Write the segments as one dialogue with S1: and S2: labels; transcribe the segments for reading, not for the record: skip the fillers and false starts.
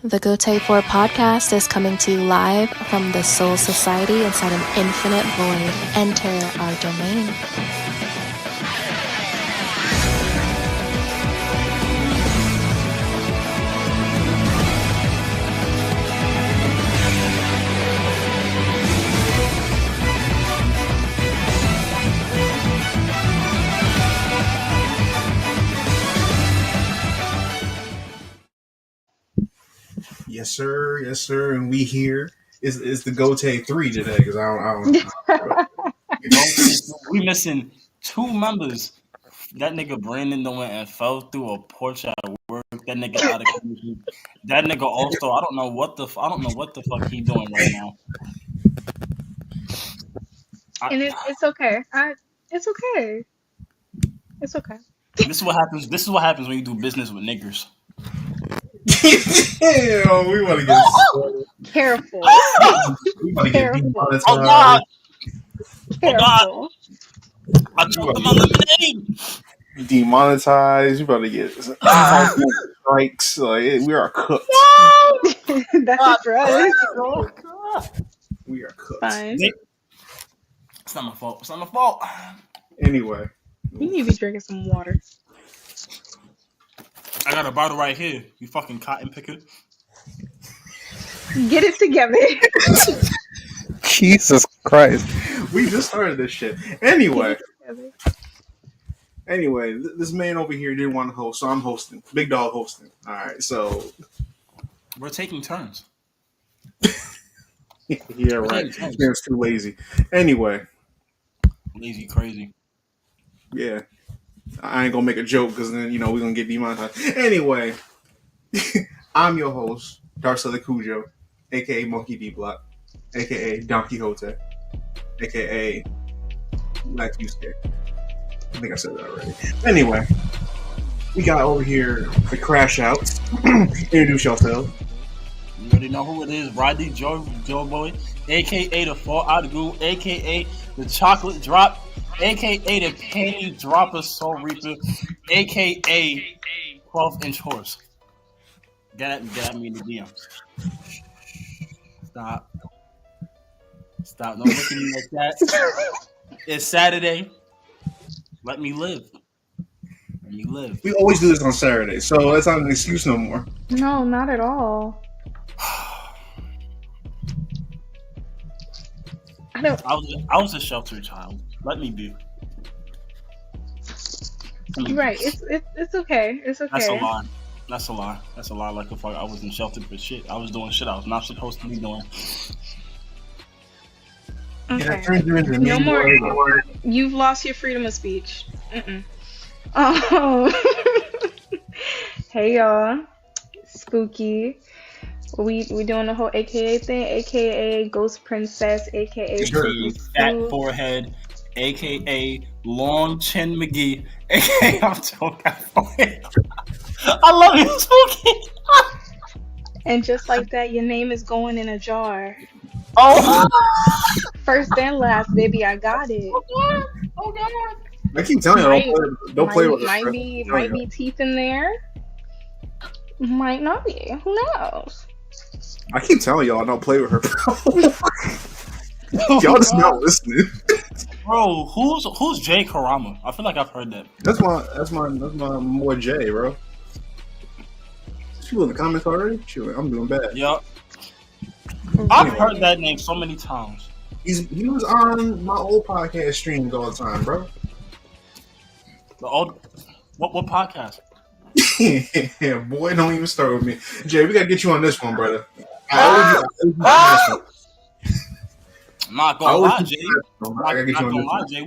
S1: The Gotei 4 podcast is coming to you live from the Soul Society inside an infinite void. Enter our domain.
S2: Yes, sir. Yes, sir. And we here. It's the Gotei 3 today because I don't
S3: We missing two members. That nigga Brandon went and fell through a porch at work. That nigga out of commission. That nigga also, I don't know what the fuck he doing right now.
S4: And it's okay. It's okay. It's okay.
S3: This is what happens. This is what happens when you do business with niggers.
S2: Damn, we want to get
S4: Careful.
S2: we want to get
S4: Careful.
S2: demonetized.
S3: Oh God!
S4: Careful.
S3: Oh God! I choked my lemonade.
S2: Demonetized. You about to get strikes. Like we are cooked.
S4: That's it for us.
S3: Oh God!
S2: We are cooked.
S4: Fine.
S3: It's not my fault. It's not my fault.
S2: Anyway,
S4: You need to be drinking some water.
S3: I got a bottle right here. You fucking cotton picker.
S4: Get it together.
S2: Jesus Christ, we just started this shit. Anyway, this man over here didn't want to host, so I'm hosting. Big dog hosting. All right, so
S3: We're taking turns.
S2: yeah, right. Man's too lazy. Anyway,
S3: Lazy crazy.
S2: yeah. I ain't gonna make a joke because then we're gonna get demonetized. Anyway, I'm your host, Darcella Cujo, aka Monkey D Block, aka Don Quixote, aka Black Yusuke. I think I said that already. Anyway, we got over here the Crash Outs. Introduce yourself.
S3: You already know who it is. Rodney Joe Boy, aka the Fall Out of Goo, aka the Chocolate Drop, aka the Penny Dropper Soul Reaper, aka 12-inch horse. Get at me in the DMs. Stop. Don't look at me like that. It's Saturday. Let me live.
S2: We always do this on Saturday, so that's not an excuse no more.
S4: No, not at all.
S3: I was a sheltered child. Let me be.
S4: Right. It's okay. It's okay.
S3: That's a lie. Like the fuck, I wasn't sheltered for shit. I was doing shit I was not supposed to be doing.
S4: Okay. No more. You've lost your freedom of speech. Oh. Hey y'all. Spooky. We doing the whole AKA thing, AKA Ghost Princess, AKA
S3: Fat Forehead, AKA Long Chin McGee, AKA I'm joking. I love you, Spooky.
S4: And just like that, your name is going in a jar.
S3: Oh,
S4: first and last, baby, I got it.
S3: Oh God.
S2: I keep telling you, don't play with it.
S4: Might be teeth in there. Might not be. Who knows?
S2: I keep telling y'all, don't play with her. Y'all just not listening.
S3: Bro, who's Jay Karama? I feel like I've heard that.
S2: That's my boy Jay, bro. She was in the comments already. I'm doing bad.
S3: Yup. I've heard that name so many times.
S2: He was on my old podcast streams all the time, bro.
S3: The old what podcast?
S2: Yeah, boy, don't even start with me. Jay, we gotta get you on this one, brother.
S3: I'm not gonna lie, Jay.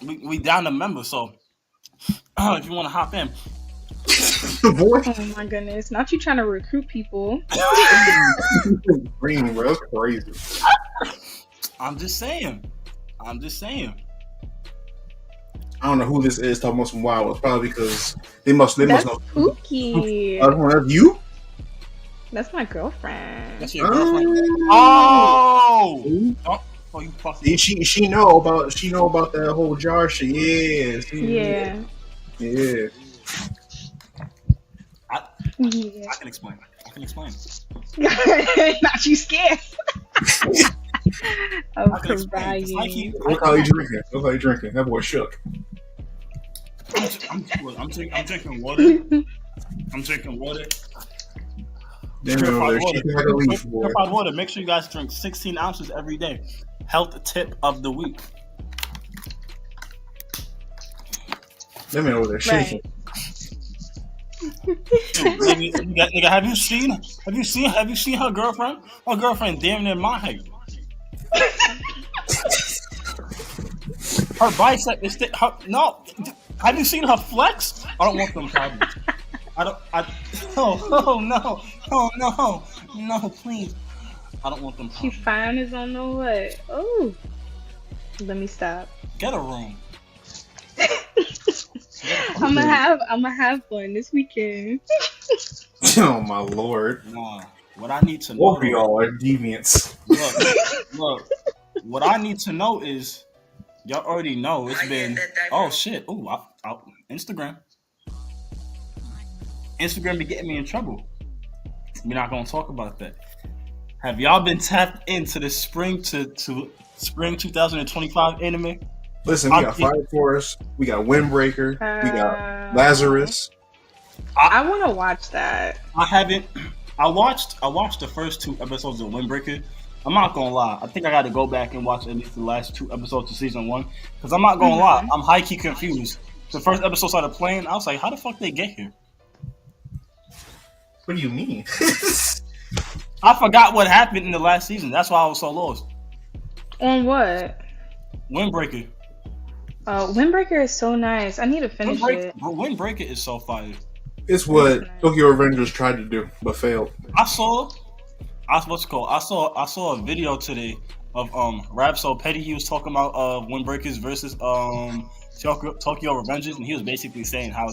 S3: We down to members, so if you wanna hop in.
S2: Boy.
S4: Oh my goodness. Not you trying to recruit people.
S2: Green, bro. That's crazy.
S3: I'm just saying.
S2: I don't know who this is talking about some wild. It's probably because they must know.
S4: Spooky.
S2: That's you?
S4: That's my girlfriend.
S3: That's your girlfriend. Oh, you fucking.
S2: She know about that whole jar shit.
S4: Yeah.
S2: Yeah.
S4: Yeah.
S3: I can explain.
S4: Not you scared. I'm
S3: I can explain. 'Cause
S4: crying.
S2: Look how he drinking. Look how he drinking. That boy shook.
S3: I'm drinking water. I'm drinking water.
S2: Damn it over there. Shaking like a leaf, boy.
S3: Purified water. Make sure you guys drink 16 ounces every day. Health tip of the week.
S2: Damn it over there shaking.
S3: Nigga, have you seen her girlfriend? Her girlfriend damn near my height. Her bicep is no. Have you seen her flex? I don't want them problems. No, please. I don't want them
S4: She
S3: problems.
S4: fine as on the what? Oh, let me stop.
S3: Get a room.
S4: I'm gonna have fun this weekend.
S2: Oh my lord.
S3: Nah. What I need to know.
S2: Both of y'all are deviants.
S3: Look. What I need to know is, y'all already know it's been. Oh shit! Ooh, Instagram. Instagram be getting me in trouble. We're not gonna talk about that. Have y'all been tapped into the spring to spring 2025 anime?
S2: Listen, we got Fire Force, we got Windbreaker, we got Lazarus.
S4: I want to watch that.
S3: I haven't. I watched the first 2 episodes of Windbreaker. I'm not gonna lie. I think I got to go back and watch at least the last 2 episodes of season 1 because I'm not gonna lie. I'm high key confused. The first episode started playing. I was like, how the fuck they get here?
S2: What do you mean?
S3: I forgot what happened in the last season. That's why I was so lost.
S4: On what?
S3: Windbreaker.
S4: Windbreaker is so nice. I need to finish it.
S3: Windbreaker is so fire.
S2: It's what Tokyo Revengers tried to do, but failed.
S3: I saw a video today of Rap So Petty. He was talking about Windbreakers versus Tokyo Revengers, and he was basically saying how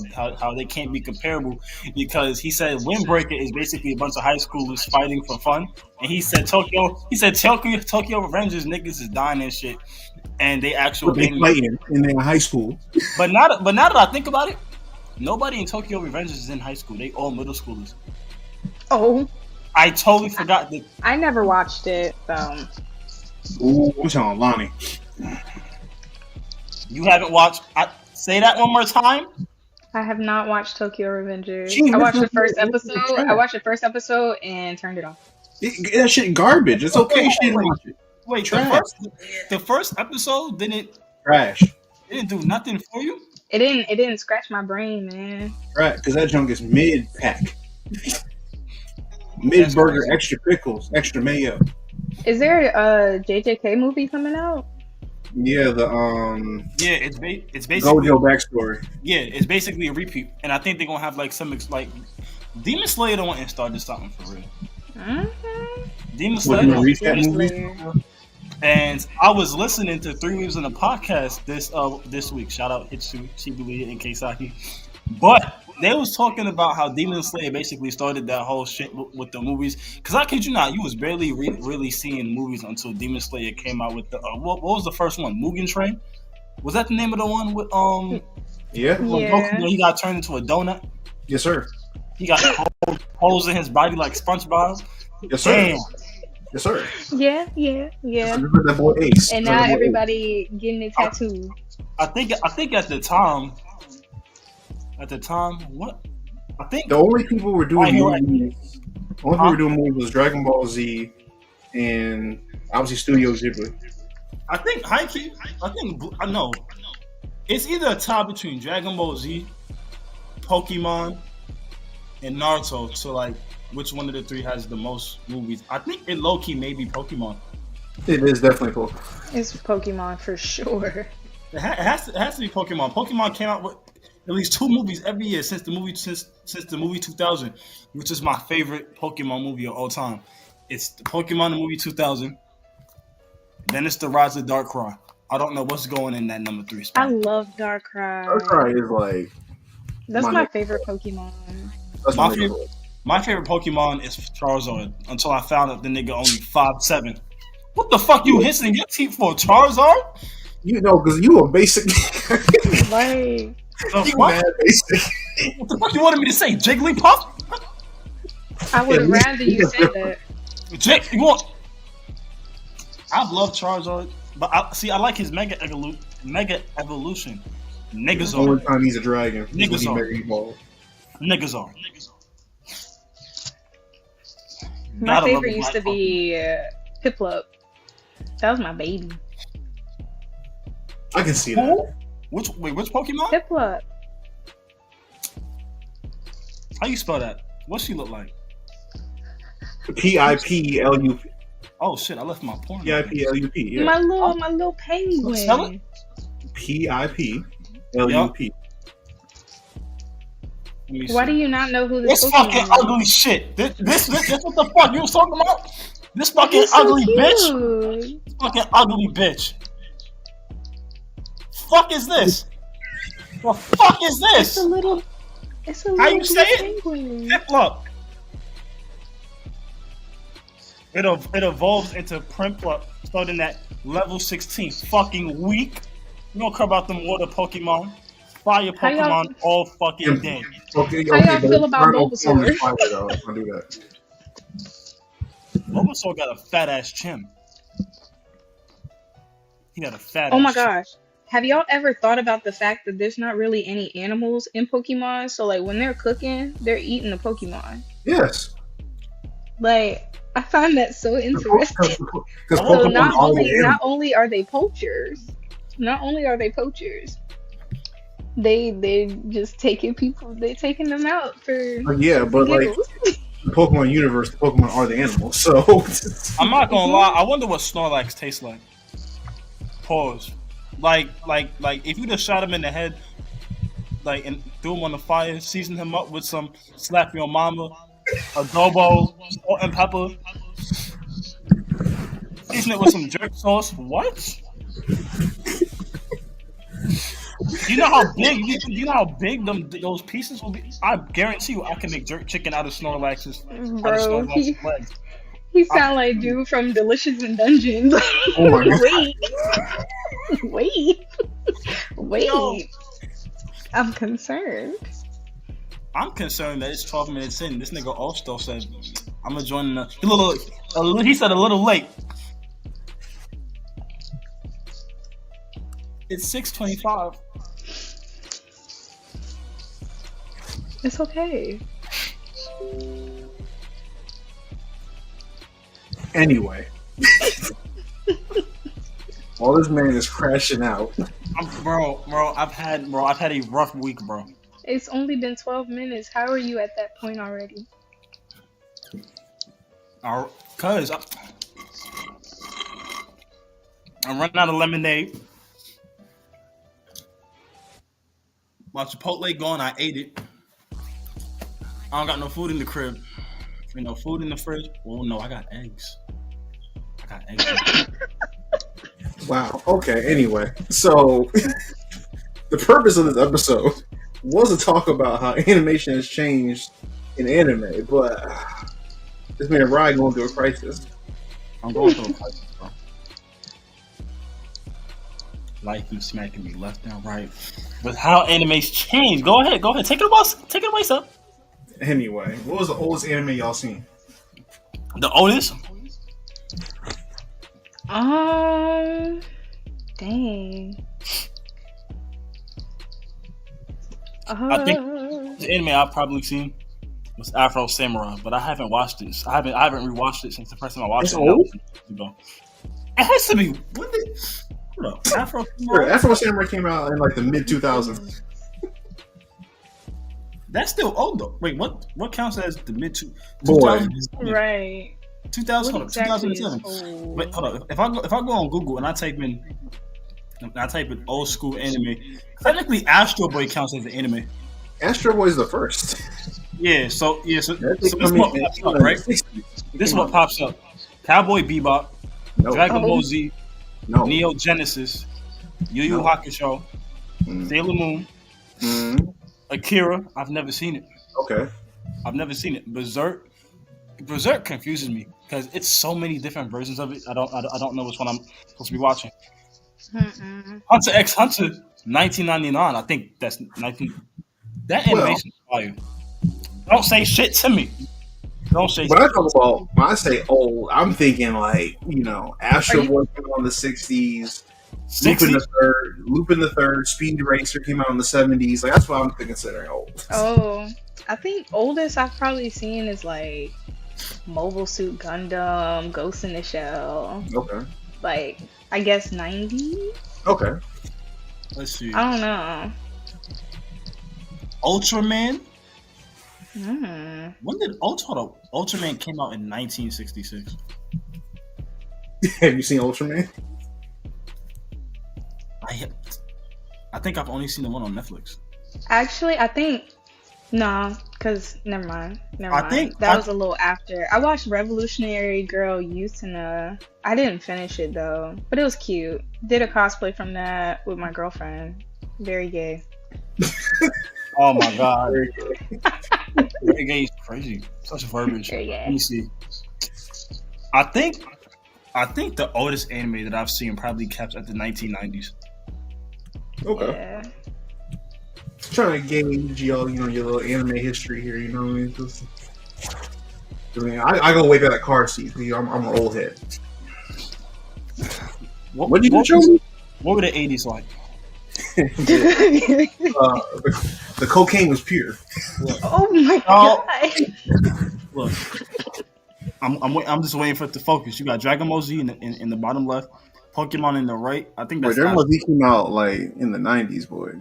S3: they can't be comparable because he said Windbreaker is basically a bunch of high schoolers fighting for fun, and he said Tokyo Revengers niggas is dying and shit, and they actually
S2: fighting in their high school.
S3: But now that I think about it, nobody in Tokyo Revengers is in high school. They all middle schoolers.
S4: Oh,
S3: I totally forgot that.
S4: I never watched it, so.
S2: Ooh, I'm telling Lonnie.
S3: You haven't watched. Say that one more time.
S4: I have not watched Tokyo Revengers.
S2: Jeez,
S4: I watched the first episode. I watched the first episode and turned it off.
S2: That shit garbage. It's okay. She didn't watch it.
S3: Wait, the first episode didn't
S2: Trash.
S3: It didn't do nothing for you.
S4: It didn't scratch my brain, man.
S2: Right, because that junk is mid pack. Mid burger, extra pickles, extra mayo.
S4: Is there a JJK movie coming out?
S2: Yeah,
S3: it's basically
S2: Gojo backstory.
S3: Yeah, it's basically a repeat, and I think they're gonna have like some like Demon Slayer the one and started something for real.
S4: Mm-hmm.
S3: Demon Slayer.
S4: Slayer.
S3: And I was listening to 3 Weeks in a podcast this week. Shout out Hitsu, Shibuya, and Keisaki. But they was talking about how Demon Slayer basically started that whole shit with the movies. Because I kid you not, you was barely really seeing movies until Demon Slayer came out with the what was the first one? Mugen Train? Was that the name of the one with
S2: Yeah.
S3: Goku, when he got turned into a donut?
S2: Yes, sir.
S3: He got holes in his body like SpongeBob.
S2: Yes, sir.
S3: Damn.
S2: Yes, sir.
S4: Yeah.
S2: That boy Ace.
S4: And now everybody getting it tattooed.
S3: I think at the time, what? I think
S2: the only people who were doing movies, was Dragon Ball Z and obviously Studio Ghibli.
S3: I know it's either a tie between Dragon Ball Z, Pokemon, and Naruto. So like, which one of the 3 has the most movies? I think it low key may be Pokemon.
S2: It is definitely Pokemon.
S4: It's Pokemon for sure.
S3: It has to be Pokemon. Pokemon came out with at least 2 movies every year since the movie 2000, which is my favorite Pokemon movie of all time. It's the Pokemon the movie 2000. Then it's the Rise of Darkrai. I don't know what's going in that number 3 spot.
S4: I love Darkrai.
S2: Darkrai is like
S4: that's my favorite Pokemon.
S2: That's
S3: my favorite Pokemon is Charizard. Until I found out the nigga only 5'7". What the fuck you hissing your teeth for, Charizard?
S2: You know, because you a basic.
S4: Like,
S3: What?
S2: Mad basic.
S3: What the fuck you wanted me to say? Jigglypuff?
S4: I would
S2: At
S4: have
S2: least
S4: rather you
S2: it's
S4: say
S2: different.
S4: that.
S3: Jake, you want? I love Charizard, but I like his mega evolution.
S2: The
S3: Niggas
S2: only
S3: are.
S2: time he's a dragon is when
S3: Niggas
S2: he
S3: are.
S2: mega evolved.
S3: Niggas are.
S4: My
S3: Gotta love
S4: favorite
S3: the
S4: used to
S3: black
S4: be Piplup. That was my baby.
S2: I can see
S3: Pokemon.
S2: that.
S3: Which Pokemon?
S4: Piplup.
S3: How you spell that? What she look like?
S2: Piplup.
S3: Oh shit! I left my porn.
S2: Piplup. Yeah.
S4: My little
S3: Spell
S4: penguin.
S2: Piplup.
S4: Why do you not know who this
S3: This
S4: Pokemon
S3: fucking
S4: is?
S3: ugly shit. This what the fuck you was talking about? This fucking
S4: He's so
S3: ugly bitch.
S4: cute.
S3: This fucking ugly bitch. Fuck is this? The fuck is
S4: It's
S3: this?
S4: a little. It's a
S3: How
S4: little
S3: you say it?
S4: penguin.
S3: Piplup. It evolves into Primplup starting at level 16. Fucking weak. You don't care about them water Pokemon. Fire
S4: How y'all-
S3: Pokemon all fucking day.
S2: Okay,
S4: How y'all feel
S2: but
S4: about
S2: Colonel
S4: Bulbasaur?
S2: Storm is fire, though. I'll do that.
S3: Bulbasaur got a fat ass chin. He got a fat
S4: Oh
S3: ass
S4: my
S3: chin.
S4: gosh. Have y'all ever thought about the fact that there's not really any animals in Pokemon? So like when they're cooking, they're eating the Pokemon.
S2: Yes.
S4: Like I find that so interesting.
S2: Because
S4: So
S2: Pokemon
S4: not
S2: are
S4: only
S2: the animals.
S4: are they poachers, they just taking them out for
S2: Yeah, but like
S4: giggles.
S2: the Pokemon universe, the Pokemon are the animals. So
S3: I'm not gonna lie. I wonder what Snorlax tastes like. Pause. Like if you just shot him in the head, like and threw him on the fire, season him up with some slap your mama, adobo, salt and pepper, season it with some jerk sauce. What? You know how big? You know how big those pieces will be? I guarantee you, I can make jerk chicken out of Snorlax's
S4: Bro,
S3: legs.
S4: he sound like dude from Delicious in Dungeons.
S2: Oh my God.
S4: Wait.
S3: Yo.
S4: I'm concerned.
S3: I'm concerned that it's 12 minutes in. This nigga also said, "I'm gonna join the." He said a little late. It's 6:25.
S4: It's okay.
S2: anyway, while this man is crashing out,
S3: Bro, I've had a rough week, bro.
S4: It's only been 12 minutes. How are you at that point already?
S3: Cause I'm running out of lemonade. My Chipotle gone. I ate it. I don't got no food in the crib. You know, food in the fridge. Oh no, I got eggs.
S2: wow. Okay. Anyway, so the purpose of this episode was to talk about how animation has changed in anime, but this man Ryan going through a crisis.
S3: I'm going through a crisis, bro. Life keeps smacking me left and right. But how anime's changed? Go ahead. Take it away, son.
S2: Anyway, what was the oldest anime y'all seen?
S3: The oldest?
S4: Dang.
S3: I think the anime I've probably seen was Afro Samurai, but I haven't watched this. I haven't rewatched it since the first time I watched
S2: It's
S3: it.
S2: old?
S3: Ago. It has to be. When did? Hold up. Afro Samurai?
S2: Afro Samurai came out in like the mid 2000s.
S3: That's still old though. Wait, what counts as the mid two?
S2: Boy.
S4: Right.
S3: 2000.
S4: What exactly is
S3: 2007.
S4: old?
S3: Wait, hold up. If I go on Google and I type in old school anime, technically Astro Boy counts as an anime.
S2: Astro Boy is the first.
S3: So this is
S2: That
S3: what
S2: came
S3: pops
S2: in
S3: up, right?
S2: 60s.
S3: This is what pops up: Cowboy Bebop,
S2: No,
S3: Dragon Ball
S4: Oh.
S3: Z,
S2: no.
S3: Neo Genesis, Yu Yu
S2: No.
S3: Hakusho,
S2: Mm.
S3: Sailor Moon,
S2: Mm.
S3: Akira. I've never seen it.
S2: Okay.
S3: I've never seen it. Berserk confuses me because it's so many different versions of it. I don't know which one I'm supposed to be watching.
S4: Mm-mm.
S3: Hunter x Hunter, 1999. I think that's 19. That
S2: Well-
S3: animation is fire. Don't say shit to me. Don't say.
S2: When I talk about when I say old, I'm thinking like Astro
S4: Are you-
S2: Boy came out in the '60s.
S3: 60?
S2: Lupin the Third, Speed Racer came out in the '70s. Like that's what I'm considering old.
S4: Oh, I think oldest I've probably seen is like Mobile Suit Gundam, Ghost in the Shell.
S2: Okay.
S4: Like I guess 90.
S2: Okay.
S3: Let's see.
S4: I don't know.
S3: Ultraman.
S4: Mm.
S3: When did Ultraman came out in 1966?
S2: Have you seen Ultraman?
S3: I think I've only seen the one on Netflix.
S4: Actually, I think no, cause never mind.
S3: I think
S4: That was a little after. I watched Revolutionary Girl Utena. I didn't finish it though, but it was cute. Did a cosplay from that with my girlfriend. Very gay.
S3: Oh my god. Very gay is crazy. Such verbiage.
S4: Very gay.
S3: Let me see. I think the oldest anime that I've seen probably caps at the 1990s.
S2: Okay.
S4: Yeah.
S2: Trying to gauge your little anime history here. You know what I mean? I go way back at car seats. I'm an old head. What did you show me?
S3: What were the 80s like?
S2: The cocaine was pure.
S4: Oh my
S3: Oh.
S4: god.
S3: Look, I'm just waiting for it to focus. You got Dragon Ball Z in the bottom left, Pokemon in the right. I think that's
S2: Dragon Ball Z came out like in the '90s, boy.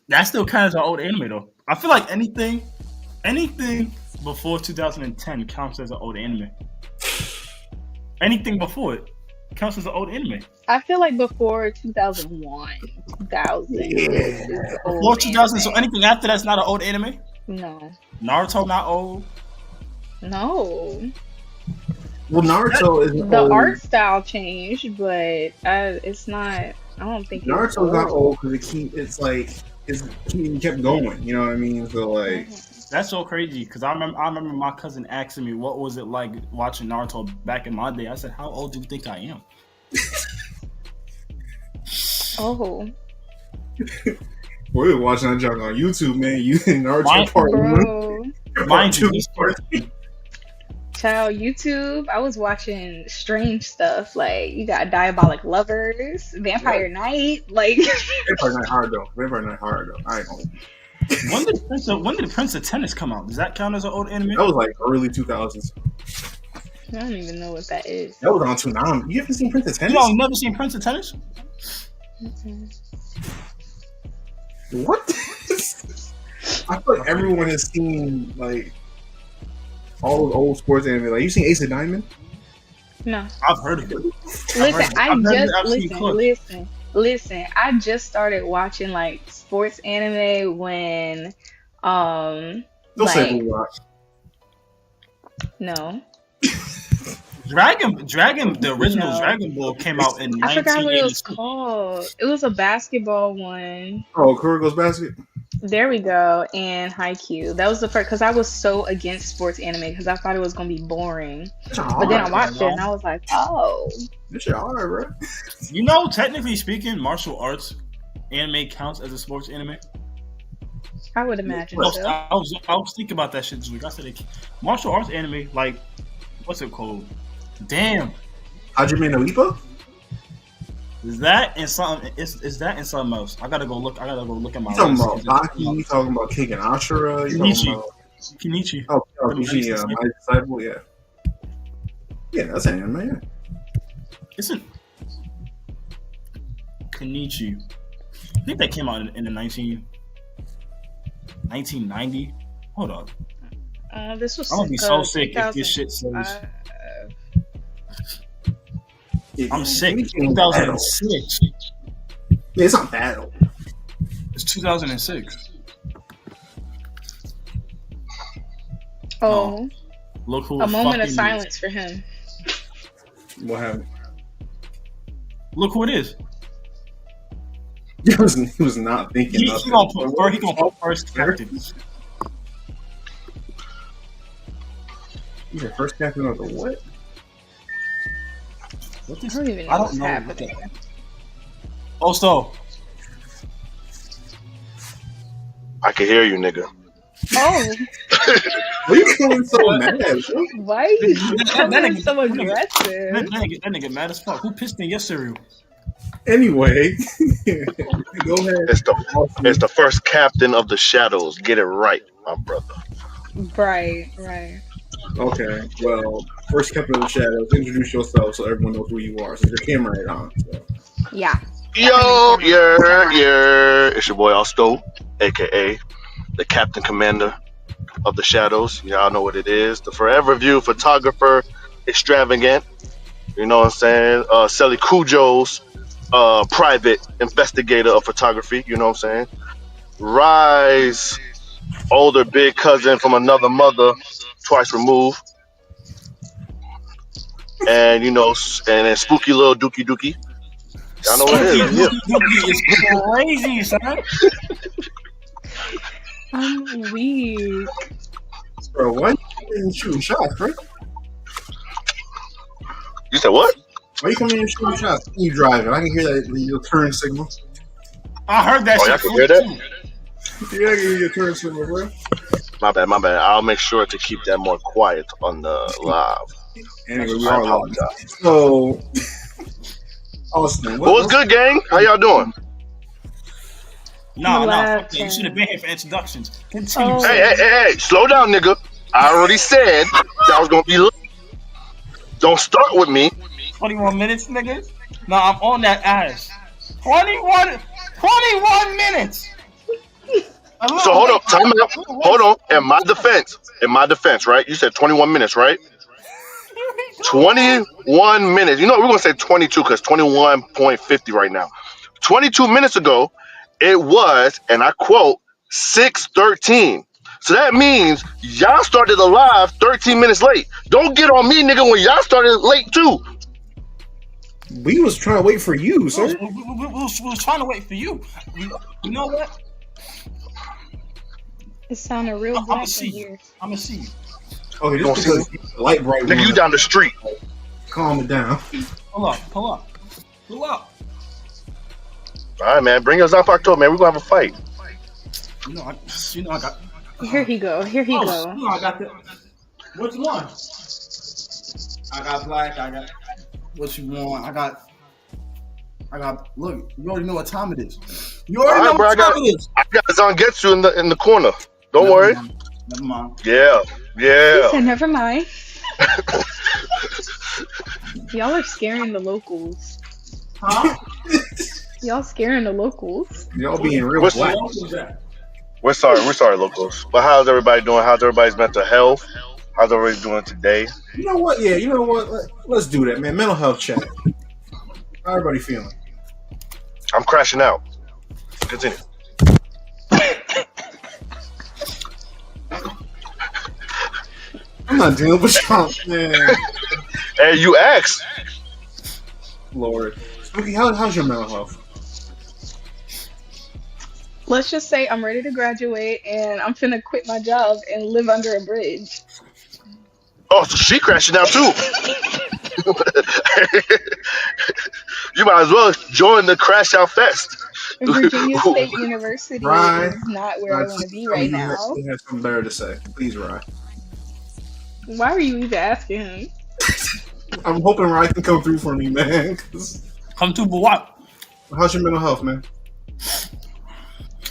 S3: that still counts as an old anime though. I feel like anything before 2010 counts as an old anime. Anything before it counts as an old anime.
S4: I feel like before 2001, 2000. is
S3: Before
S4: old
S3: 2000, so
S4: anime.
S3: anything after that's not an old anime.
S4: No.
S3: Naruto not old.
S4: No.
S2: Well, Naruto is
S4: The
S2: old.
S4: art style changed, but it's not. I don't think it's
S2: Naruto's not old because it kept going. You know what I mean? So like,
S3: That's so crazy because I remember my cousin asking me what was it like watching Naruto back in my day. I said, "How old do you think I am?"
S4: Oh,
S2: we were watching that junk on YouTube, man. You and Naruto part
S4: bro.
S2: one,
S3: Mind you,
S2: part two.
S4: Child, YouTube. I was watching strange stuff like you got Diabolic Lovers, Vampire Knight. Like,
S2: Vampire Knight hard though. I ain't gonna.
S3: when did Prince of Tennis come out? Does that count as an old anime?
S2: That was like early 2000s.
S4: I don't even know what that is.
S2: That was on Toonami. You haven't seen Prince of Tennis?
S3: You know, I've never seen Prince of Tennis.
S2: What? I feel like everyone has seen like all those old sports anime. Like you seen Ace of Diamond?
S4: No.
S3: I've heard of it.
S4: Listen. I just started watching like sports anime when
S2: Don't
S4: like
S2: say Blue Rock.
S4: no.
S3: Dragon, the original
S4: No.
S3: Dragon Ball came out in
S4: I forgot what it was
S3: 1982.
S4: called. It was a basketball one.
S2: Oh, Kuroko's Basket.
S4: There we go. And Haikyuu. That was the first because I was so against sports anime because I thought it was gonna be boring. But then I watched it and I was like, oh.
S2: This shit hard, bro.
S3: You know, technically speaking, martial arts anime counts as a sports anime.
S4: I would imagine so.
S3: I was thinking about that shit this week. I said, martial arts anime, like, what's it called? Damn,
S2: Hajime no Ippo?
S3: is that in something? Is that in something else? I gotta go look at my.
S2: You talking
S3: list.
S2: about Baki? You talking about King and Ashura? You talking
S3: Kenichi.
S2: about
S3: Kenichi.
S2: Kenichi, My Disciple? Yeah. Yeah, that's anime, man.
S3: Isn't Kenichi? I think that came out in the 1990. Hold on.
S4: This was
S3: I'm gonna be so sick if this shit says. I'm sick. It's 2006.
S2: Yeah, it's not bad.
S3: It's 2006.
S4: Oh,
S3: Look who
S4: a moment of
S3: fucking
S4: silence for him.
S2: What happened?
S3: Look who it is.
S2: He was not thinking.
S3: He gonna put first captain.
S2: He's the first captain of the what?
S3: What
S4: I
S3: is?
S4: don't even know
S3: I don't
S4: what's
S3: know.
S4: happening.
S3: Oh, so
S5: I can hear you, nigga.
S4: Oh,
S2: Why you coming so mad, bro?
S4: Why are you
S3: That
S4: coming
S3: nigga,
S4: so
S3: that
S4: aggressive?
S3: nigga mad as fuck. Who pissed in your cereal?
S2: Anyway, go ahead.
S5: It's the
S2: Austin.
S5: it's the first captain of the shadows. Get it right, my brother.
S4: Right.
S2: Okay, well, first captain of the shadows, introduce yourself so everyone knows who you are. Since your camera ain't on. So.
S4: Yeah.
S5: Yo,
S4: Turn
S5: yeah,
S4: around.
S5: yeah. It's your boy Alsto, aka the Captain Commander of the Shadows. Y'all know what it is. The Forever View photographer extravagant. You know what I'm saying? Sally Cujo's private investigator of photography. You know what I'm saying? Rise, older big cousin from another mother, twice removed. And and then spooky little Dookie Dookie. Y'all know what it
S3: Spooky
S5: is. I'm here.
S3: Dookie Dookie is crazy, son.
S4: I'm weak.
S2: Bro, why you shooting shots, bro?
S5: You said what?
S2: Why you coming in shooting shots? You driving? I can hear that your turn signal.
S3: I heard that
S5: Oh, y'all
S3: shit
S5: can hear
S3: flip
S5: that?
S3: too.
S2: Yeah, I can hear your turn signal, bro.
S5: My bad, my bad. I'll make sure to keep that more quiet on the live.
S2: Anyway, we
S5: I
S2: are live.
S5: apologize.
S2: So, Austin,
S5: But what's good, gang? How y'all doing?
S3: Nah, fuck that. You should have
S4: Relaxing.
S3: been here for introductions. Continue,
S4: Oh.
S3: sir.
S5: Hey, slow down, nigga. I already said that I was gonna be late. Don't start with me.
S3: 21 minutes, nigga. Nah, I'm on that ass. 21 minutes. A
S5: So
S3: little
S5: hold on,
S3: late.
S5: time out.
S3: A little
S5: Hold on.
S3: late.
S5: In my defense, right? You said 21 minutes, right? 21 minutes. You know what? We're gonna say 22 because 21.50 right now. 22 minutes ago, it was, and I quote, 6:13. So that means y'all started the live 13 minutes late. Don't get on me, nigga, when y'all started late too.
S2: We was trying to wait for you,
S3: We was,
S2: sir.
S3: we was trying to wait for you. You know what?
S4: It sounded real
S3: I'm gonna
S4: black
S3: see
S4: in
S3: you.
S4: here.
S3: I'm gonna see you.
S2: Okay,
S5: Don't
S2: just
S5: see
S2: because the light bright
S5: Nigga, you
S2: one,
S5: down the street.
S2: calm it down.
S3: Pull up. Pull up.
S5: All right, man. Bring us up October, man. We're gonna have a fight.
S3: You know I got.
S4: Here he go. Here he go.
S3: I got the. Which one? I got black. I got. What you want? I got. Look, you already know what time it is. You
S5: All
S3: already know
S5: right, bro.
S3: what time it is.
S5: I got Zangetsu in the corner. Don't worry.
S3: Never mind.
S5: Yeah.
S4: He said, never mind. Y'all are scaring the locals.
S3: Huh?
S4: Y'all scaring the locals.
S2: Y'all being real
S5: What's-
S2: black.
S5: We're sorry, locals. But how's everybody doing? How's everybody's mental health? How's everybody doing today?
S2: You know what? Yeah, you know what? Let's do that, man. Mental health check. How everybody feeling?
S5: I'm crashing out. Continue.
S2: I'm not dealing with Trump, man.
S5: Hey, you asked.
S2: Lord. Spooky, how's your mental health?
S4: Let's just say I'm ready to graduate and I'm finna quit my job and live under a bridge.
S5: Oh, so she crashing out too. You might as well join the crash out fest.
S4: Virginia State University
S2: Rye,
S4: is not where I want to
S2: please
S4: be
S2: tell me
S4: right now.
S2: you have something better to say. Please, Rye.
S4: Why are you even asking him?
S2: I'm hoping Rye can come through for me, man. 'Cause
S3: Come to, but what?
S2: how's your mental health, man?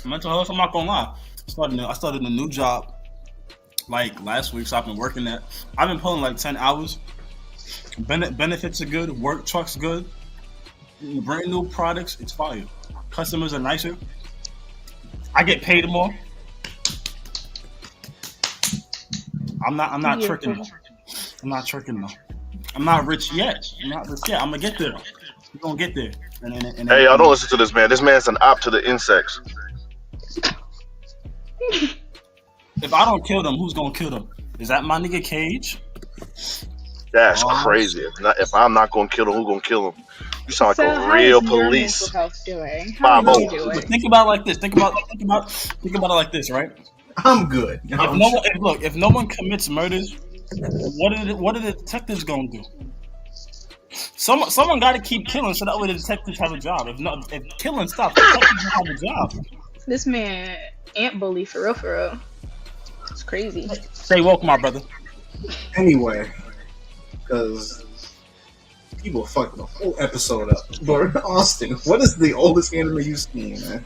S3: Mental health. I'm not gonna lie. I started a new job like last week, so I've been working that. I've been pulling like 10 hours. Benefits are good. Work truck's good. Brand new products. It's fire. Customers are nicer. I get paid more. I'm not
S4: Yeah.
S3: tricking though. I'm not tricking though. I'm not rich yet. I'm gonna get there. We're gonna get there. And
S5: Hey, y'all don't listen to this man. This man's an op to the insects.
S3: If I don't kill them, who's gonna kill them? Is that my nigga Cage?
S5: That's
S3: Oh.
S5: crazy. If I'm not gonna kill him, who gonna kill him? You sound
S4: So
S5: like a
S4: how
S5: real
S4: is your
S5: police.
S4: mental health doing? How are
S5: Bobo.
S4: you doing?
S3: Think about it like this. Think about it like this, right?
S2: I'm good.
S3: If no one commits murders, what are the detectives gonna do? Someone got to keep killing so that way the detectives have a job. If killing stops, the detectives don't have a job.
S4: This man ant bully for real, for real. It's crazy.
S3: Stay woke, my brother.
S2: Anyway, because people fucked the whole episode up. But Austin, what is the oldest anime you've seen, man?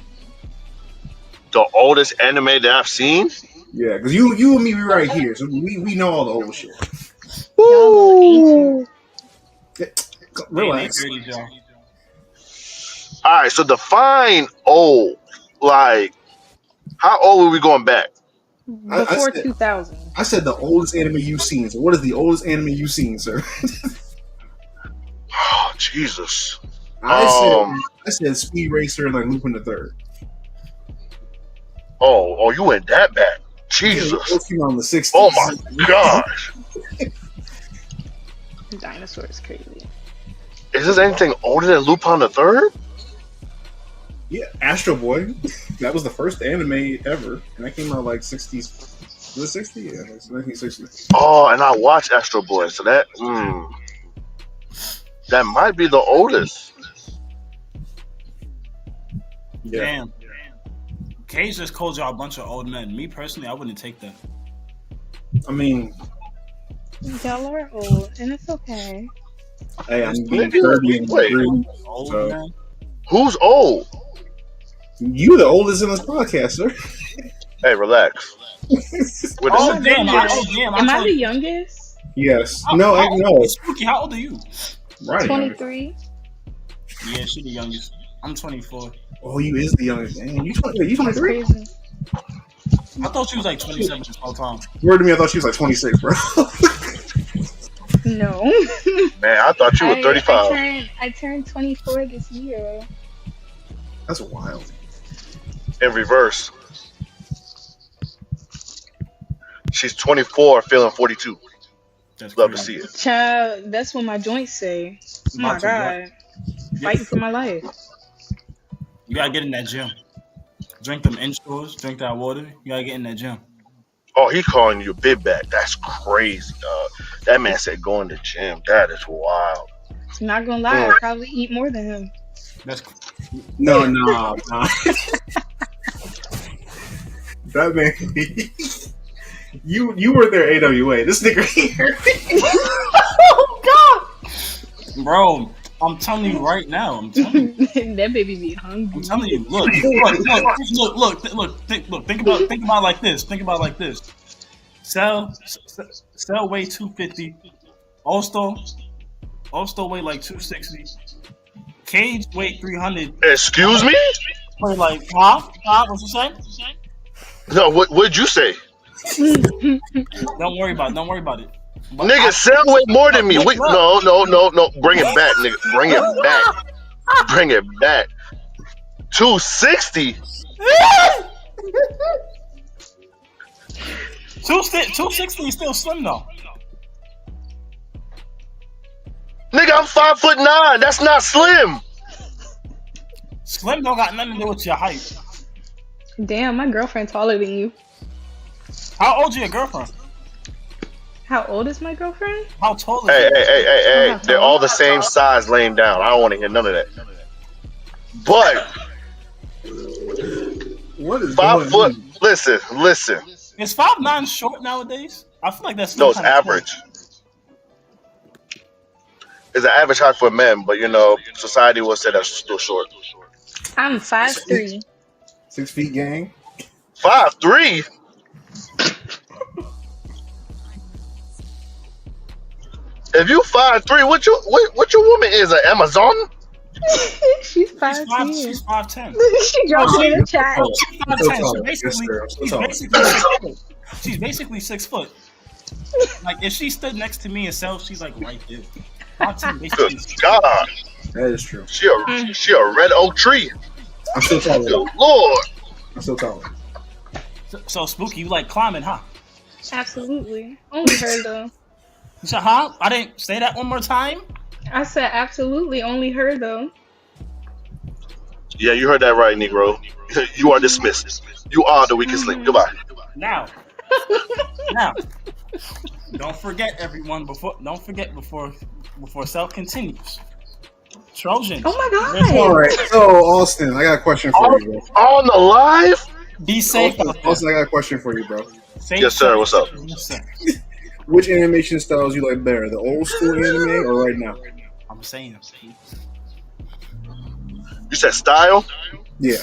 S5: The oldest anime that I've seen.
S2: Yeah, because you and me, we right here, so we know all the old shit.
S4: Y'all look ancient.
S2: Relax.
S5: All right, so define old. Like, how old were we going back?
S4: Before 2000.
S2: I said the oldest anime you've seen. So what is the oldest anime you've seen, sir?
S5: Oh, Jesus.
S2: I said Speed Racer and like Lupin the Third.
S5: Oh, you went that back. Jesus.
S2: Those came out in the 60s.
S5: Oh my gosh.
S4: Dinosaur is crazy.
S5: Is this anything older than Lupin the Third?
S2: Yeah, Astro Boy. That was the first anime ever, and that came out like 60s. Was it 60? Yeah, it's 1960.
S5: Oh, and I watched Astro Boy, so that might be the oldest.
S2: Yeah.
S3: Damn. Cage just called y'all a bunch of old men. Me personally, I wouldn't take that.
S2: I mean,
S4: Y'all are old, and it's okay.
S2: hey, I'm being 30 and
S5: Wait.
S2: 3.
S3: Old
S2: So-
S3: man.
S5: Who's old?
S2: You the oldest in this podcast, sir.
S5: Hey, relax. We're
S3: Oh
S5: the
S3: damn!
S4: Am I the
S3: 20.
S4: youngest?
S2: Yes.
S3: How-
S2: No,
S3: how-
S2: no.
S3: Spooky, how old are you?
S2: Right.
S4: 23.
S3: Yeah, she the youngest. I'm 24.
S2: Oh, you is the youngest. Damn, you 23?
S4: That's crazy.
S3: I thought she was like 27 this whole time.
S2: Word to me, I thought she was like 26, bro.
S4: No.
S5: Man, I thought you were 35.
S4: I turned 24 this year.
S2: That's wild.
S5: In reverse. She's 24, feeling 42.
S3: That's
S5: Love to
S3: crazy.
S5: see it.
S4: Child, that's what my joints say. Oh my
S3: About to
S4: god. Fighting for my life.
S3: You gotta get in that gym. Drink them inshores. Drink that water. You gotta get in that gym.
S5: Oh, he calling you a big back. That's crazy, dog. That man said go in the gym. That is wild.
S4: I'm not gonna lie, I probably eat more than him.
S3: That's
S2: No. That man, you were there AWA. This nigga here.
S3: bro. I'm telling you right now. I'm telling you.
S4: That baby be hungry.
S3: I'm telling you. Look. Think about it like this. Think about it like this. Cell weigh 250. Osto weigh like 260. Cage weigh 300.
S5: Excuse me?
S3: Weigh like what you say?
S5: No, what'd you say?
S3: Don't worry about it. But
S5: Nigga, Cell weigh more than me. Wait, no. Bring it back, nigga. Bring it back. 260?
S3: 260 is still slim though.
S5: Nigga, I'm 5'9". That's not slim.
S3: Slim don't got nothing to do with your height.
S4: Damn, my girlfriend taller than you.
S3: How old is your girlfriend?
S4: How old is my girlfriend?
S3: How tall is
S5: Hey.
S4: not
S5: They're
S4: tall.
S5: all the same size laying down. I don't want to hear none of that. But
S2: What is
S5: 5 foot.
S2: on?
S5: Listen.
S3: Is 5'9" short nowadays? I feel like that's
S5: No,
S3: still
S5: it's
S3: kinda
S5: average. It's an average height for men, but society will say that's still short.
S4: I'm 5'3".
S2: 6 feet gang.
S5: 5'3". If you 5'3", what your woman is, an Amazon?
S4: She's
S3: Short.
S4: 5'10".
S3: She's 5'10".
S4: She dropped it in the chat.
S3: Oh, she's 5'10". So
S2: Yes, sir. I'm
S3: she's
S2: so
S3: basically 6 foot. She's basically 6 foot. Like if she stood next to me herself, she's like right there. 5'10", basically
S5: Good
S3: 6 foot.
S5: God,
S2: That is true.
S5: she a red oak tree.
S2: I'm still taller.
S5: Good Lord.
S2: I'm still taller.
S3: So Spooky, you like climbing, huh?
S4: Absolutely. Only her though.
S3: You said, huh? I didn't say that one more time.
S4: I said absolutely only her though.
S5: Yeah, you heard that right, Negro. You are dismissed. You are the weakest link. Goodbye.
S3: Now, don't forget everyone. Before Cell continues. Trojan.
S4: Oh my
S2: All
S4: god.
S2: right. So Austin, I got a question for you, bro.
S5: On the live?
S3: Be safe out there.
S2: Austin, I got a question for you, bro.
S5: Yes, sir. What's up?
S3: Yes, sir.
S2: Which animation styles you like better, the old school anime or right now?
S3: I'm saying.
S5: You said style.
S2: Yeah.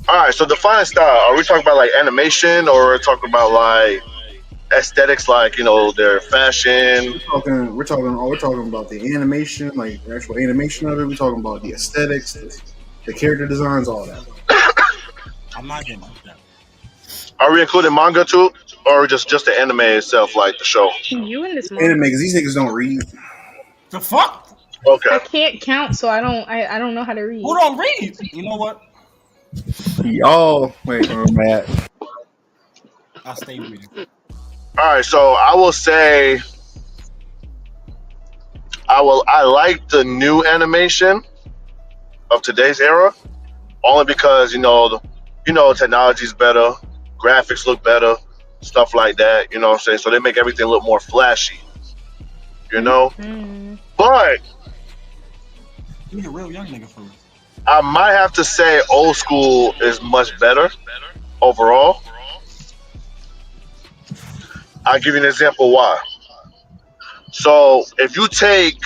S5: All right. So define style. Are we talking about like animation, or are we talking about like aesthetics, like their fashion?
S2: We're talking about the animation, like the actual animation of it. We're talking about the aesthetics, the character designs, all that.
S3: I'm not getting like that.
S5: Are we including manga too, or just the anime itself, like the show?
S4: You in this
S2: Anime,
S4: month?
S2: because these niggas don't read.
S3: The fuck?
S5: Okay.
S4: I can't count, so I don't know how to read.
S3: Who don't read? You know what?
S2: Y'all, wait, where am I at?
S3: I stay reading.
S5: All right. So I will say I like the new animation of today's era, only because technology's better, graphics look better, stuff like that. You know what I'm saying? So they make everything look more flashy. You know,
S4: Mm.
S5: but
S3: He's a real young nigga for real.
S5: I might have to say old school is much better overall. I'll give you an example why. So if you take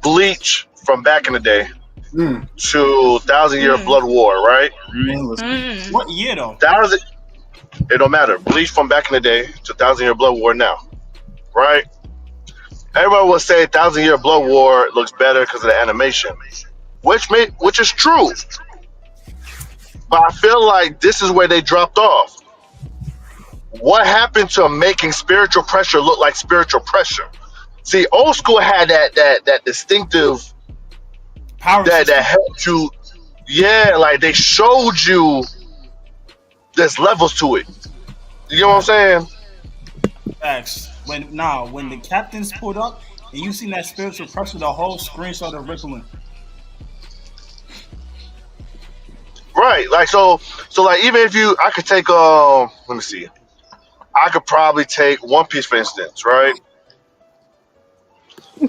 S5: Bleach from back in the day
S2: Mm.
S5: to Thousand Year Blood War, right?
S4: Mm.
S3: What year though?
S5: It don't matter. Bleach from back in the day to Thousand Year Blood War now, right? Everybody will say Thousand Year Blood War looks better because of the animation, which is true. But I feel like this is where they dropped off. What happened to making spiritual pressure look like spiritual pressure? See, old school had that distinctive
S3: Power
S5: that
S3: system.
S5: helped you. Yeah, like they showed you there's levels to it. You know what I'm saying?
S3: Facts. When the captains pulled up and you seen that spiritual pressure, the whole screen started rippling.
S5: Right. Like so like even if I could take let me see. I could probably take One Piece for instance, right?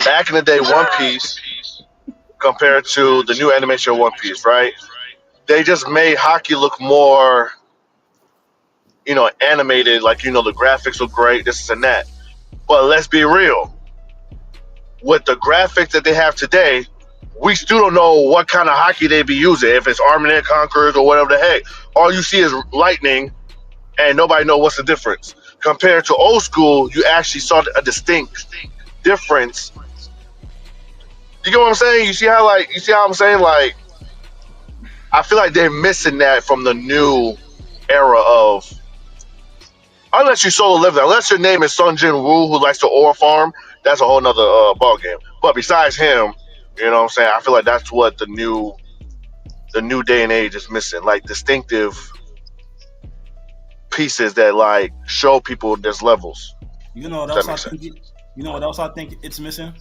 S5: Back in the day, One Piece compared to the new animation of One Piece, right? They just made hockey look more, animated. Like the graphics look great, this and that. But let's be real. With the graphics that they have today, we still don't know what kind of hockey they be using. If it's Army and Conquerors or whatever the heck, all you see is lightning, and nobody know what's the difference. Compared to old school, you actually saw a distinct difference. You get what I'm saying? You see how I'm saying? Like, I feel like they're missing that from the new era of. Unless you solo live there, unless your name is Sun Jin Woo, who likes to ore farm, that's a whole nother ball game. But besides him, you know what I'm saying? I feel like that's what the new day and age is missing, like distinctive pieces that like show people there's levels.
S3: You know what
S5: If
S3: else
S5: that
S3: I
S5: makes sense.
S3: think? You know what else I think it's missing?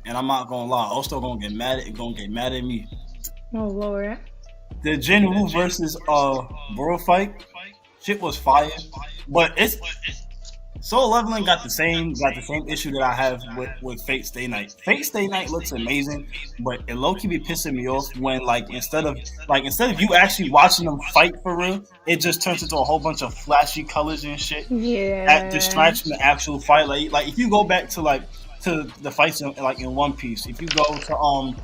S3: And I'm not gonna lie, Osto gonna get mad at me.
S4: Oh Lord.
S3: The Jin Woo versus Bro fight, shit was fire, but it's Soul Leveling got the same issue that I have with Fate Stay Night. Fate Stay Night looks amazing, but it low key be pissing me off when instead of you actually watching them fight for real, it just turns into a whole bunch of flashy colors and shit
S4: Yeah.
S3: that distracts from the actual fight. Like if you go back to the fights in One Piece, if you go to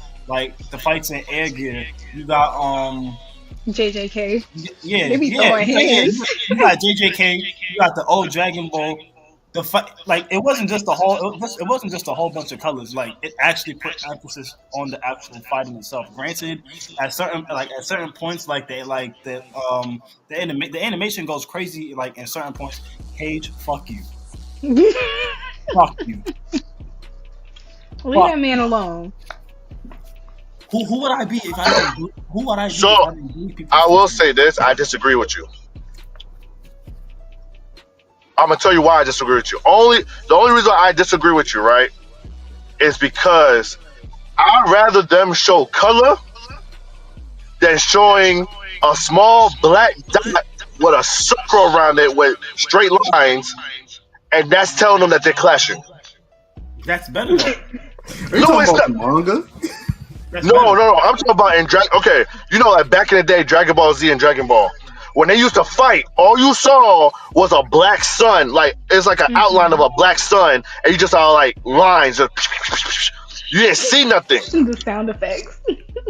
S3: the fights in Air Gear, you got
S4: JJK.
S3: yeah,
S4: They be throwing hands.
S3: You got JJK, you got the old Dragon Ball. The fight, it wasn't just it wasn't just a whole bunch of colors. Like it actually put emphasis on the actual fighting itself. Granted, at certain points, the animation goes crazy. Like in certain points, Cage, fuck you, fuck you.
S4: Leave that man alone.
S3: Who would I be if I didn't? Who would I be?
S5: So,
S3: if I didn't beat people?
S5: I will say this: I disagree with you. I'm gonna tell you why I disagree with you. The only reason I disagree with you, right, is because I'd rather them show color than showing a small black dot with a circle around it with straight lines, and that's telling them that they're clashing.
S3: That's better. Though.
S2: Are you talking about the manga?
S5: No. I'm talking about in Dragon. Okay, like back in the day, Dragon Ball Z and Dragon Ball. when they used to fight, all you saw was a black sun. Like it's like an outline of a black sun, and you just saw like lines. You didn't see nothing.
S4: The sound effects.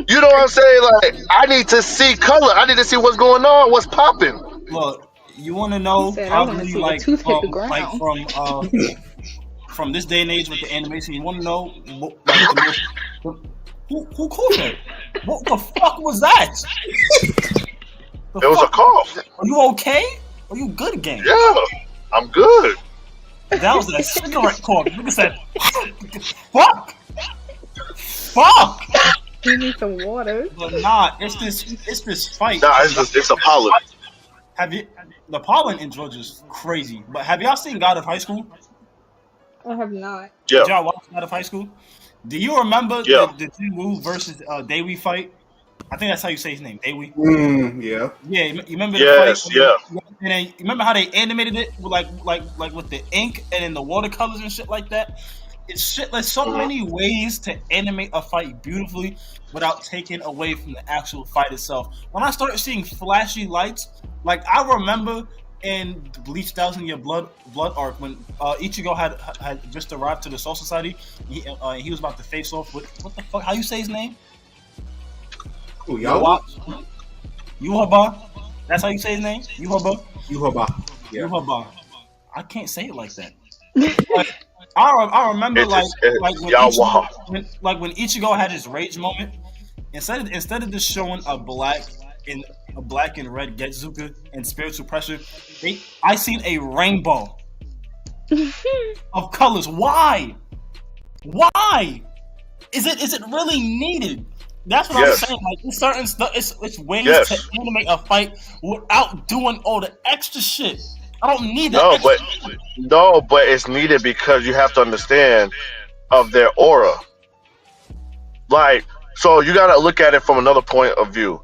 S5: You know what I'm saying? Like I need to see color. I need to see what's going on, what's popping.
S3: Look, you want to
S4: He
S3: know
S4: said, "I want to
S3: probably
S4: see the tooth hit the
S3: like
S4: ground."
S3: from this day and age with the animation. You want to know what, like, who called that? What the fuck was that?
S5: It was a cough.
S3: Are you okay? Are you good again?
S5: Yeah, I'm good.
S3: That was a cigarette cough. Nigga said, "Fuck, fuck."
S4: You need some water.
S3: But nah, it's this fight.
S5: Nah, it's a pollen.
S3: Have you the pollen in Georgia's crazy? But have y'all seen God of High School?
S4: I have not.
S5: Yeah,
S3: Did y'all watch God of High School? Do you remember
S5: Yeah.
S3: the Jinwoo versus Daewoo fight? I think that's how you say his name, Daewoo.
S2: Yeah.
S3: Yeah, you remember
S5: Yes,
S3: the fight?
S5: yeah.
S3: And then, you remember how they animated it with like with the ink and then the watercolors and shit like that? It's shit. There's so many ways to animate a fight beautifully without taking away from the actual fight itself. When I started seeing flashy lights, like I remember in Bleach Thousand Year Blood arc when Ichigo had just arrived to the Soul Society, he was about to face off with what the fuck? How you say his name?
S2: Ooh, y'all.
S3: Yuhaba. That's how you say his name? Yuhaba.
S2: Yuhaba. Yeah.
S3: Yuhaba. I can't say it like that. Like, I remember
S5: It's
S3: like
S5: Yawa.
S3: when Ichigo had his rage moment. Instead of just showing a black and red Getsuka and spiritual pressure, I seen a rainbow of colors. Why? Why? Is it really needed? That's what
S5: Yes.
S3: I'm saying. Like it's certain stuff. It's ways
S5: Yes.
S3: to animate a fight without doing all the extra shit. I don't need that.
S5: No, but it's needed because you have to understand of their aura. Like, so you got to look at it from another point of view.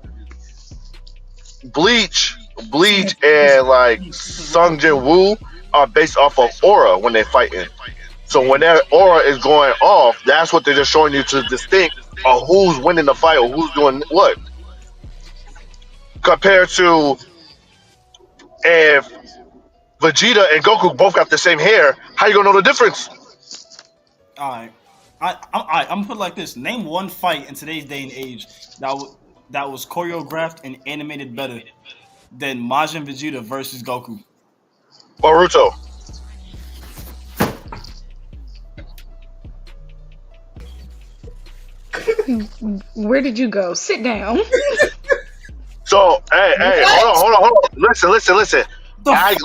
S5: Bleach, and like Sung Jin Woo are based off of aura when they're fighting. So when their aura is going off, that's what they're just showing you to distinct of who's winning the fight or who's doing what. Compared to if Vegeta and Goku both got the same hair, how you gonna know the difference?
S3: All right. I'm gonna put it like this. Name one fight in today's day and age that was choreographed and animated better than Majin Vegeta versus Goku.
S5: Boruto.
S4: Where did you go? Sit down.
S5: So hey, hold on. Listen. I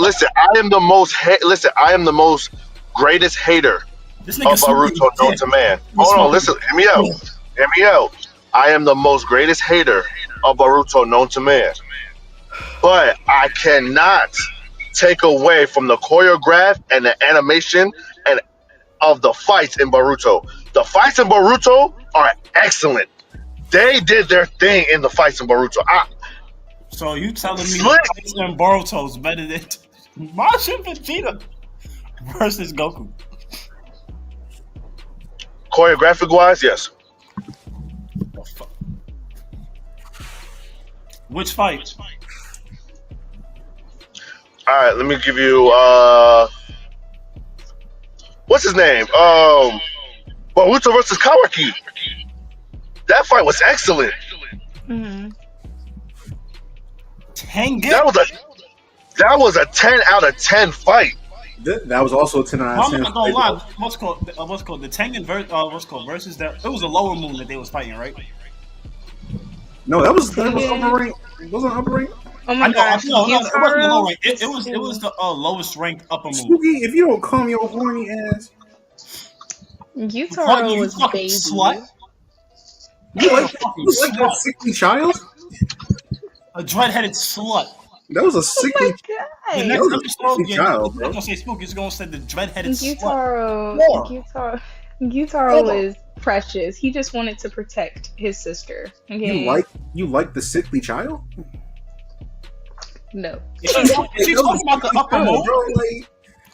S5: am the most I am the most greatest hater
S3: This
S5: of
S3: nigga
S5: Naruto known to man. Hold on, listen, hear me out. I am the most greatest hater of Naruto known to man. But I cannot take away from the choreograph and the animation and of the fights in Boruto. The fights in Boruto are excellent. They did their thing in the fights in Boruto.
S3: So you telling me
S5: Slick.
S3: the fights in Boruto's better than Majin Vegeta versus Goku?
S5: Choreographic wise, yes.
S3: The fuck? Which fight?
S5: All right, let me give you what's his name? Boruto versus Kawaki. That fight was excellent.
S4: Mm-hmm.
S3: Tengen?
S5: That was a 10 out of 10 fight.
S2: That was also a 10 out of 10.
S3: I'm not gonna lie. What's called the Tengen versus that? It was a lower moon that they was fighting, right?
S2: No, that was upper rank. Wasn't upper rank?
S4: Oh my gosh.
S3: It wasn't the low rank. It
S4: Gyutaro?
S3: was the lowest ranked upper moon.
S2: Spooky, if you don't calm your horny ass.
S4: Gyutaro
S3: You
S4: was
S3: fucking
S4: baby.
S3: slut.
S2: You like
S3: fucking
S2: that sickly child?
S3: A dread-headed slut.
S2: That was a
S4: Oh
S2: sickly
S4: my
S3: The
S4: god.
S3: next
S2: was a
S3: episode,
S2: sickly child, bro.
S3: not gonna say spooky. It's gonna say the dread-headed slut.
S4: Gyutaro
S3: More.
S4: was precious. He just wanted to protect his sister. Okay.
S2: You like the sickly child?
S4: No.
S3: Is she talking about the upper moon?
S2: Bro, like,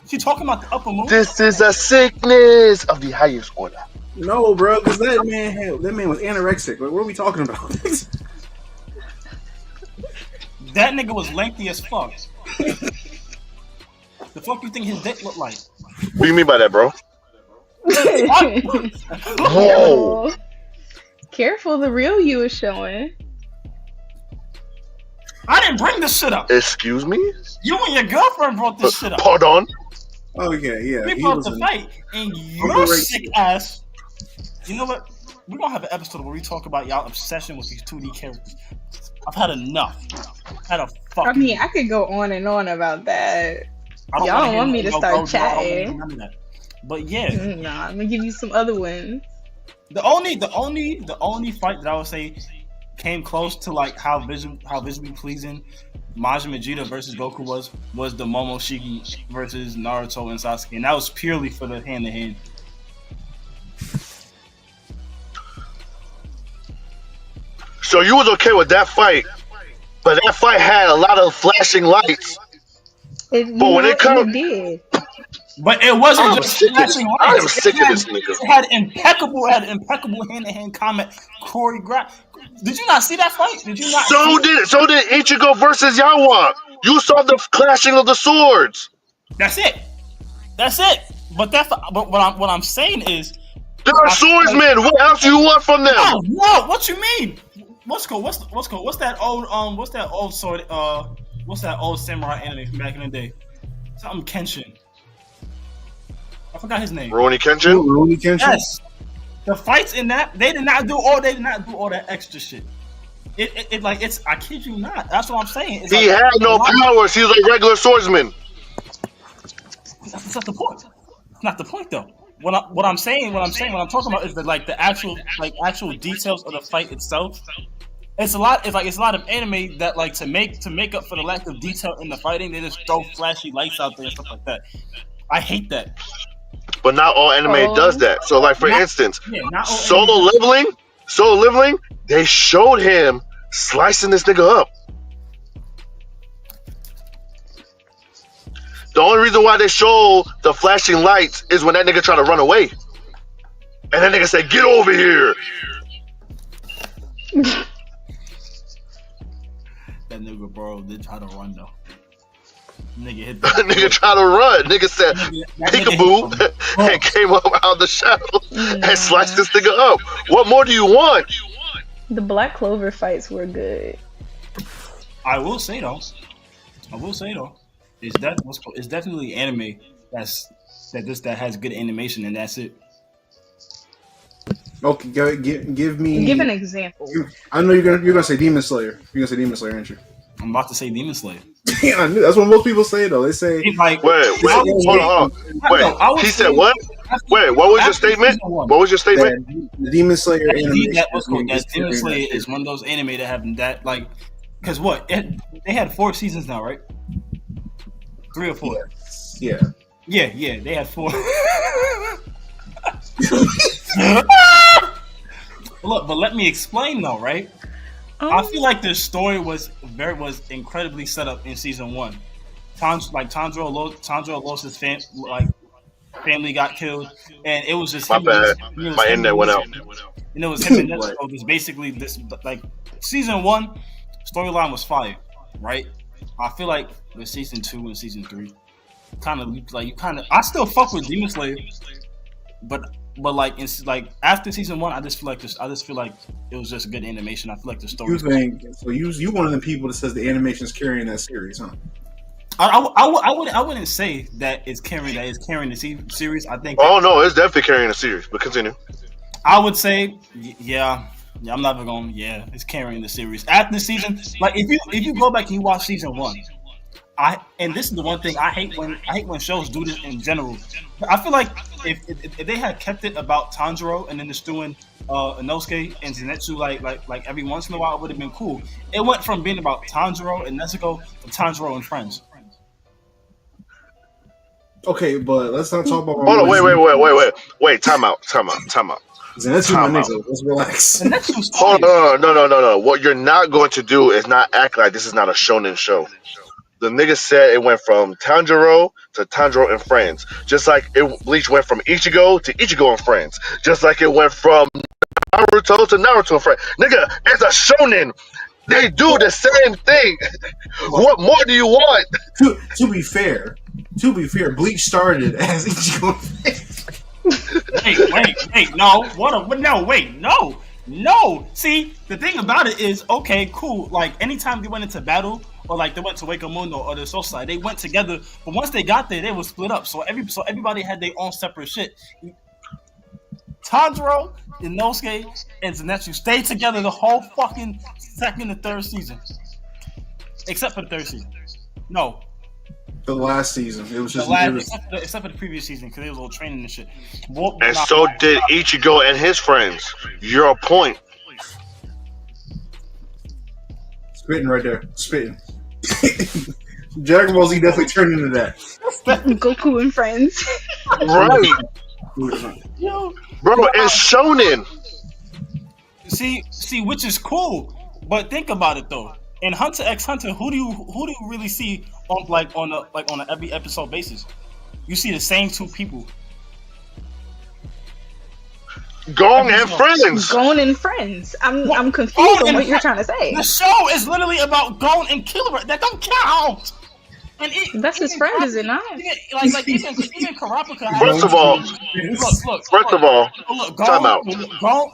S3: She talking about the upper moon?
S5: This is a sickness of the highest order.
S2: no, bro, because that man was anorexic. Like, what are we talking about?
S3: That nigga was lengthy as fuck. The fuck you think his dick looked like?
S5: What do you mean by that, bro? Whoa.
S4: Yo, careful, the real you is showing.
S3: I didn't bring this shit up.
S5: Excuse me?
S3: You and your girlfriend brought this shit up.
S5: Pardon?
S2: Oh yeah.
S3: We
S2: He
S3: brought
S2: was
S3: the
S2: in-
S3: fight, and your
S2: Overrated.
S3: sick ass. You know what? We're gonna have an episode where we talk about y'all obsession with these 2D characters. I've had enough. Had a fucking.
S4: I mean, I could go on and on about that.
S3: I don't
S4: y'all
S3: wanna
S4: don't
S3: hear
S4: want me to
S3: no
S4: start
S3: Gojo, I don't wanna hear
S4: chatting.
S3: none of that. But yeah,
S4: Nah, I'm gonna give you some other ones.
S3: the only fight that I would say came close to like how visually pleasing Majin Vegeta versus Goku was the Momoshiki versus Naruto and Sasuke, and that was purely for the hand to hand.
S5: So you was okay with that fight, but that fight had a lot of flashing lights.
S4: You
S5: But
S4: know
S5: when it
S4: what?
S5: comes,
S4: It did.
S3: But it wasn't
S5: I'm
S3: just
S5: sick of this.
S3: flashing
S5: I am
S3: lights.
S5: sick of this nigga.
S3: It had impeccable hand-to-hand combat choreograph. Did you not see that fight? Did you not?
S5: So did Ichigo versus Yawa. You saw the clashing of the swords.
S3: That's it. But what I'm saying is,
S5: They're swordsmen. What else do you want from them?
S3: no. What you mean? What's that old sword? What's that old samurai anime from back in the day? Something Kenshin. I forgot his name.
S5: Rurouni Kenshin.
S2: Rurouni Kenshin.
S3: Yes. The fights in that they did not do all that extra shit. It's I kid you not. That's what I'm saying. It's
S5: He
S3: like,
S5: had no powers. He was a regular swordsman.
S3: That's not the point. It's not the point though. What I'm talking about is the actual details of the fight itself. It's a lot of anime that like to make up for the lack of detail in the fighting, they just throw flashy lights out there and stuff like that. I hate that.
S5: But not all anime does that. So, like for instance,
S3: Not all
S5: Solo Leveling, they showed him slicing this nigga up. The only reason why they show the flashing lights is when that nigga tried to run away. And that nigga said, "Get over here."
S3: That nigga, bro, did try to run though. Nigga hit
S5: That nigga tried to run. Nigga said,
S3: that nigga
S5: "Peekaboo,"
S3: hit him.
S5: and came up out of the shadows and sliced this nigga up. What more do you want?
S4: The Black Clover fights were good.
S3: I will say though, it's definitely anime that has good animation, and that's it.
S2: Okay, give me.
S4: Give an example.
S2: I know you're gonna say Demon Slayer. You're gonna say Demon Slayer, aren't you?
S3: I'm about to say Demon Slayer.
S2: I knew that's what most people say though. They say
S3: It's like,
S5: Wait, hold on. Wait, he said what? Wait, what was your statement? What was your statement?
S2: the Demon Slayer animation.
S3: That Demon Slayer is one of those anime that have that like, because they had 4 seasons now, right? 3 or 4.
S2: Yeah.
S3: Yeah, they had 4. Look, but let me explain though, right? I feel like the story was incredibly set up in season 1. Tanjiro lost his family got killed, and it was just
S5: My bad. My internet went out.
S3: And it was him and Nezuko. It was basically this like season 1 storyline was fire, right? I feel like with season 2 and season 3, I still fuck with Demon Slayer, but like it's like after season 1, I just feel like it was just good animation. I feel like the story.
S2: You one of the people that says the animation is carrying that series, huh?
S3: I wouldn't say that it's carrying the series. I think.
S5: Oh no, it's definitely carrying the series. But continue.
S3: I would say, yeah. I'm not even going. Yeah, it's carrying the series after the season. Like if you go back and you watch season 1, and this is the one thing I hate when shows do this in general. I feel like if they had kept it about Tanjiro and then just doing Inosuke and Zenitsu like every once in a while, it would have been cool. It went from being about Tanjiro and Nezuko to Tanjiro and friends.
S2: Okay, but let's not talk about.
S5: Hold on, wait. Time out.
S2: Zenitsu, my nigga. Let's relax.
S5: Hold on, no. What you're not going to do is not act like this is not a shonen show. The nigga said it went from Tanjiro to Tanjiro and friends. Just like Bleach went from Ichigo to Ichigo and friends. Just like it went from Naruto to Naruto and friends. Nigga, it's a shonen. They do the same thing.
S3: Look,
S5: What more do you want?
S2: To be fair, Bleach started as Ichigo.
S3: wait, no, no, wait, no. See, the thing about it is, okay, cool. Like anytime they went into battle, or like they went to Wake Mundo or the Soul Side, they went together. But once they got there, they were split up. So everybody had their own separate shit. Tanjiro, Inosuke, and Zenitsu stayed together the whole fucking second and third season, except for the third season. No,
S2: The last season, it was
S3: the
S2: just
S3: last, except for the previous season because they was all training and shit. Well,
S5: And so did Ichigo and his friends. Your point.
S2: spitting right there, spitting. Dragon Ball Z definitely turned into that.
S4: Goku and friends.
S5: Right.
S3: Yo,
S5: Bro, it's shonen.
S3: see, which is cool, but think about it though. In Hunter x Hunter, who do you really see on a every episode basis? You see the same two people.
S5: Gong and friends.
S4: Gon and friends. I'm
S3: Oh,
S4: confused on
S3: and
S4: what you're trying to say.
S3: The show is literally about Gon and Killer. That don't count. And
S4: That's his friend, is it not?
S3: Like even Karapika.
S5: First of all,
S3: Look,
S5: time out.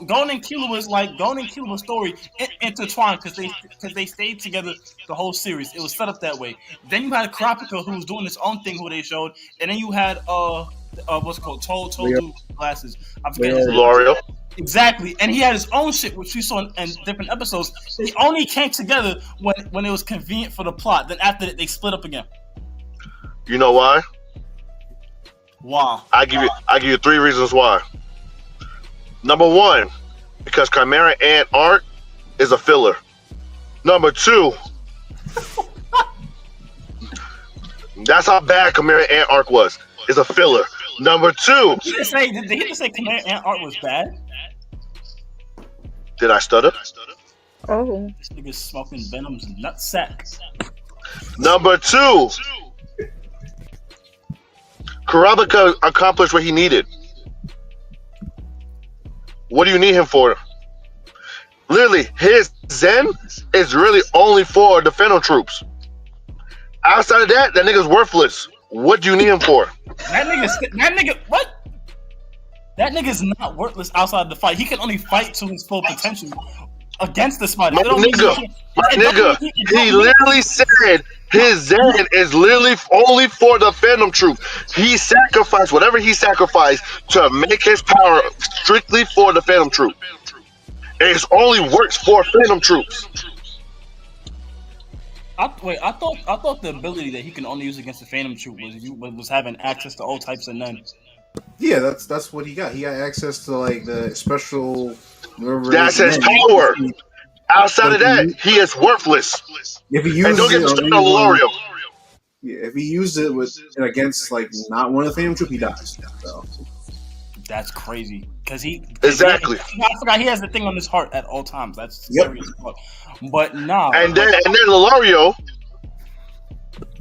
S3: Gon and Kilua's story intertwined because they stayed together the whole series. It was set up that way. Then you had Karapika who was doing his own thing who they showed, and then you had what's it called Told glasses. I forget his name.
S5: L'Oreal.
S3: Exactly, and he had his own shit, which we saw in different episodes. They only came together when it was convenient for the plot. Then after that, they split up again.
S5: You know why?
S3: Wow.
S5: I give you 3 reasons why. Number 1, because Chimera Ant art is a filler. Number 2, that's how bad Chimera Ant arc was. It's a filler. Number 2,
S3: Did he just say Command Ant art was bad?
S5: did I stutter?
S4: Oh.
S3: This nigga's smoking Venom's nutsack.
S5: Number 2, Kurapika accomplished what he needed. What do you need him for? Literally, his Zen is really only for the Phantom troops. Outside of that nigga's worthless. What do you need him for?
S3: That nigga, what? That nigga's not worthless outside the fight. He can only fight to his full potential against the spider.
S5: My nigga, he literally said his Zen is literally only for the Phantom troop. He sacrificed whatever he sacrificed to make his power strictly for the Phantom troop. It only works for Phantom troops.
S3: I thought the ability that he can only use against the Phantom troop was having access to all types of none.
S2: Yeah, that's what he got. He got access to like the special.
S5: That's his power. Outside of that, he is worthless.
S2: If he
S5: And
S2: uses
S5: don't get me
S2: it
S5: started on L'Oreal.
S2: yeah, if he used it against like not one of the Phantom Troop, he dies. So.
S3: That's crazy. Because
S5: Exactly.
S3: I forgot he has the thing on his heart at all times. That's
S2: Yep.
S3: serious. But nah.
S5: And then L'Oreal,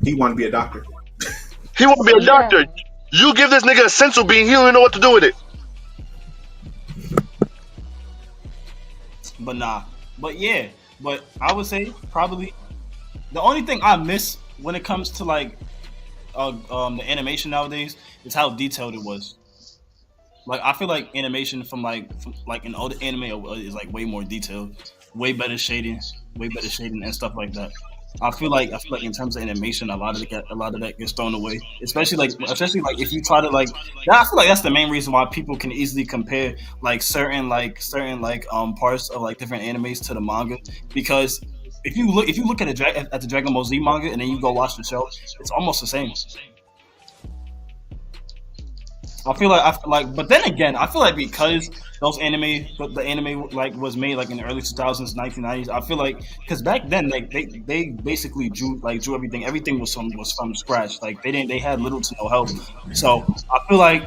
S2: He wanted to be a doctor.
S5: he won't be a doctor. You give this nigga a sensu bean, he don't even know what to do with it.
S3: But nah. But yeah. But I would say probably the only thing I miss when it comes to like the animation nowadays is how detailed it was. Like I feel like animation from an older anime is like way more detailed, way better shading and stuff like that. I feel like in terms of animation, a lot of that gets thrown away. Especially like if you try to I feel like that's the main reason why people can easily compare certain parts of like different animes to the manga, because if you look at the Dragon Ball Z manga and then you go watch the show, it's almost the same. I feel like, but then again, I feel like because the anime was made like in the early 2000s, 1990s. I feel like because back then they basically drew everything. Everything was from scratch. Like they had little to no help. So I feel like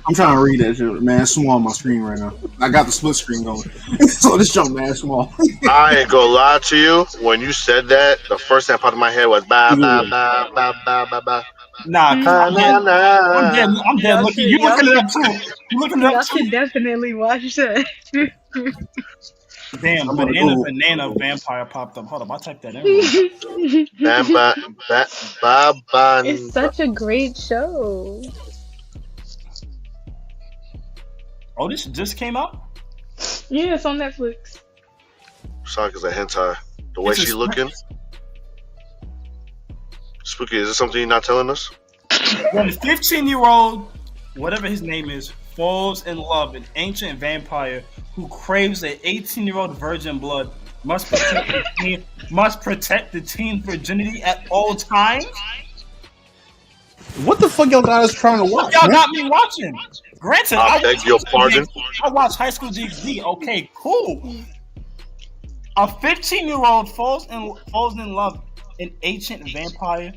S2: I'm trying to read that shit, man. It's small on my screen right now. I got the split screen going, so this jump, man, small.
S5: I ain't gonna lie to you. When you said that, the first thing that popped in my head was ba ba ba ba ba ba ba.
S3: nah, I'm dead looking. You looking it up too? You looking it
S4: Y'all
S3: up too?
S4: should definitely watch that.
S3: Damn,
S2: I'm gonna
S3: banana
S2: Google.
S3: banana vampire popped up. Hold up, I typed that in wrong.
S5: Bamba,
S4: It's
S5: Baban.
S4: such a great show.
S3: Oh, this just came out.
S4: Yeah, it's on Netflix.
S5: Sorry, cause a hentai. The way
S3: It's a
S5: she looking. Spooky, is this something you're not telling us?
S3: When a 15-year-old, whatever his name is, falls in love with an ancient vampire who craves an 18-year-old virgin blood, must protect the teen virginity at all times.
S2: What the fuck y'all got us trying to watch?
S3: Y'all
S2: man?
S3: got me watching. Granted,
S5: I
S3: I
S5: beg
S3: watch
S5: your
S3: High School
S5: pardon?
S3: DxD. I watch High School DxD. Okay, cool. A 15-year-old falls in love an ancient vampire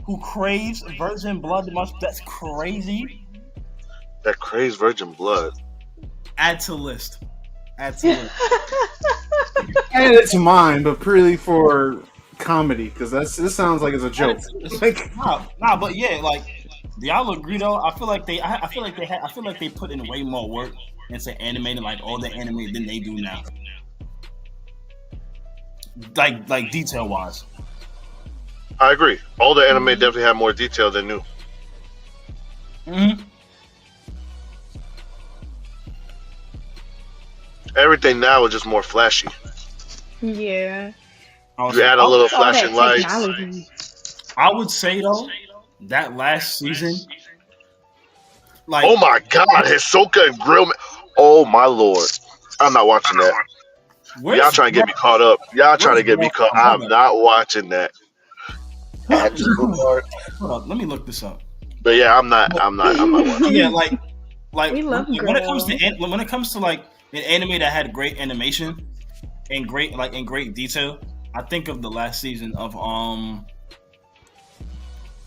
S3: who craves virgin blood. That's crazy.
S5: That crazy virgin blood.
S3: Add to list. Add to list.
S2: Add it to mine, but purely for comedy, because this sounds like it's a joke. Like,
S3: Nah, but yeah, like, do y'all agree though? I feel like they put in way more work into animating like all the anime than they do now. Like detail wise.
S5: I agree. Older anime definitely have more detail than new.
S3: Mm-hmm.
S5: Everything now is just more flashy.
S4: Yeah.
S5: You add a little
S4: All that
S5: flashing lights.
S4: technology.
S3: I would say though, that last season, like,
S5: Oh my god, Hisoka and Grill. Oh my lord. I'm not watching that. Y'all trying to get me caught up. Y'all trying to get me caught. I'm not watching that.
S3: Hold up, let me look this up.
S5: But yeah, I'm not watching.
S3: Yeah, like
S4: We love
S3: when it comes to
S4: Girl.
S3: when it comes to like an anime that had great animation and great detail, I think of the last season of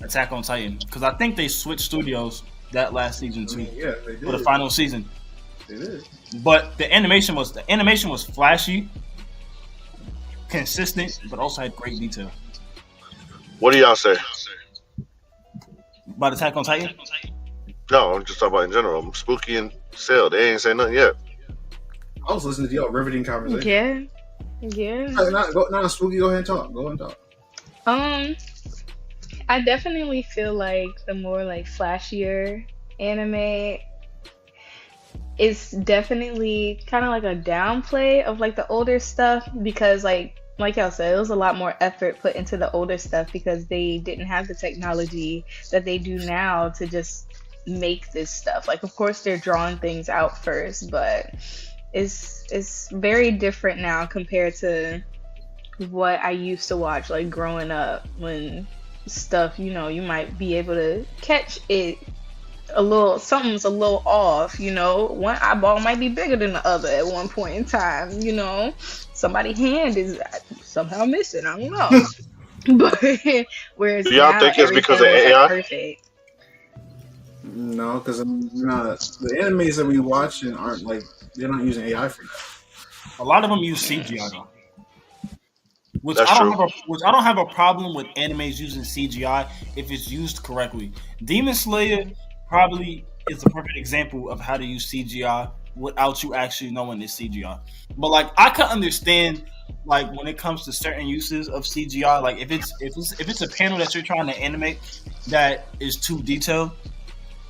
S3: Attack on Titan, because I think they switched studios that last season too
S2: yeah, they did.
S3: for the final season.
S2: They did.
S3: But the animation was flashy, consistent, but also had great detail.
S5: What do y'all say?
S3: About Attack on Titan,
S5: No, I'm just talking about in general. Spooky and Sale, they ain't saying nothing yet.
S2: I was listening to y'all riveting conversation.
S4: Yeah.
S2: Not Spooky. Go ahead and talk. Go ahead and talk.
S4: I definitely feel like the more like flashier anime is definitely kind of like a downplay of like the older stuff, because like y'all said, it was a lot more effort put into the older stuff because they didn't have the technology that they do now to just make this stuff. Like, of course they're drawing things out first, but it's very different now compared to what I used to watch like growing up, when stuff, you might be able to catch it something's a little off, one eyeball might be bigger than the other at one point in time, somebody's hand is somehow missing, I don't know. But whereas
S5: Do y'all
S4: now
S5: think it's because of
S4: everything is,
S5: AI?
S4: like, perfect.
S2: No, because the animes that we watch aren't like, they're not using AI for that.
S3: a lot of them use CGI though. Which
S5: That's
S3: I don't
S5: true.
S3: have a problem with animes using CGI if it's used correctly. Demon Slayer probably is the perfect example of how to use CGI without you actually knowing it's CGI. But like, I can understand like when it comes to certain uses of CGI, like if it's a panel that you're trying to animate that is too detailed,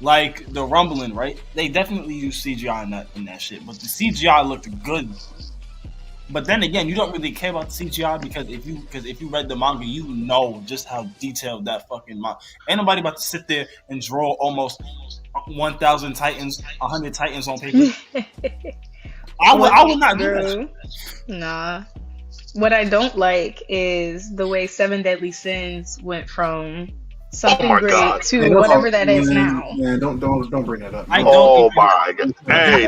S3: like the rumbling, right? They definitely use CGI in that shit. But the CGI looked good. But then again, you don't really care about the CGI because if you read the manga, you know just how detailed that fucking manga. Ain't nobody about to sit there and draw almost 1,000 Titans, 100 Titans on paper. I would not do that.
S4: Nah. What I don't like is the way Seven Deadly Sins went from something
S5: my
S4: great
S5: God.
S4: to whatever that is now.
S2: Man, don't bring that up.
S5: Oh my god! Hey,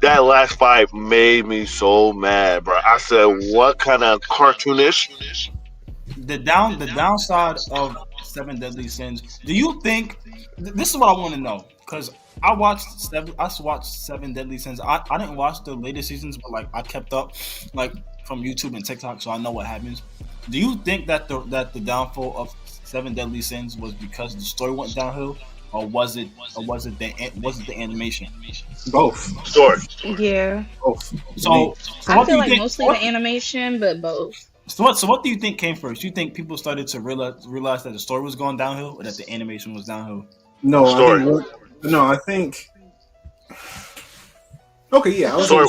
S5: that last fight made me so mad, bro. I said, "What kind of cartoonish?"
S3: The downside of Seven Deadly Sins. Do you think this is what I want to know? Because I watched Seven Deadly Sins. I didn't watch the later seasons, but like I kept up like from YouTube and TikTok, so I know what happens. Do you think that the downfall of Seven Deadly Sins was because the story went downhill, or was it the animation?
S2: Both.
S5: Story.
S4: Yeah.
S2: Both.
S3: So
S4: I
S3: what do
S4: feel
S3: you
S4: like
S3: think?
S4: mostly the animation, but both.
S3: So what do you think came first? You think people started to realize that the story was going downhill, or that the animation was downhill?
S2: No,
S5: Story.
S2: I think. Okay, yeah,
S5: Story.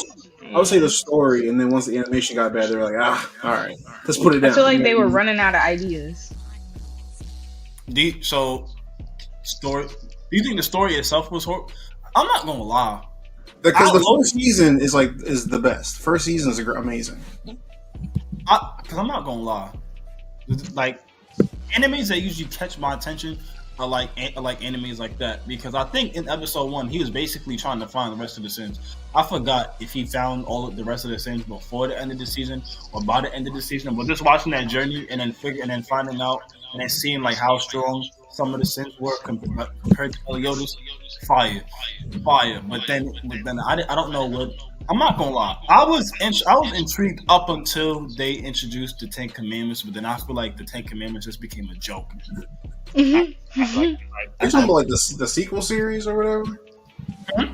S2: I would say the
S4: Yeah.
S2: story, and then once the animation got bad, they were like, all right, let's put it
S4: I
S2: down.
S4: feel like they were running out of ideas.
S3: So story. Do you think the story itself was horrible? I'm not gonna lie.
S2: Because the first season is the best. First season is amazing.
S3: Because I'm not gonna lie. Like animes that usually catch my attention are like animes like that, because I think in episode 1 he was basically trying to find the rest of the sins. I forgot if he found all of the rest of the sins before the end of the season or by the end of the season, but just watching that journey and then finding out and then seeing like how strong some of the sins were compared to Meliodas, fire. But then I don't know what. I'm not gonna lie. I was intrigued up until they introduced the 10 Commandments, but then I feel like the 10 Commandments just became a joke.
S2: You're talking about like the sequel series or whatever. You're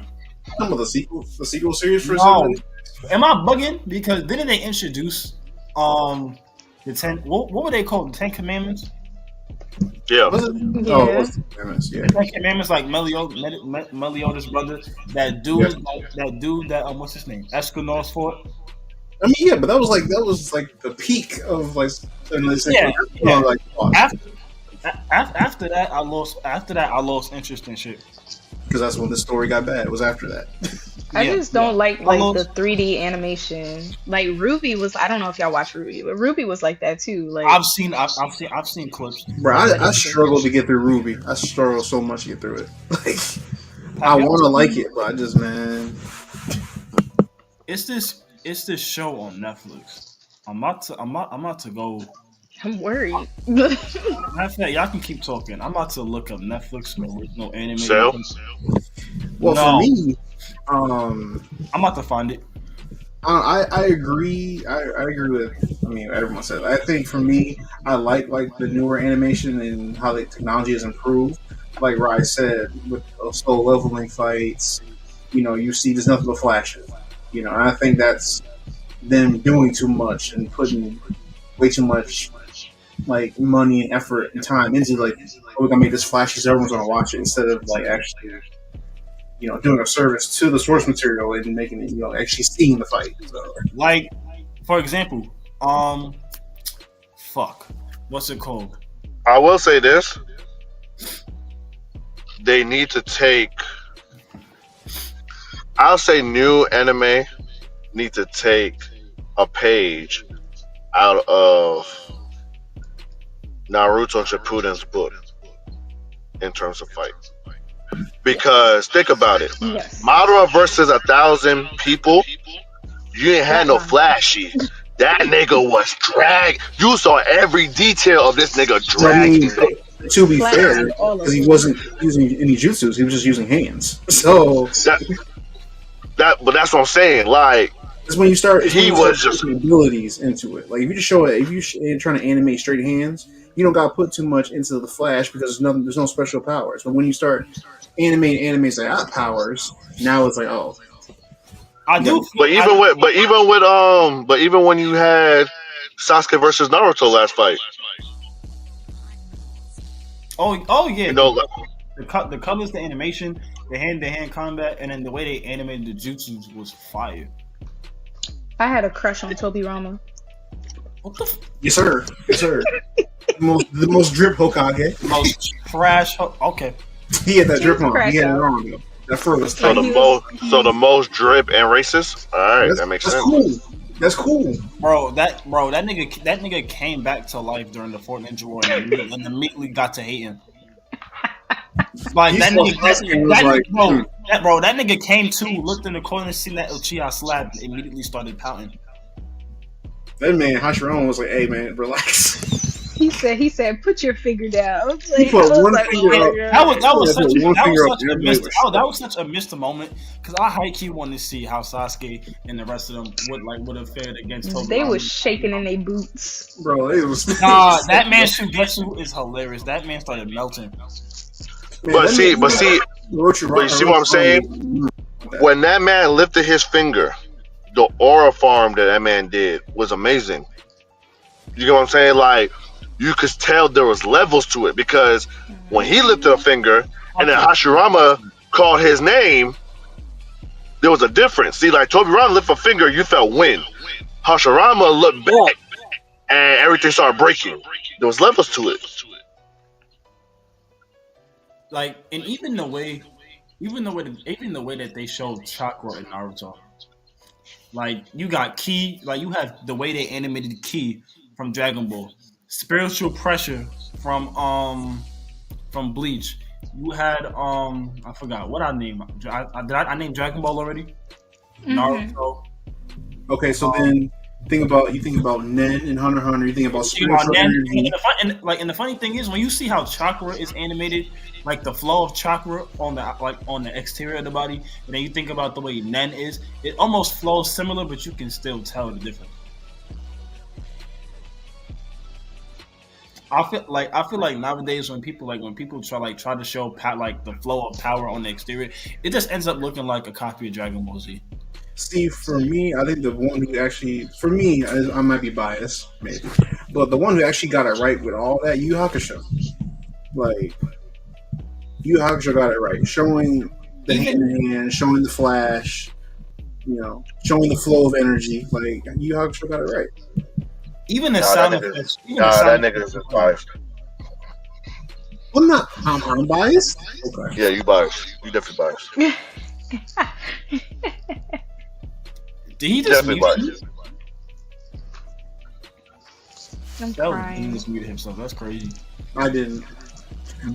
S2: talking about the sequel series for
S3: No, am I bugging? Because didn't they introduce the 10? What were they called? The 10 Commandments.
S5: Yeah.
S2: Was it?
S4: Yeah.
S2: Oh, it was the Commandments. Yeah.
S3: The 10 Commandments, like Meliodas' brother, that dude, that what's his name? Escanor's fort.
S2: I mean, yeah, but that was like the peak of like.
S3: Yeah.
S2: Like,
S3: After that, I lost interest in shit.
S2: because that's when the story got bad. It was after that.
S4: I just don't like the 3D animation. Like Ruby was. I don't know if y'all watch Ruby, but Ruby was like that too. Like
S3: I've seen clips.
S2: Bro, I struggled to get through Ruby. I struggled so much to get through it. Like, I want to like it, but I just, man.
S3: It's this show on Netflix. I'm about to go.
S4: I'm worried.
S3: Matter of fact, y'all can keep talking. I'm about to look up Netflix original anime.
S5: Sale?
S2: Well,
S3: No.
S2: for me,
S3: I'm about to find it.
S2: I agree. I agree with. I mean, everyone said. I think for me, I like the newer animation and how the technology has improved. Like Rye said, with slow leveling fights, you see there's nothing but flashes. And I think that's them doing too much and putting way too much like money and effort and time into like, we're gonna make this flashy so everyone's gonna watch it, instead of like actually doing a service to the source material and making it actually seeing the fight. So,
S3: Like, for example, what's it called?
S5: I will say this. They need to take. I'll say new anime need to take a page out of Naruto Shippuden's book in terms of fight. Because think about it,
S4: Yes.
S5: Madara versus 1,000 people, you ain't had no flashy. That nigga was drag. You saw every detail of this nigga dragging.
S2: To be
S4: Flash
S2: fair,
S4: all
S2: because he
S4: over.
S2: wasn't using any jutsus, he was just using hands. So
S5: But that's what I'm saying. Like,
S2: it's when you start.
S5: He was just-
S2: putting abilities into it. Like if you just show it, if you're trying to animate straight hands, you don't got to put too much into the flash because there's no special powers. But when you start animating animes that got powers, now it's like, oh,
S3: I do.
S5: but even when you had Sasuke versus Naruto last fight,
S3: Oh yeah.
S5: like,
S3: The colors, the animation, the hand-to-hand combat, and then the way they animated the jutsus was fire.
S4: I had a crush on Toby Rama.
S3: What the
S2: yes sir, yes sir. the most drip Hokage.
S3: most trash? Okay.
S2: He had that
S4: He
S2: drip
S4: was a
S2: on. He
S4: crash
S2: had it
S4: out.
S2: wrong though. That fur was
S5: so
S2: tight.
S5: the most drip and racist. All right, that makes
S2: That's
S5: sense.
S2: cool. That's cool.
S3: That nigga came back to life during the Fourth Ninja War and immediately got to hating. Like
S2: He
S3: that
S2: saw
S3: nigga,
S2: Sasuke and was like,
S3: that nigga came to, looked in the corner, seen that Uchiha slab, and immediately started pouting.
S2: That man Hashirama was like, "Hey man, relax."
S4: He said, put your finger down. I was
S2: He put one
S4: like,
S2: finger
S4: oh
S2: up.
S4: my God.
S3: That was
S2: Yeah,
S3: such
S2: one finger up,
S3: that was such a missed moment, because I high key wanted to see how Sasuke and the rest of them would have fared against Tobirama.
S4: They was shaking in their boots.
S2: Bro, it was.
S3: Nah, that man Shugetsu is hilarious. That man started melting.
S2: Man,
S5: But
S2: that
S5: see,
S2: man,
S5: but see, but you see what I'm saying? When that man lifted his finger, the aura farm that man did was amazing. You know what I'm saying? Like you could tell there was levels to it because when he lifted a finger and then Hashirama called his name, there was a difference. See, like Toby Ron lifted a finger, you felt wind. Hashirama looked back and everything started breaking. There was levels to it.
S3: Like, and even the way that they showed chakra in Naruto, like you got Ki, like you have the way they animated Ki from Dragon Ball, spiritual pressure from Bleach. You had I forgot what I named. I named Dragon Ball already. Naruto.
S2: Okay, so then think about Nen and Hunter x Hunter. You think about spiritual
S3: Nen,
S2: energy.
S3: and the funny thing is when you see how chakra is animated, like the flow of chakra on the exterior of the body, and then you think about the way Nen is, it almost flows similar, but you can still tell the difference. I feel like nowadays when people try to show like the flow of power on the exterior, it just ends up looking like a copy of Dragon Ball Z.
S2: See, for me, I think the one who actually, for me, I might be biased, maybe, but the one who actually got it right with all that, Yu Hakusho. Like, Yu Hakusho got it right, showing the hand, showing the flash, showing the flow of energy. Like, Yu Hakusho got it right.
S3: Even the sound effects.
S5: That nigga is biased.
S2: I'm biased. Okay.
S5: Yeah, you biased. You definitely biased.
S3: Did he just
S5: Definitely biased.
S4: I'm
S3: That was
S4: crying.
S3: he just muted himself. That's crazy.
S2: I didn't.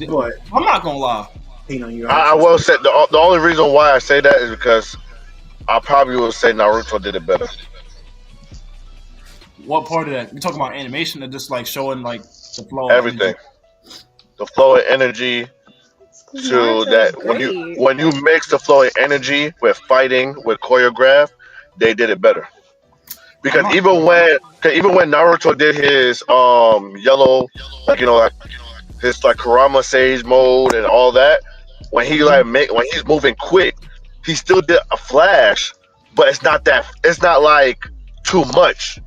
S2: But
S3: I'm not gonna lie.
S5: I will say the only reason why I say that is because I probably will say Naruto did it better.
S3: What part of that? You talking about animation or just like showing like the flow?
S5: Everything, the flow of energy to that when you mix the flow of energy with fighting with choreograph, they did it better. Because even when Naruto did his yellow, like his like Kurama Sage mode and all that, when he's moving quick, he still did a flash, but it's not like too much.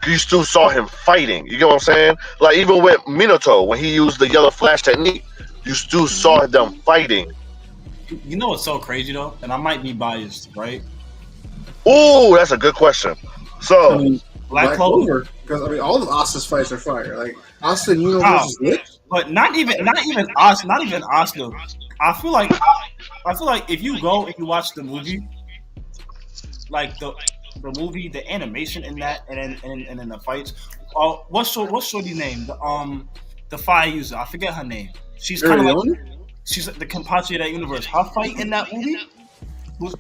S5: You still saw him fighting. You get what I'm saying? Like even with Minato, when he used the yellow flash technique, you still saw them fighting.
S3: You know what's so crazy though, and I might be biased, right?
S5: Ooh, that's a good question. So
S3: Black Clover,
S2: because all of Asta's fights are fire. Like Asta and Yuno versus Lit.
S3: But not even Asta. I feel like if you go and you watch the movie, like the movie, the animation in that, and then the fights. What's Shorty's name? The fire user. I forget her name. She's kind of like she's the Kenpachi of that universe. Her fight in that movie was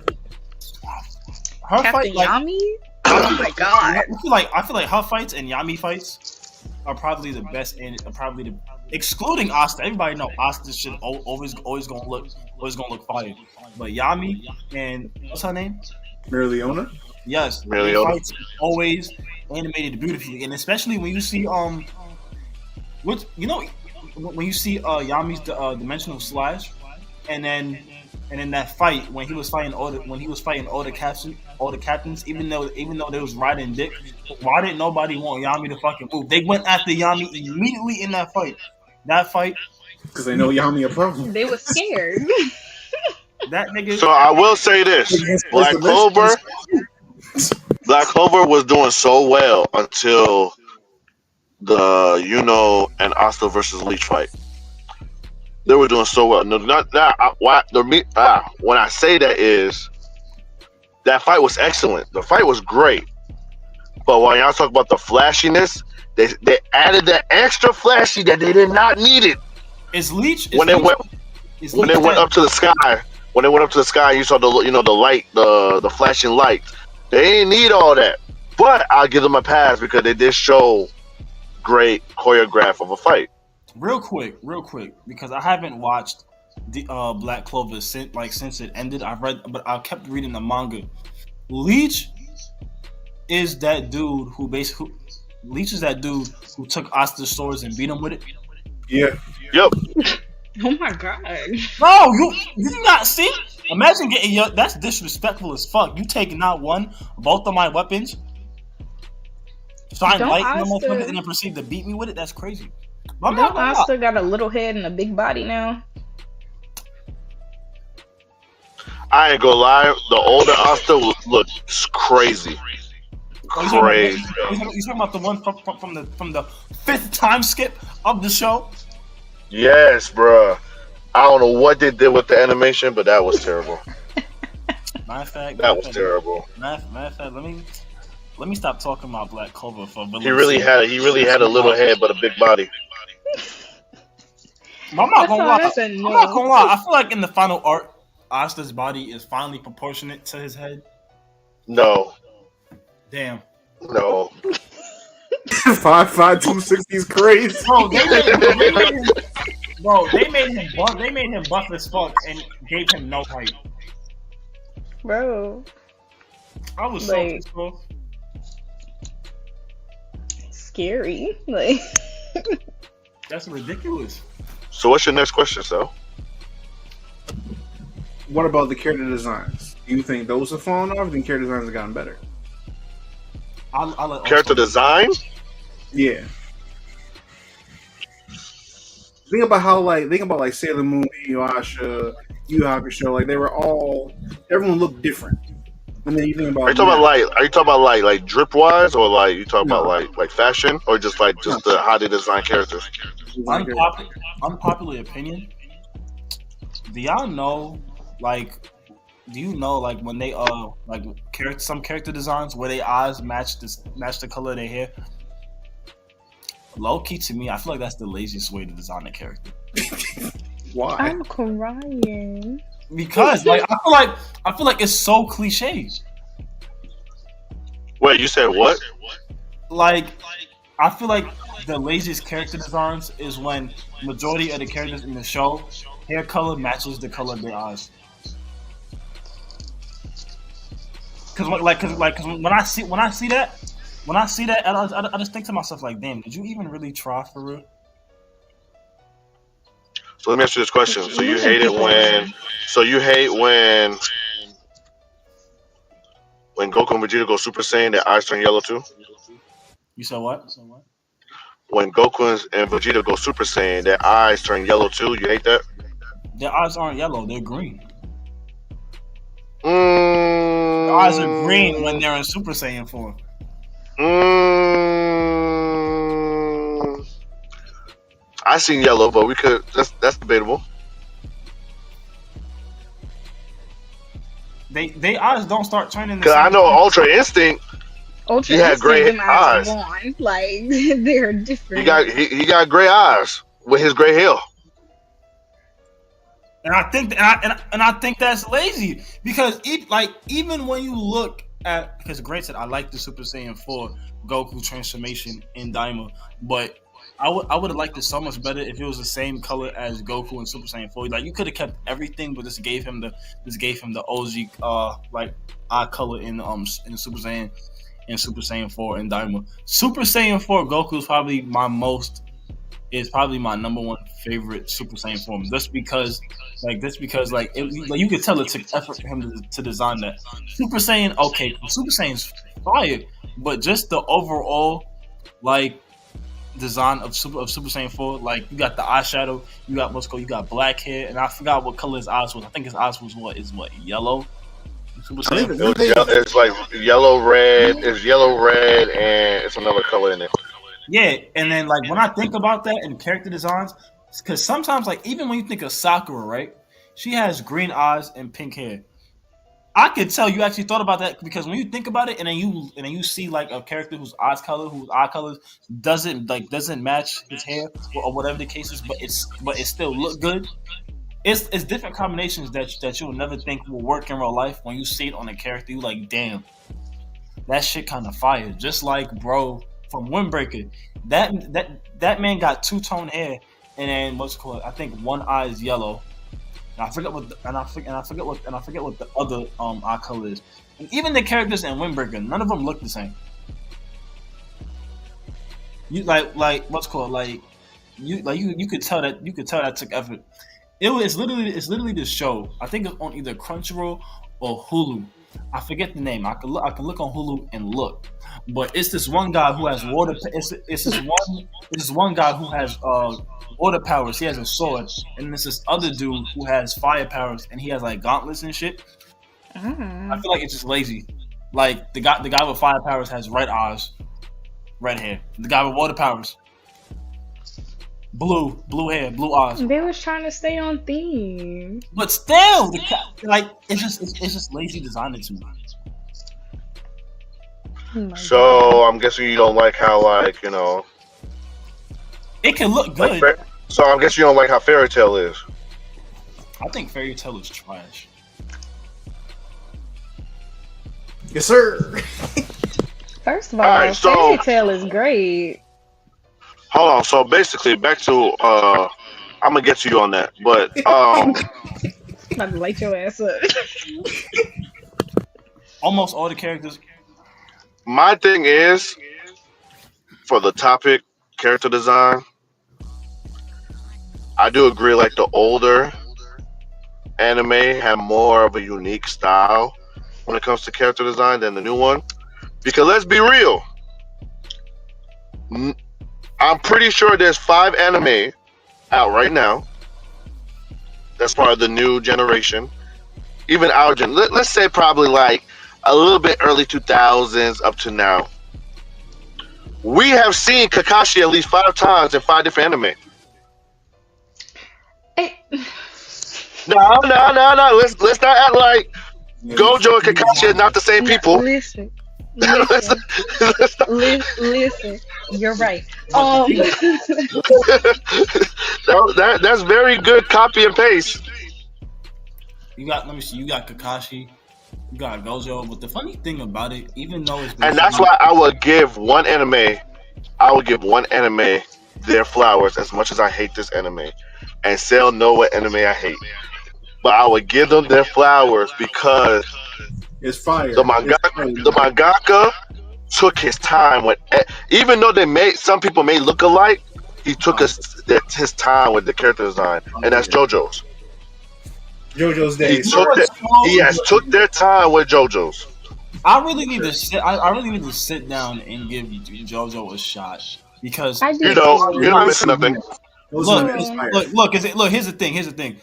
S3: her
S4: Captain
S3: fight. Like,
S4: Yami? Oh my god!
S3: I feel like her fights and Yami fights are probably the best, and probably excluding Asta. Everybody know Asta should always gonna look fire. But Yami and what's her name?
S2: Mirileona?
S3: Yes, fights always animated beautifully, and especially when you see when you see Yami's dimensional slash, and then that fight when he was fighting all the captains, even though they was riding dick, why didn't nobody want Yami to fucking move? They went after Yami immediately in that fight.
S2: Because they know Yami a problem.
S4: They were scared.
S3: That nigga.
S5: So I will say this: Black Clover was doing so well until the and Asta versus Leech fight. They were doing so well. No, not that. When I say that is that fight was excellent. The fight was great. But when y'all talk about the flashiness, they added that extra flashy that they did not need it.
S3: Is Leech
S5: when they went up to the sky? When they went up to the sky, you saw the light, the flashing light. They didn't need all that. But I'll give them a pass because they did show great choreograph of a fight.
S3: Real quick, because I haven't watched the Black Clover since it ended. But I kept reading the manga. Leech is that dude who took Asta's swords and beat him with it.
S2: Yeah.
S5: Yep.
S4: Oh my god.
S3: No, you do not see. Imagine getting your. That's disrespectful as fuck. You taking out one, both of my weapons, shine
S4: Don't
S3: light in the motherfuckers,
S4: Asta
S3: and then proceed to beat me with it. That's crazy. But I'm not
S4: don't
S3: gonna lie.
S4: Asta got a little head and a big body now?
S5: I ain't gonna lie. The older Asta looks crazy.
S3: Oh,
S5: Crazy.
S3: you talking about the one from the fifth time skip of the show?
S5: Yes, bruh. I don't know what they did with the animation, but that was terrible.
S3: Matter of fact,
S5: That was terrible.
S3: Matter of fact, let me stop talking about Black Clover for a
S5: He really had a little head but a big body.
S3: But I'm not
S4: That's
S3: gonna
S4: all
S3: lie.
S4: I said.
S3: I'm not
S4: No.
S3: gonna lie. I feel like in the final art, Asta's body is finally proportionate to his head.
S5: No,
S3: Damn.
S5: no.
S2: 5'5", 260 is crazy.
S3: Bro, they made him buff. They made him buff as fuck and gave him no height.
S4: Bro.
S3: I was so
S4: Like-
S3: pissed off.
S4: Scary. Like
S3: That's ridiculous.
S5: So what's your next question, Sal?
S2: What about the character designs? Do you think those have fallen off? Or do you think character designs have gotten better?
S3: I'll let
S5: Character design?
S2: Yeah. Think about like Sailor Moon, Inuyasha, Yu Hakusho, like everyone looked different. And then you think about
S5: Are you talking about like drip wise, or like you talking about like fashion, or just the how they design characters?
S3: unpopular opinion. Do y'all know do you know when they some character designs where their eyes match the color of their hair? Low key to me, I feel like that's the laziest way to design a character.
S2: Why?
S4: I'm crying.
S3: Because I feel like it's so cliche.
S5: Wait, you said what?
S3: Like I feel like the laziest character designs is when majority of the characters in the show hair color matches the color of their eyes. Cause when I see that, I just think to myself like, damn, did you even really try for real?
S5: So let me ask you this question. So you hate when Goku and Vegeta go Super Saiyan, their eyes turn yellow too?
S3: You said what?
S5: When Goku and Vegeta go Super Saiyan, their eyes turn yellow too. You hate that?
S3: Their eyes aren't yellow; they're green.
S5: Mm,
S3: Their eyes are green when they're in Super Saiyan form.
S5: I seen yellow, but that's debatable.
S3: They eyes don't start turning.
S5: Cause I know Ultra Instinct.
S4: Ultra
S5: He had gray
S4: Instinct
S5: eyes.
S4: Gone. Like they're different.
S5: He got gray eyes with his gray hair.
S3: And I think that's lazy because even when you look at, because granted I like the Super Saiyan 4 Goku transformation in Daima, but I would have liked it so much better if it was the same color as Goku in Super Saiyan 4. Like you could have kept everything, but just gave him the OG eye color in Super Saiyan 4 and Daima. Super Saiyan 4 Goku is probably my number one favorite Super Saiyan form, just because you could tell it took effort for him to design that. Super Saiyan, okay, Super Saiyan's fire, but just the overall design of Super Saiyan 4, you got the eyeshadow, you got black hair, and I forgot what color his eyes was. I think his eyes was yellow. Super Saiyan.
S5: It's like yellow red. It's yellow red, and it's another color in it.
S3: Yeah, and then when I think about that in character designs, because sometimes even when you think of Sakura, right, she has green eyes and pink hair. I could tell you actually thought about that because when you think about it, and then you see a character whose eye colors doesn't match his hair or whatever the case is, but it still look good. It's different combinations that you will never think will work in real life. When you see it on a character, you like, damn, that shit kind of fire. Just like bro from Windbreaker, that man got two-tone hair, and then I think one eye is yellow. I forget what the other eye color is. And even the characters in Windbreaker, none of them look the same. You you could tell that took effort. It's literally the show. I think it's on either Crunchyroll or Hulu. I forget the name. I can look on Hulu and look. But it's this one guy who has water. It's this one guy who has water powers. He has a sword, and there's this other dude who has fire powers, and he has like gauntlets and shit. I feel like it's just lazy. Like the guy with fire powers has red eyes, red hair. The guy with water powers, blue hair, blue eyes.
S4: They was trying to stay on theme.
S3: But still, like it's just lazy designing to me.
S4: Oh my
S5: So I'm guessing you don't like how like
S3: It can look
S5: like
S3: good.
S5: so I'm guessing you don't like how Fairy Tail is.
S3: I think Fairy Tail is trash.
S2: Yes, sir.
S4: First of all,
S5: Alright, so-
S4: Fairy Tail is great.
S5: Hold on. So basically, back to I'm gonna get to you on that, but
S4: I'm about to light your ass up.
S3: Almost all the characters.
S5: my thing is for the topic character design. I do agree. Like the older anime have more of a unique style when it comes to character design than the new one. Because let's be real, I'm pretty sure there's 5 anime out right now. That's part of the new generation. Even our gen. Let's say probably like a little bit early 2000s up to now. We have seen Kakashi at least 5 times in 5 different anime.
S4: Eh,
S5: No. Let's not act like Gojo and Kakashi are not the same people.
S4: Listen,
S5: Let's not-
S4: listen. You're right.
S5: that's very good copy and paste.
S3: Let me see. You got Kakashi. You got Gojo. But the funny thing about it, even though it's
S5: And that's why I would give one anime their flowers as much as I hate this anime. And Sale know what anime I hate. But I would give them their flowers because
S2: It's fire.
S5: the mangaka took his time with even though some people may look alike, he took his time with the character design. And that's JoJo's.
S2: JoJo's days.
S5: He has took their time with JoJo's.
S3: I really need to sit. I really need to sit down and give JoJo a shot because
S4: I do
S5: You're not
S4: too.
S5: missing nothing.
S2: Those
S3: look,
S2: are inspired.
S3: look. Here's the thing.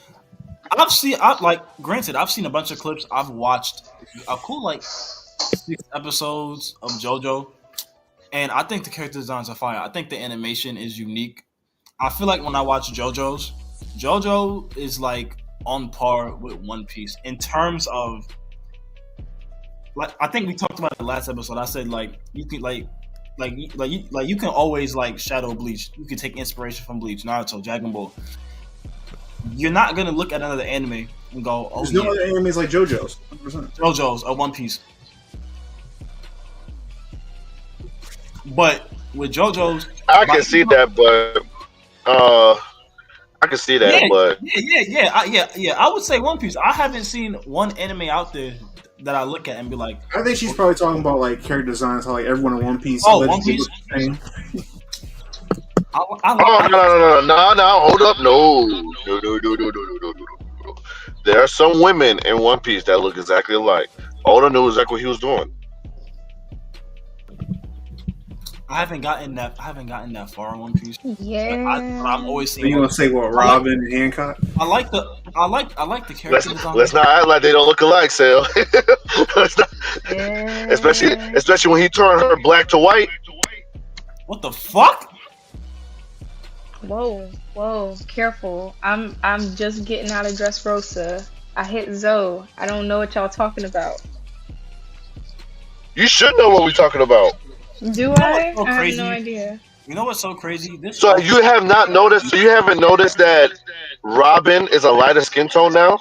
S3: Granted, I've seen a bunch of clips. I've watched a cool like 6 episodes of JoJo, and I think the character designs are fire. I think the animation is unique. I feel like when I watch JoJo is like on par with One Piece in terms of like I think we talked about it the last episode. I said like you can you can always like shadow Bleach. You can take inspiration from Bleach, Naruto, Dragon Ball. You're not gonna look at another anime and go, "Oh,
S2: There's no other animes like JoJo's. 100%.
S3: JoJo's or One Piece." But with JoJo's,
S5: I can see that, but I can see that, but
S3: I would say One Piece. I haven't seen one anime out there that I look at and be like,
S2: I think she's probably talking about like character designs, how like everyone in One Piece.
S3: Oh,
S2: allegedly
S3: One Piece?
S2: looks the same.
S5: no, hold up, no. There are some women in One Piece that look exactly alike. Oda knew exactly what he was doing.
S3: I haven't gotten that far in One Piece.
S4: Yeah.
S3: I'm always
S2: So
S3: seeing.
S2: you gonna say what? Robin and Hancock?
S3: I like the character design.
S5: Let's not act like they don't look alike, Sale. Let's not,
S4: Yeah.
S5: especially when he turned her black to white.
S3: What the fuck?
S4: Whoa, careful. I'm just getting out of Dressrosa. I hit Zoe. I don't know what y'all talking about.
S5: You should know what we're talking about.
S4: Do I?
S3: so
S4: I have
S3: crazy?
S4: no idea.
S3: You know what's so crazy? This
S5: So you have not noticed? So you haven't noticed that Robin is a lighter skin tone now?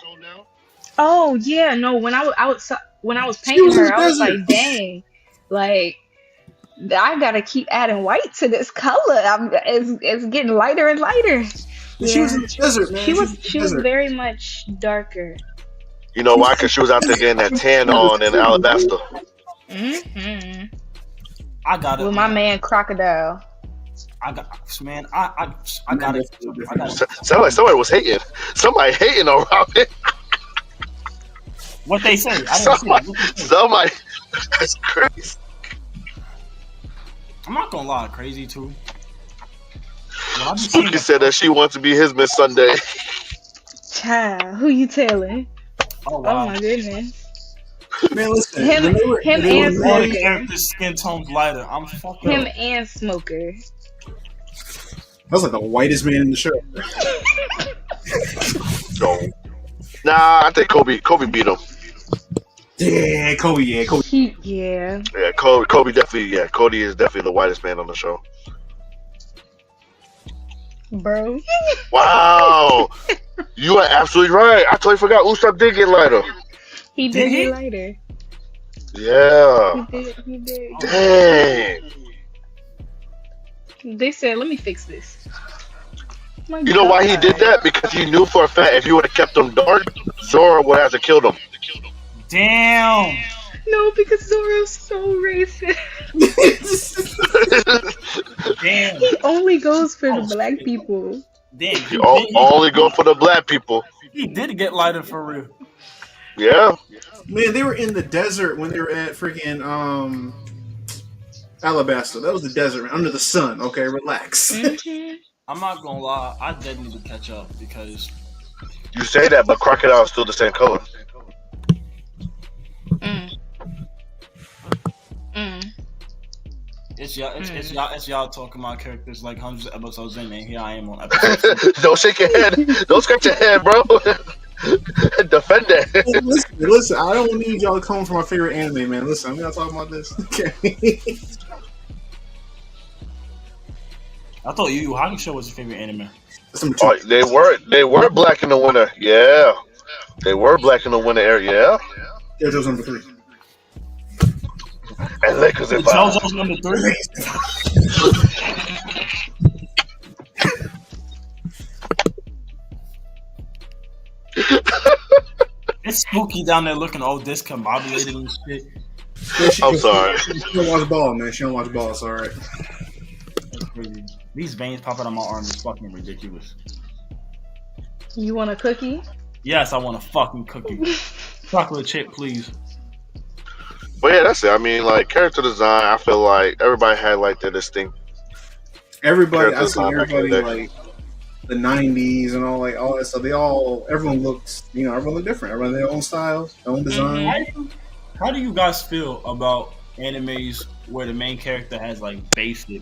S4: Oh yeah, no. When I was
S2: She
S4: painting
S2: was in
S4: her,
S2: the
S4: I was
S2: desert.
S4: like, dang, like I gotta keep adding white to this color. It's getting lighter and lighter.
S2: She was in the desert, man.
S4: She was
S2: in the desert.
S4: very much darker.
S5: You know why? Because she was out there getting that tan on in Alabasta.
S4: Hmm
S3: I got it.
S4: With my man Crocodile.
S3: I got man. I got it. I got it.
S5: Sound like somebody was hating. Somebody hating around it.
S3: What they say? I didn't see
S5: Somebody,
S3: it. What they say?
S5: somebody. That's crazy.
S3: I'm not gonna lie, crazy too. Well, I'm
S5: Spooky said that she wants to be his Miss Sunday.
S4: Child, who you telling?
S3: Oh
S4: Oh
S3: wow.
S4: my goodness.
S2: Man, listen.
S4: Him,
S2: when they were-
S4: him
S2: they were
S4: and
S3: All the
S2: married-
S4: Smoker.
S3: characters' skin tones lighter. I'm fucking.
S4: Him and Smoker.
S2: That was like the whitest man in the show.
S5: No. Nah, I think Kobe beat him.
S2: Yeah, Kobe. Yeah, Kobe.
S4: Yeah.
S5: Yeah, Kobe definitely. Yeah, Cody is definitely the whitest man on the show.
S4: Bro.
S5: Wow, you are absolutely right. I totally forgot Usopp did get lighter.
S4: He
S3: Did
S4: did
S3: he?
S4: get lighter.
S5: Yeah.
S4: He did.
S5: Dang.
S4: They said, let me fix this. My
S5: You know why he
S4: God.
S5: did that? Because he knew for a fact if he would have kept him dark, Zoro would have to killed him.
S3: Damn.
S4: No, because Zoro's so racist.
S3: Damn.
S4: He only goes for the black people.
S3: Damn.
S5: He only go for the black people.
S3: He did get lighter for real.
S5: Yeah.
S2: Man, they were in the desert when they were at freaking Alabasta. That was the desert, man. Under the sun. Okay, relax.
S4: Mhm.
S3: I'm not gonna lie. I did need to catch up because
S5: You say that, but Crocodile is still the same color.
S4: Mm. Mm.
S3: it's y'all talking about characters like hundreds of episodes in, and here I am on episode.
S5: Don't shake your head. Don't scratch your head, bro. Defend that.
S2: Listen, I don't need y'all to come from my favorite anime, man. Listen, I'm not talking about this. Okay.
S3: I thought Yu Yu Hakusho was your favorite anime.
S2: That's number two.
S5: Oh, they were black in the winter. Yeah. They were black in the winter area. Yeah.
S2: JoJo's number 3.
S5: And Lakers in 5.
S3: JoJo's number 3. It's spooky down there looking all discombobulated and shit.
S5: I'm sorry.
S2: She don't watch ball, man. She don't watch ball. It's all right.
S3: That's crazy. These veins popping on my arm is fucking ridiculous.
S4: You want a cookie?
S3: Yes, I want a fucking cookie. Chocolate chip, please.
S5: But yeah, that's it. I mean, like character design, I feel like everybody had like their distinct.
S2: Everybody, I
S5: Characters
S2: see
S5: not back in
S2: everybody
S5: the day.
S2: like the '90s and all that stuff. Everyone looks, everyone look different. Everyone have their own style, their own design.
S3: How do you guys feel about animes where the main character has like basic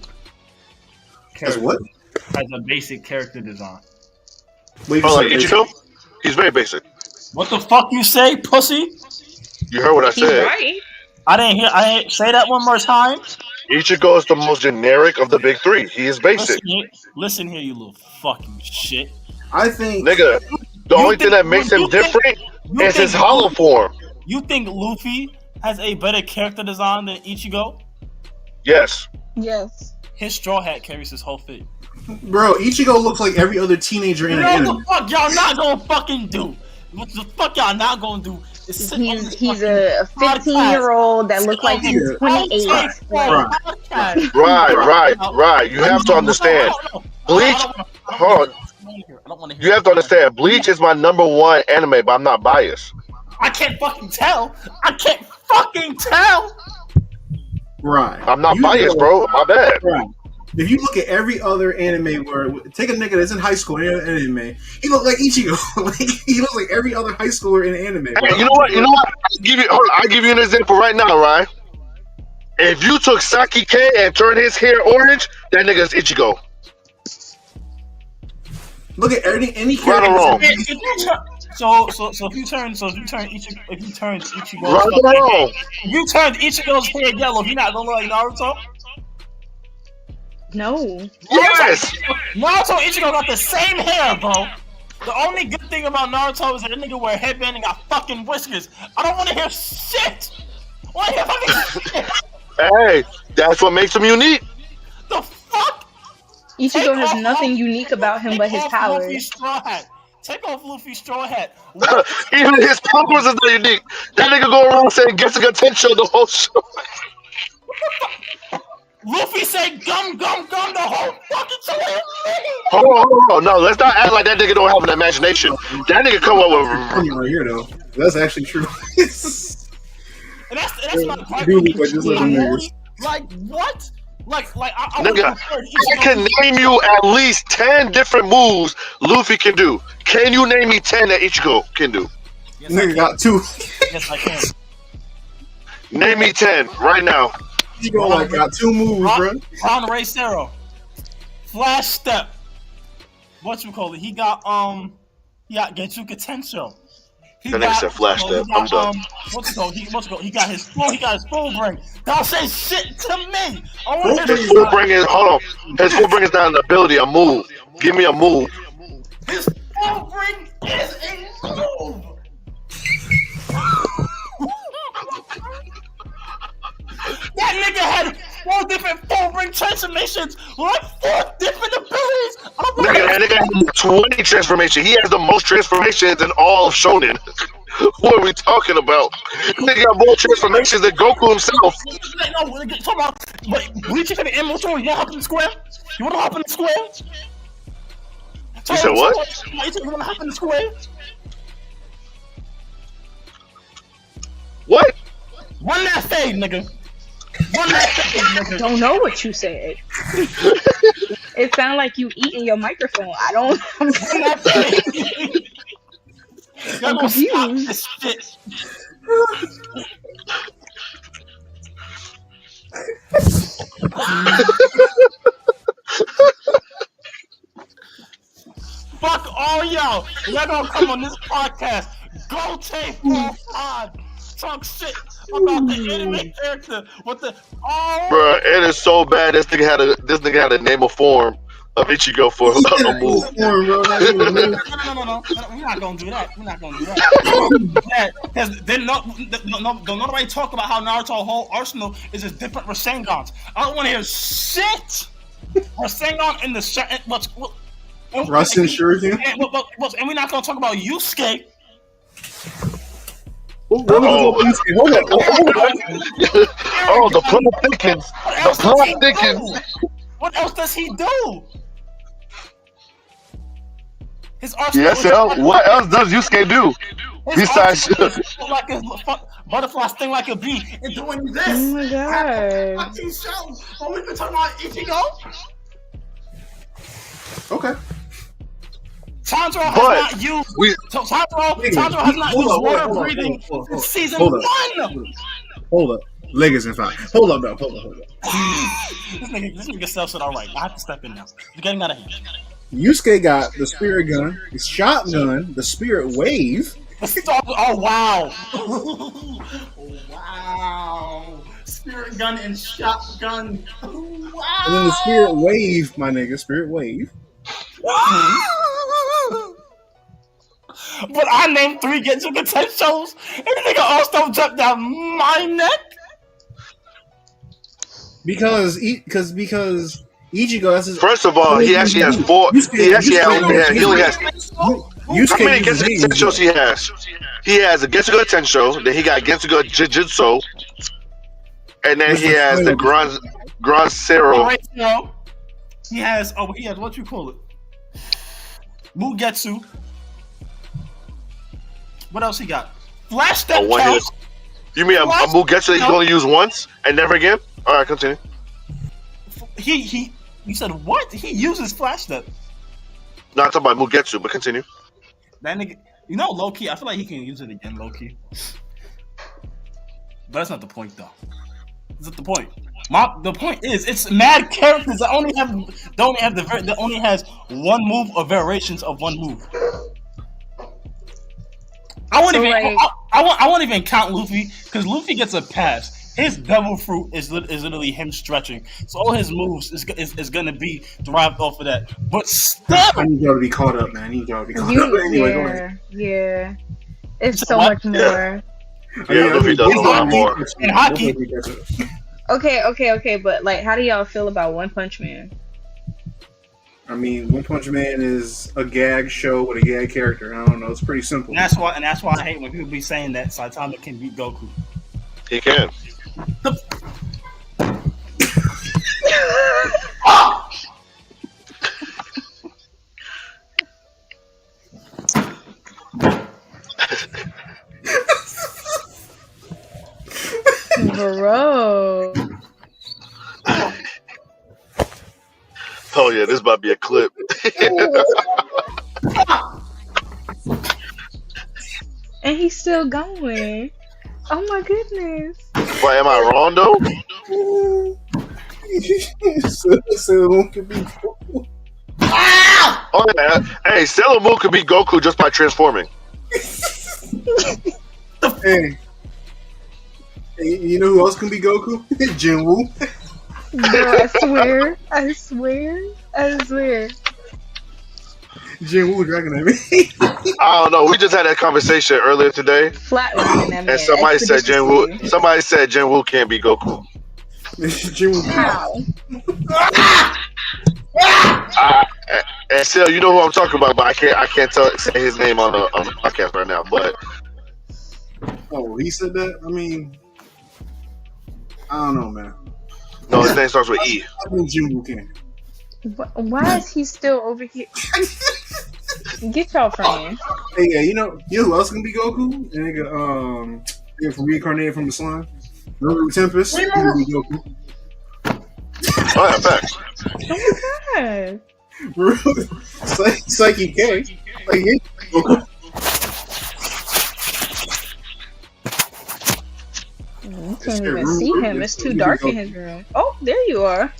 S2: That's what?
S3: has a basic character design?
S2: Wait,
S5: Oh, like Ichigo? He's very basic.
S3: What the fuck you say, pussy?
S5: You heard what I
S4: He's
S5: said.
S4: right.
S3: I didn't say that one more time.
S5: Ichigo is the most generic of the big three. He is basic.
S3: Listen here, you little fucking shit.
S2: I think
S5: Nigga, the only thing
S3: think-
S5: that makes him
S3: you think-
S5: different
S3: you
S5: is his
S3: think-
S5: hollow form.
S3: You think Luffy has a better character design than Ichigo?
S5: Yes.
S4: Yes.
S3: His straw hat carries his whole fit.
S2: bro, Ichigo looks like every other teenager in
S3: You
S2: an
S3: know
S2: anime.
S3: what the fuck y'all not gonna fucking do? What the fuck y'all not gonna do? Is sit on this
S4: He's
S3: fucking
S4: a 15-year-old that looks like he's 28.
S2: Right.
S3: podcast.
S5: Right. You have to understand. Bleach. Hold on.
S3: I don't want to hear.
S5: You have to understand. Bleach is my number one anime, but I'm not biased.
S3: I can't fucking tell. I can't fucking tell.
S2: Right.
S5: I'm not
S2: You
S5: biased,
S2: know-
S5: bro. My bad.
S2: Right. If you look at every other anime where take a nigga that's in high school in an anime, he look like Ichigo. Like he looks like every other high schooler in an anime.
S5: Hey, you know what? I'll give you an example right now, right? If you took Saki K and turned his hair orange, that nigga's Ichigo.
S2: Look at any
S5: Right
S2: character.
S5: or wrong?
S3: If you if you turn Ichigo,
S5: Right or wrong?
S3: if you turned Ichigo's hair yellow, he not gonna look like Naruto.
S4: No.
S5: Yes.
S3: Naruto and Ichigo got the same hair, bro. The only good thing about Naruto is that nigga wear a headband and got fucking whiskers. I don't want to hear shit. I want to hear fucking shit.
S5: Hey, that's what makes him unique.
S3: The fuck?
S4: Ichigo has nothing unique about him but his
S3: Take off
S4: powers.
S3: Luffy's straw hat. Take off Luffy's straw hat.
S5: Even his powers is not unique. That nigga go around saying "Getsuga Tensho" the whole show.
S3: Luffy said gum gum gum the whole fucking time.
S5: Hold on. No, let's not act like that nigga don't have an imagination. That nigga come up with.
S2: Funny right here though. That's actually true.
S3: And that's my part.
S2: Do look like just little niggas.
S3: Like what? Like I
S5: Nigga, I can name you at least 10 different moves Luffy can do. Can you name me 10 that Ichigo can do?
S3: Yes,
S2: Nigga got 2.
S3: Yes, I can.
S5: Name me 10 right now.
S2: Ichigo like got 2 moves, bro.
S3: Ron Ray Zero. Flash Step. What you call it? He got Getsuka Tensho.
S5: That nigga said Flash Step. I'm done.
S3: He got his full bring. Don't say shit to me. I want
S5: His full bring is His full bring is not an ability, a move. Give me a move.
S3: His full bring is a move. That nigga had 4 different full ring transformations, like 4 different abilities.
S5: That nigga had 20 transformations. He has the most transformations in all of Shonen. What are we talking about? Nigga got more transformations than Goku himself.
S3: No, we're talking about bleaching and emotional. You want to hop in the square? You want to hop in the square?
S5: You said what?
S3: You want to hop in the square?
S5: What?
S3: Run that fade, nigga. Run that fade, nigga.
S4: Don't know what you said. It sounded like you eating your microphone. I'm
S3: Run that fade.
S4: I'm confused.
S3: This shit. Fuck all y'all. Y'all gonna come on this podcast. Gotei 45. Talk shit about the anime character with the
S5: Bruh, it is so bad. This nigga had a name a form of Ichigo for a move.
S3: No. We're not gonna do that. Because then don't nobody talk about how Naruto's whole arsenal is just different Rasengans. I don't want to hear shit. Rasengan in the
S2: Rasen Shuriken.
S3: And we're not gonna talk about Yusuke.
S2: Hold on.
S5: Oh, the plot thickens. The plot thickens.
S3: What else does he do? His arsenal.
S5: Yes, what else does Yusuke do? Besides,
S3: like a butterfly sting like a bee and doing this.
S4: Oh my god.
S3: Watch these shows. Oh, we been talking about Ichigo.
S2: Okay.
S3: Tanjiro has not used. Tanjiro has not used water breathing since season 1.
S2: Hold up. Legacy and 5. Hold up.
S3: This nigga self said, all right, I have to step in now. You're getting out of hand.
S2: Yusuke got the spirit gun, the shotgun, the spirit wave.
S3: Oh, wow. Wow. Spirit gun and shotgun. Wow.
S2: And then the spirit wave, my nigga. Spirit wave.
S3: But I named 3 Getsuga Tenshos, and the nigga also jumped down my neck.
S2: Because Ichigo has his.
S5: First of all, he actually has 4. He only has. How many Getsuga Tenshos he has? He has a Getsuga Tensho, then he got Getsuga Jujutsu, and then he has the Grand Zero.
S3: He has what you call it? Mugetsu. What else he got? Flash Step counts.
S5: You mean a Mugetsu that you can only use once and never again? All right, continue.
S3: You said what? He uses Flash Step.
S5: No, I'm talking about Mugetsu, but continue.
S3: That nigga, low key. I feel like he can use it again, low key. But that's not the point, though. Is that the point? The point is, it's mad characters that only has one move or variations of one move. I won't even count Luffy because Luffy gets a pass. His devil fruit is literally him stretching, so all his moves is gonna be derived off of that. But still,
S2: I need y'all to be caught up, man. I need y'all to be caught up. Anyway, go ahead.
S4: Yeah. It's so much more.
S5: Yeah, Luffy does a lot more.
S3: In hockey.
S4: Okay, but like, how do y'all feel about One Punch Man?
S2: I mean, One Punch Man is a gag show with a gag character. I don't know. It's pretty simple.
S3: And that's why I hate when people be saying that Saitama can beat Goku.
S5: He can.
S4: Bro.
S5: Oh yeah, this might be a clip.
S4: And he's still going. Oh my goodness.
S5: Why am I wrong though?
S2: Sailor Moon could be Goku.
S5: Oh yeah. Hey, Sailor Moon could be Goku just by transforming.
S2: Hey. Hey, you know who else can be Goku? Jinwoo.
S4: Bro, I swear. I swear. I swear.
S2: Jinwoo Dragon Emmy.
S5: I don't know. We just had that conversation earlier today,
S4: Flatlining that man.
S5: and somebody said
S4: expeditiously.
S5: Jinwoo. Somebody said Jinwoo can't be Goku.
S2: Jinwoo.
S4: How?
S5: And still, you know who I'm talking about, but I can't say his name on the podcast right now. But
S2: Oh, he said that? I mean, I don't know, man.
S5: no, his name starts with E.
S2: I think Jinwoo can.
S4: Why is he still over here? Get y'all from here.
S2: Hey, yeah, you know who else can be Goku? The nigga, from reincarnated from the slime. Remember Tempest? He can be Goku.
S5: Oh yeah, facts.
S4: Oh my god.
S2: Psyche K. Like, yeah, Goku.
S4: You can't even see him. It's too dark in his room. Oh, there you are.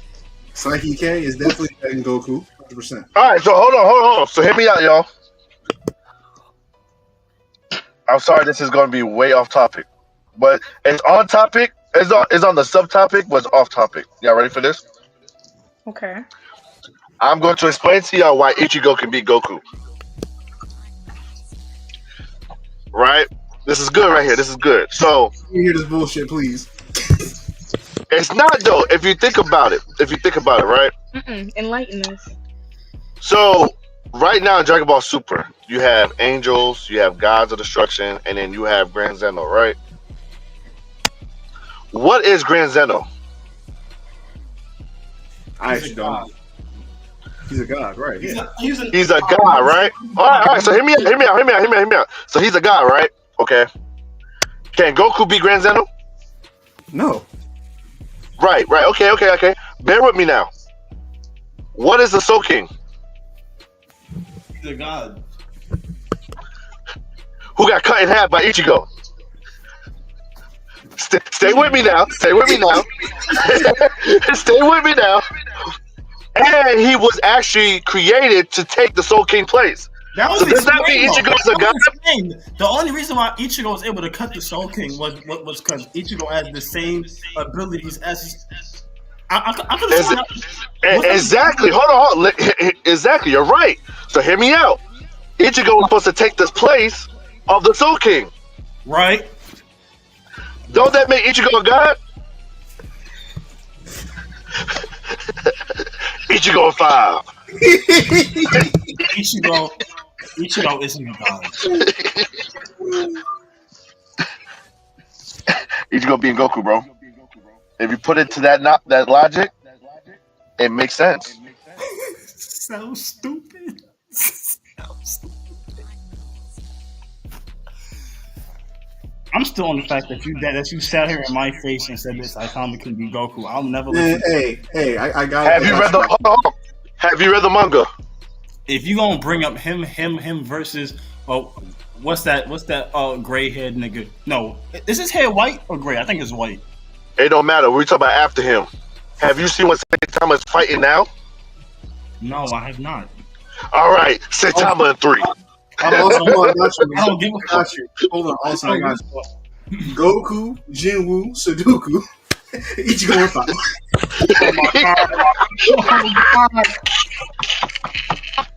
S2: Psyche K is definitely better than Goku, 100%.
S5: All right, so hold on. So hear me out, y'all. I'm sorry, this is going to be way off topic, but it's on topic. It's on the subtopic, but it's off topic. Y'all ready for this?
S4: Okay.
S5: I'm going to explain to y'all why Ichigo can beat Goku. Right? This is good right here. This is good. So
S2: You hear this bullshit, please.
S5: it's not though. If you think about it, right?
S4: Enlighten us.
S5: So right now in Dragon Ball Super, you have angels, you have gods of destruction, and then you have Grand Zeno, right? What is Grand Zeno?
S2: I actually don't. He's a god, right? Yeah.
S3: He's
S5: He's a god, right? All right. So hear me out. So he's a god, right? Okay. Can Goku be Grand Zeno?
S2: No.
S5: Right. Okay. Bear with me now. What is the Soul King?
S3: a god.
S5: Who got cut in half by Ichigo? Stay with me now. Stay with me now. And he was actually created to take the Soul King place.
S3: That was
S5: So does that mean Ichigo's a god?
S3: The only reason why Ichigo was able to cut the Soul King was because Ichigo has the same abilities as. I could
S5: Exactly. Hold on. Exactly. You're right. So hear me out. Ichigo was supposed to take this place of the Soul King.
S3: right.
S5: Don't that make Ichigo a god? Ichigo 5.
S3: Ichigo isn't a god.
S5: Ichigo being Goku, bro. If you put it to that logic, it makes sense.
S3: So stupid. I'm still on the fact that you sat here in my face and said this Aikami can be Goku. I'll never listen.
S2: Hey, I got
S5: Have you read the Have you read the manga?
S3: If you gonna bring up him versus what's that gray haired nigga? No, is his hair white or gray? I think it's white.
S5: It don't matter. We're talking about after him. Have you seen what Saitama is fighting now?
S3: No, I have not.
S5: All right, Saitama in 3.
S2: I
S3: don't give a fuck.
S2: got you. Hold on. Also, I got you. Goku, Jinwoo, Sudoku, Ichigo and 5.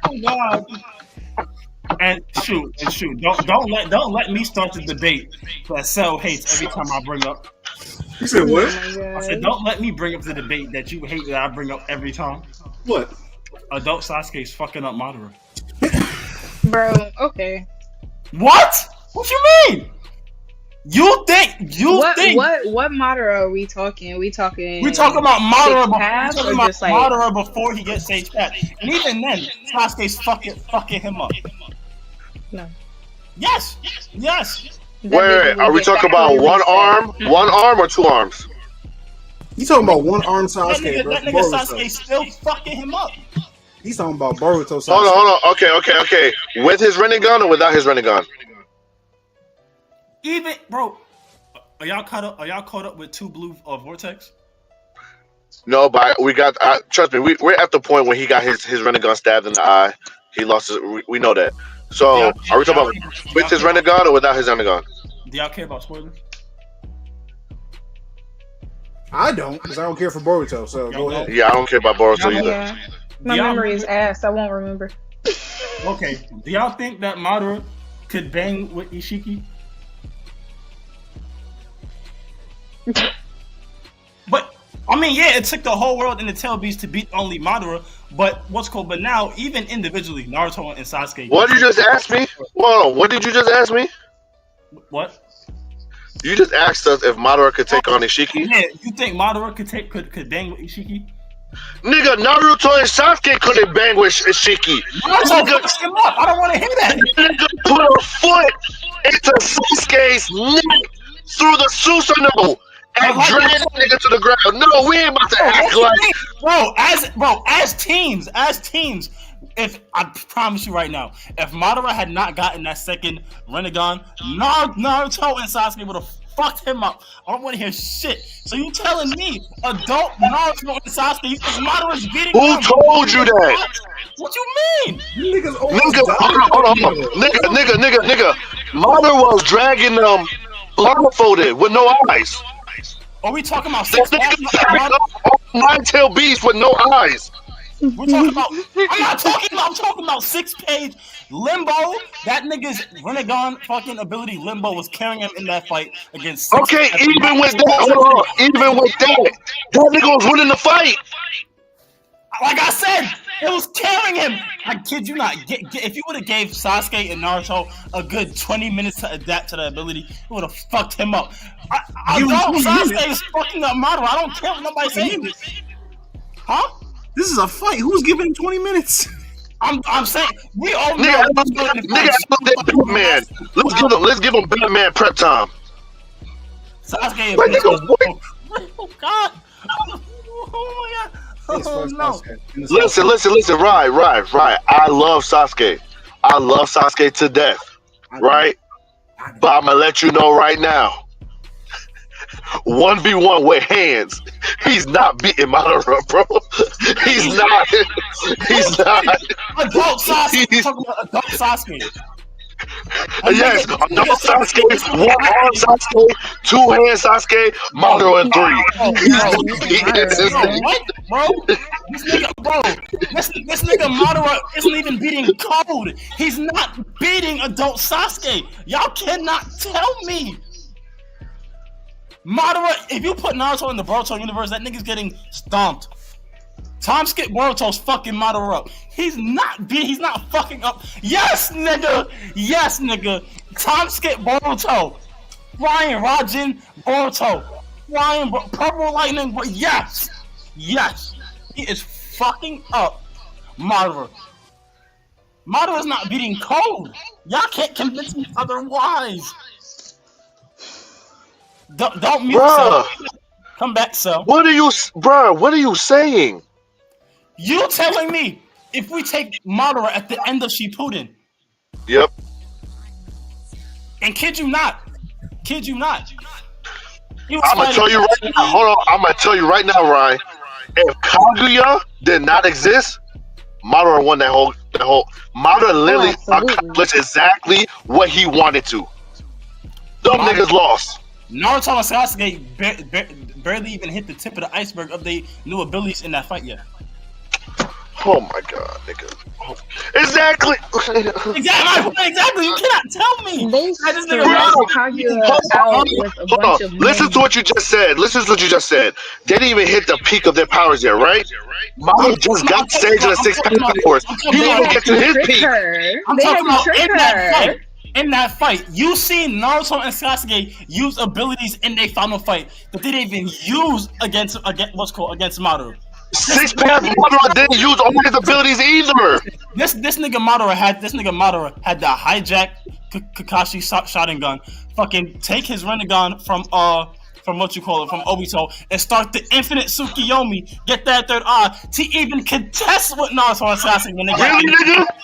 S3: Oh God. And shoot. Don't let me start the debate that Cell hates every time I bring up.
S2: You said what?
S3: I said don't let me bring up the debate that you hate that I bring up every time.
S2: What?
S3: Adult Sasuke's fucking up Madara.
S4: Bro, okay.
S3: What? What you mean? You think
S4: What Madara are we talking? Are we talking?
S3: we talking about
S4: Six
S3: Madara? We
S4: paths
S3: talking
S4: or
S3: about
S4: just like
S3: Madara before he gets Sage Path, and even then, Sasuke's fucking him up.
S4: no?
S3: Yes.
S4: That
S5: Wait,
S4: nigga
S5: are
S4: will
S5: we
S4: get
S5: talking
S4: that
S5: about
S4: clearly
S5: one
S4: said.
S5: arm, one arm, or two arms?
S2: You talking about one arm
S3: That
S2: Sasuke, bro?
S3: nigga
S2: Boruto.
S3: Sasuke still fucking him up.
S2: He's talking about Boruto
S5: Hold
S2: Sasuke.
S5: on. Okay. With his Rinnegan or without his Rinnegan?
S3: Even bro, are y'all caught up with Two Blue Vortex?
S5: No, but we got. Trust me, we're at the point where he got his Rinnegan stabbed in the eye. He lost his. We know that. So, are we talking about with his Rinnegan or without his Rinnegan?
S3: Do y'all care about spoilers?
S2: I don't, because I don't care for Boruto. So go ahead.
S5: Yeah, I don't care about Boruto either.
S4: Yeah, my memory is ass. I won't remember.
S3: Okay, do y'all think that Madara could bang with Ishiki? But I mean, yeah, it took the whole world and the Tail Beast to beat only Madara. But But now, even individually, Naruto and Sasuke.
S5: What did you just ask me? Hold on. What did you just ask me?
S3: What?
S5: You just asked us if Madara could take on Ishiki.
S3: Yeah, you think Madara could bang with Ishiki?
S5: Nigga, Naruto and Sasuke couldn't bang with Ishiki.
S3: Naruto fucked him up. I don't want to hear that.
S5: Nigga put a foot into Sasuke's neck through the Susanoo and dragged that nigga to the ground. No, we ain't about to act like.
S3: As teams, if I promise you right now, if Madara had not gotten that second Rinnegan, Naruto and Sasuke would have fucked him up. I don't want to hear shit. So you telling me adult Naruto and Sasuke, you think Madara's beating
S5: Who
S3: him?
S5: told you that?
S3: What you mean?
S2: Niggas
S5: Nigga, hold on. Nigga. Madara was dragging them blindfolded with no eyes.
S3: Are we talking about
S5: This
S3: six
S5: nigga carried up nine-tailed beast with no eyes.
S3: We're talking about. I'm talking about 6-page Limbo. That nigga's Rinnegan fucking ability. Limbo was carrying him in that fight against.
S5: Okay, even with that, that nigga was winning the fight.
S3: Like I said, it was carrying him. I kid you not. If you would have gave Sasuke and Naruto a good 20 minutes to adapt to the ability, it would have fucked him up. Sasuke is fucking up Madara. I don't care what nobody's saying. Huh?
S2: This is a fight. Who's giving 20 minutes?
S3: I'm saying we all know.
S5: Nigga, Batman. Let's give him Batman prep time.
S3: Sasuke.
S5: Like, nigga, what?
S3: Oh God. Oh my God. Oh no.
S5: Listen. Right. I love Sasuke to death. Right? But I'm gonna let you know right now. 1v1 with hands. He's not beating Madara, bro. He's not.
S3: Adult Sasuke. Talking about adult Sasuke.
S5: Yes, adult Sasuke, one arm Sasuke, two hand Sasuke, Madara and three.
S3: This nigga Madara isn't even beating Code. He's not beating adult Sasuke. Y'all cannot tell me. Madara, if you put Naruto in the Boruto universe, that nigga's getting stomped. Time skip Boruto's fucking Madara up. He's not fucking up. Yes, nigga. Time skip Boruto. Ryan Rajin Boruto. Purple Lightning. Yes. He is fucking up Madara. Madara's not beating Code. Y'all can't convince me otherwise. Don't mute yourself. Come back, Cell.
S5: What are you saying?
S3: You telling me if we take Madara at the end of Shippuden?
S5: Yep.
S3: And kid you not.
S5: I'm gonna tell you right now. Hold on. I'm gonna tell you right now, Ryan. If Kaguya did not exist, Madara won that whole. Madara literally accomplished exactly what he wanted to. Them niggas lost.
S3: Naruto and Sasuke barely even hit the tip of the iceberg of their new abilities in that fight yet.
S5: Oh my god, nigga. Exactly.
S3: Exactly. You cannot tell me.
S4: They Kaguya out with a bunch of
S5: Listen to what you just said. They didn't even hit the peak of their powers yet, right? Madara just got stage of the 6 powers. He didn't even get to his peak.
S3: I'm talking about in that fight. You seen Naruto and Sasuke use abilities in their final fight that they didn't even use against against Madara.
S5: Six Path Madara didn't use all his abilities either.
S3: This nigga Madara had the hijack Kakashi Sharingan, fucking take his Rinnegan from what you call it, from Obito, and start the infinite Tsukiyomi, get that third eye to even contest with Naruto and Sasuke when they got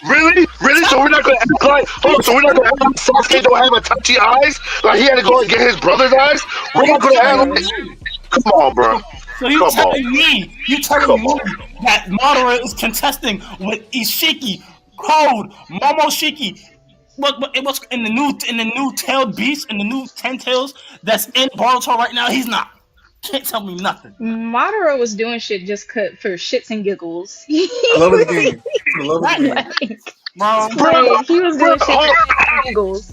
S5: Really, nigga? Really? So we're not gonna act like Sasuke don't have Itachi eyes? Like he had to go and get his brother's eyes? We're not gonna act like. Come on, bro.
S3: So you telling me that Madara is contesting with Ishiki, Code, Momoshiki? But it was in the new tailed beast, in the new 10 tails that's in Boruto right now. He's not. Can't tell me nothing.
S4: Madara was doing shit just for shits and giggles.
S2: I love the game. I love the game.
S4: Like, he was doing shit for shits and giggles.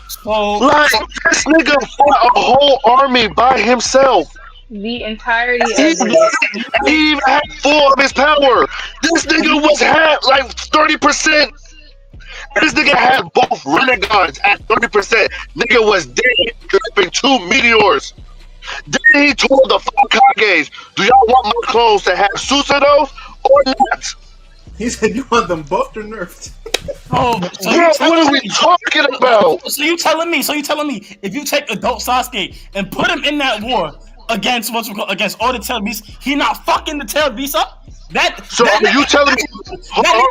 S3: So,
S5: like this nigga fought a whole army by himself.
S4: The entirety of
S5: He
S4: it.
S5: even had full of his power. This nigga was had like 30%. This nigga had both renegades at 30%. Nigga was dead, dropping 2 meteors. Then he told the 5 Kages, do y'all want my clones to have Susanos or not?
S2: He said you want them buffed or nerfed.
S3: so
S5: what are we talking about?
S3: So you telling me if you take adult Sasuke and put him in that war against against all the tail beasts, he not fucking the tail beasts up?
S5: You telling me?
S3: That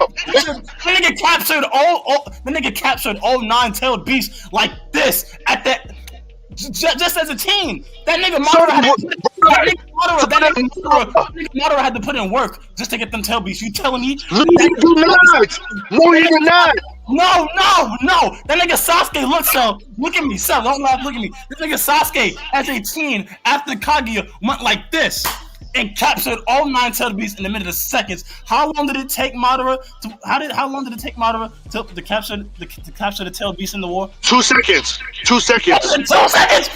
S3: nigga captured all 9 tailed beasts like this at that just as a team. That nigga Madara had to put in work just to get them tail beasts. You telling me?
S5: No, you do not. No, you do not.
S3: No. That nigga Sasuke, look at me, Sel, don't laugh, look at me. This nigga Sasuke, as a teen, after Kaguya, went like this and captured all 9 tailed beasts in a minute of seconds. How long did it take Madara to capture the tailed beast in the war?
S5: 2 seconds. 2 seconds.
S3: 2 seconds.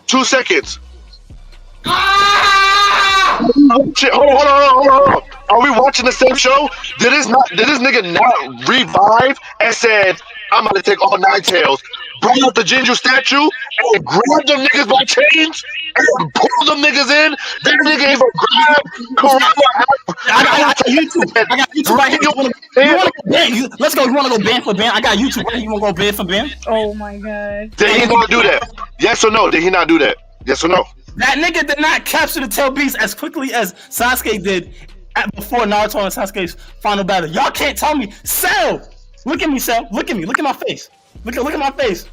S5: 2 seconds. Shit, hold on. Are we watching the same show? Did this nigga not revive and said, I'm gonna take all 9 tails, bring out the Jinju statue, and grab them niggas by chains, and pull them niggas in? That nigga even grabbed Kurama.
S3: I got YouTube right here. You wanna go ban? Let's go. You wanna go ban for ban? I got YouTube right here. You wanna go ban for ban?
S4: Oh my god.
S5: Did he not do that? Yes or no? Did he not do that? Yes or no?
S3: That nigga did not capture the tail beast as quickly as Sasuke did before Naruto and Sasuke's final battle. Y'all can't tell me. Cell! Look at me, Cell. Look at me. Look at my face. Look at my face.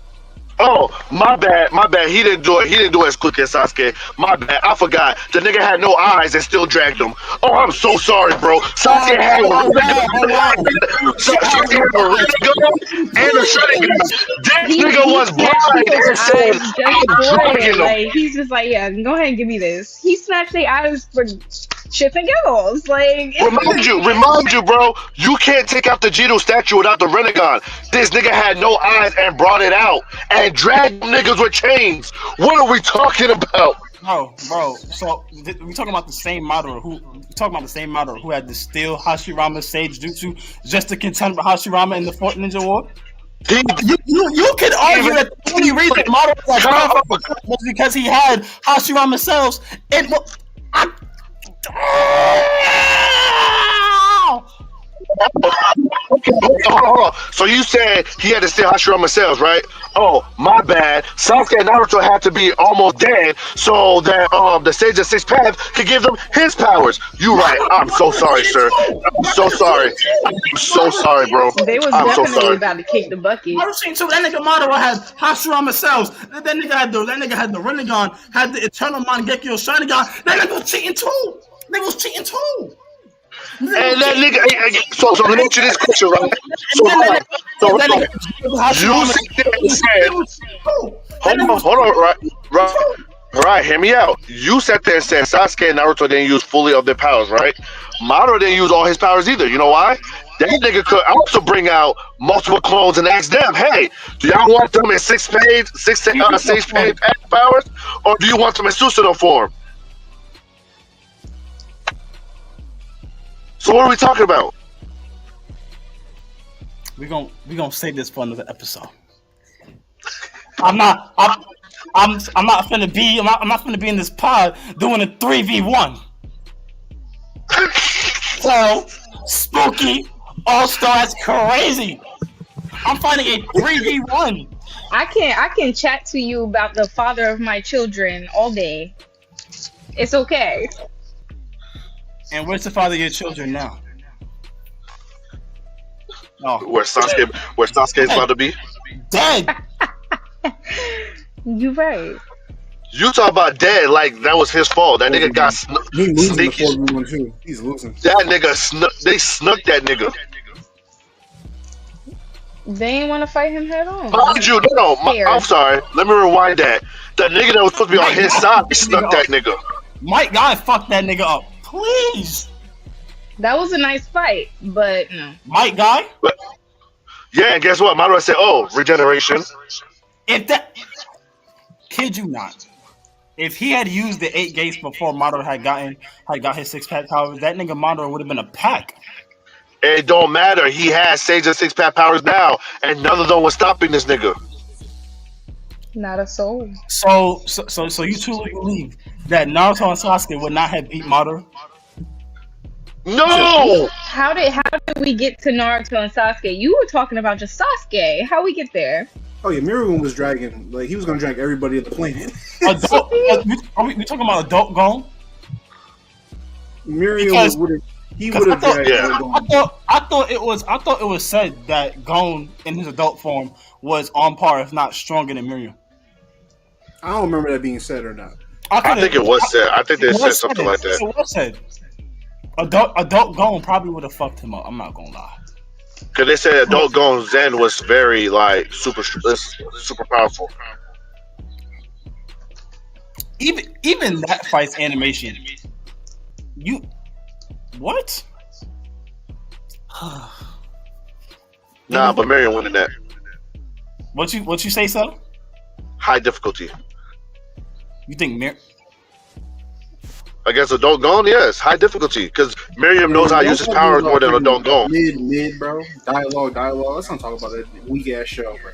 S5: Oh, my bad. He didn't do it as quick as Sasuke. My bad. I forgot. The nigga had no eyes and still dragged him. Oh, I'm so sorry, bro. Sasuke had a gun and a shotgun. This nigga was blind and said, I'm dragging him.
S4: Like, he's just like, yeah, go ahead and give me this. He snatched their eyes for shits and giggles. Like,
S5: remind you, bro. You can't take out the Jito statue without the Rinnegan. This nigga had no eyes and brought it out and dragged niggas with chains. What are we talking about?
S3: Bro. So we talking about the same Madara who had to steal Hashirama's Sage Jutsu just to contend with Hashirama in the Fourth Ninja War. You could argue that the only reason Madara was powerful was because he had Hashirama cells.
S5: Okay, hold on. So you said he had to steal Hashirama cells, right? Oh, my bad. Sasuke and Naruto had to be almost dead so that the Sage of Six Paths could give them his powers. You right. I'm so sorry, sir. I'm so sorry, bro.
S4: They was definitely about to kick the bucket.
S3: I was saying too. That nigga Madara had Hashirama cells. That nigga had the Rinnegan, had the Eternal Mangekyo Sharingan. That nigga was cheating too.
S5: And that nigga, so let me ask you this question, right? You said, hold on, right, hear me out. You sat there and said Sasuke and Naruto didn't use fully of their powers, right? Madara didn't use all his powers either. You know why? That nigga could also bring out multiple clones and ask them, hey, do y'all want them in six page powers, or do you want them in Susanoo form? So what are we talking about?
S3: we gonna save this for another episode. I'm not finna be in this pod doing a 3v1. So spooky all-star, that's crazy. I'm finding a 3v1.
S4: I can chat to you about the father of my children all day. It's okay.
S3: And where's the father of your children now? Oh,
S5: Where Sasuke's about to be?
S3: dead.
S4: You right.
S5: You talk about dead like that was his fault. That nigga got
S2: He losing the
S5: sneaky.
S2: 4v1 too. He's losing.
S5: That nigga they snuck that nigga.
S4: They ain't want to fight him head on.
S5: Mind you, I'm sorry. Let me rewind that. The nigga that was supposed to be on his side, he snuck that nigga.
S3: Mike Guy fucked that nigga up. Please.
S4: That was a nice fight, but no.
S3: Mike Guy?
S5: Yeah, and guess what? Madara said, "Oh, regeneration."
S3: If that kid you not. If he had used the 8 gates before Madara had got his 6-pack powers, that nigga Madara would have been a pack.
S5: It don't matter. He has Sage and 6-pack powers now, and none of them was stopping this nigga.
S4: Not a soul.
S3: So you truly believe that Naruto and Sasuke would not have beat Madara?
S5: No.
S4: How did we get to Naruto and Sasuke? You were talking about just Sasuke. How we get there?
S2: Oh yeah, Miracle was dragging. Like he was gonna drag everybody on the planet.
S3: Adult, we talking about adult Gon?
S2: Miriam would have. He would have dragged.
S3: I thought it was said that Gon in his adult form was on par, if not stronger than Miriam.
S2: I don't remember that being said or not.
S5: I think it was said. I think they said something like that.
S3: It was said. Adult Gon probably would have fucked him up. I'm not gonna lie.
S5: Because they said adult Gon Zen was very like super powerful.
S3: Even that fight's animation. You what?
S5: Nah, but Miriam winning that.
S3: What you say, so?
S5: High difficulty.
S3: You think
S5: Against adult Gon, yes, high difficulty. Because Miriam knows how to use his powers more than adult Gon.
S2: Mid, bro. Dialogue. Let's not talk about that weak ass show, bro.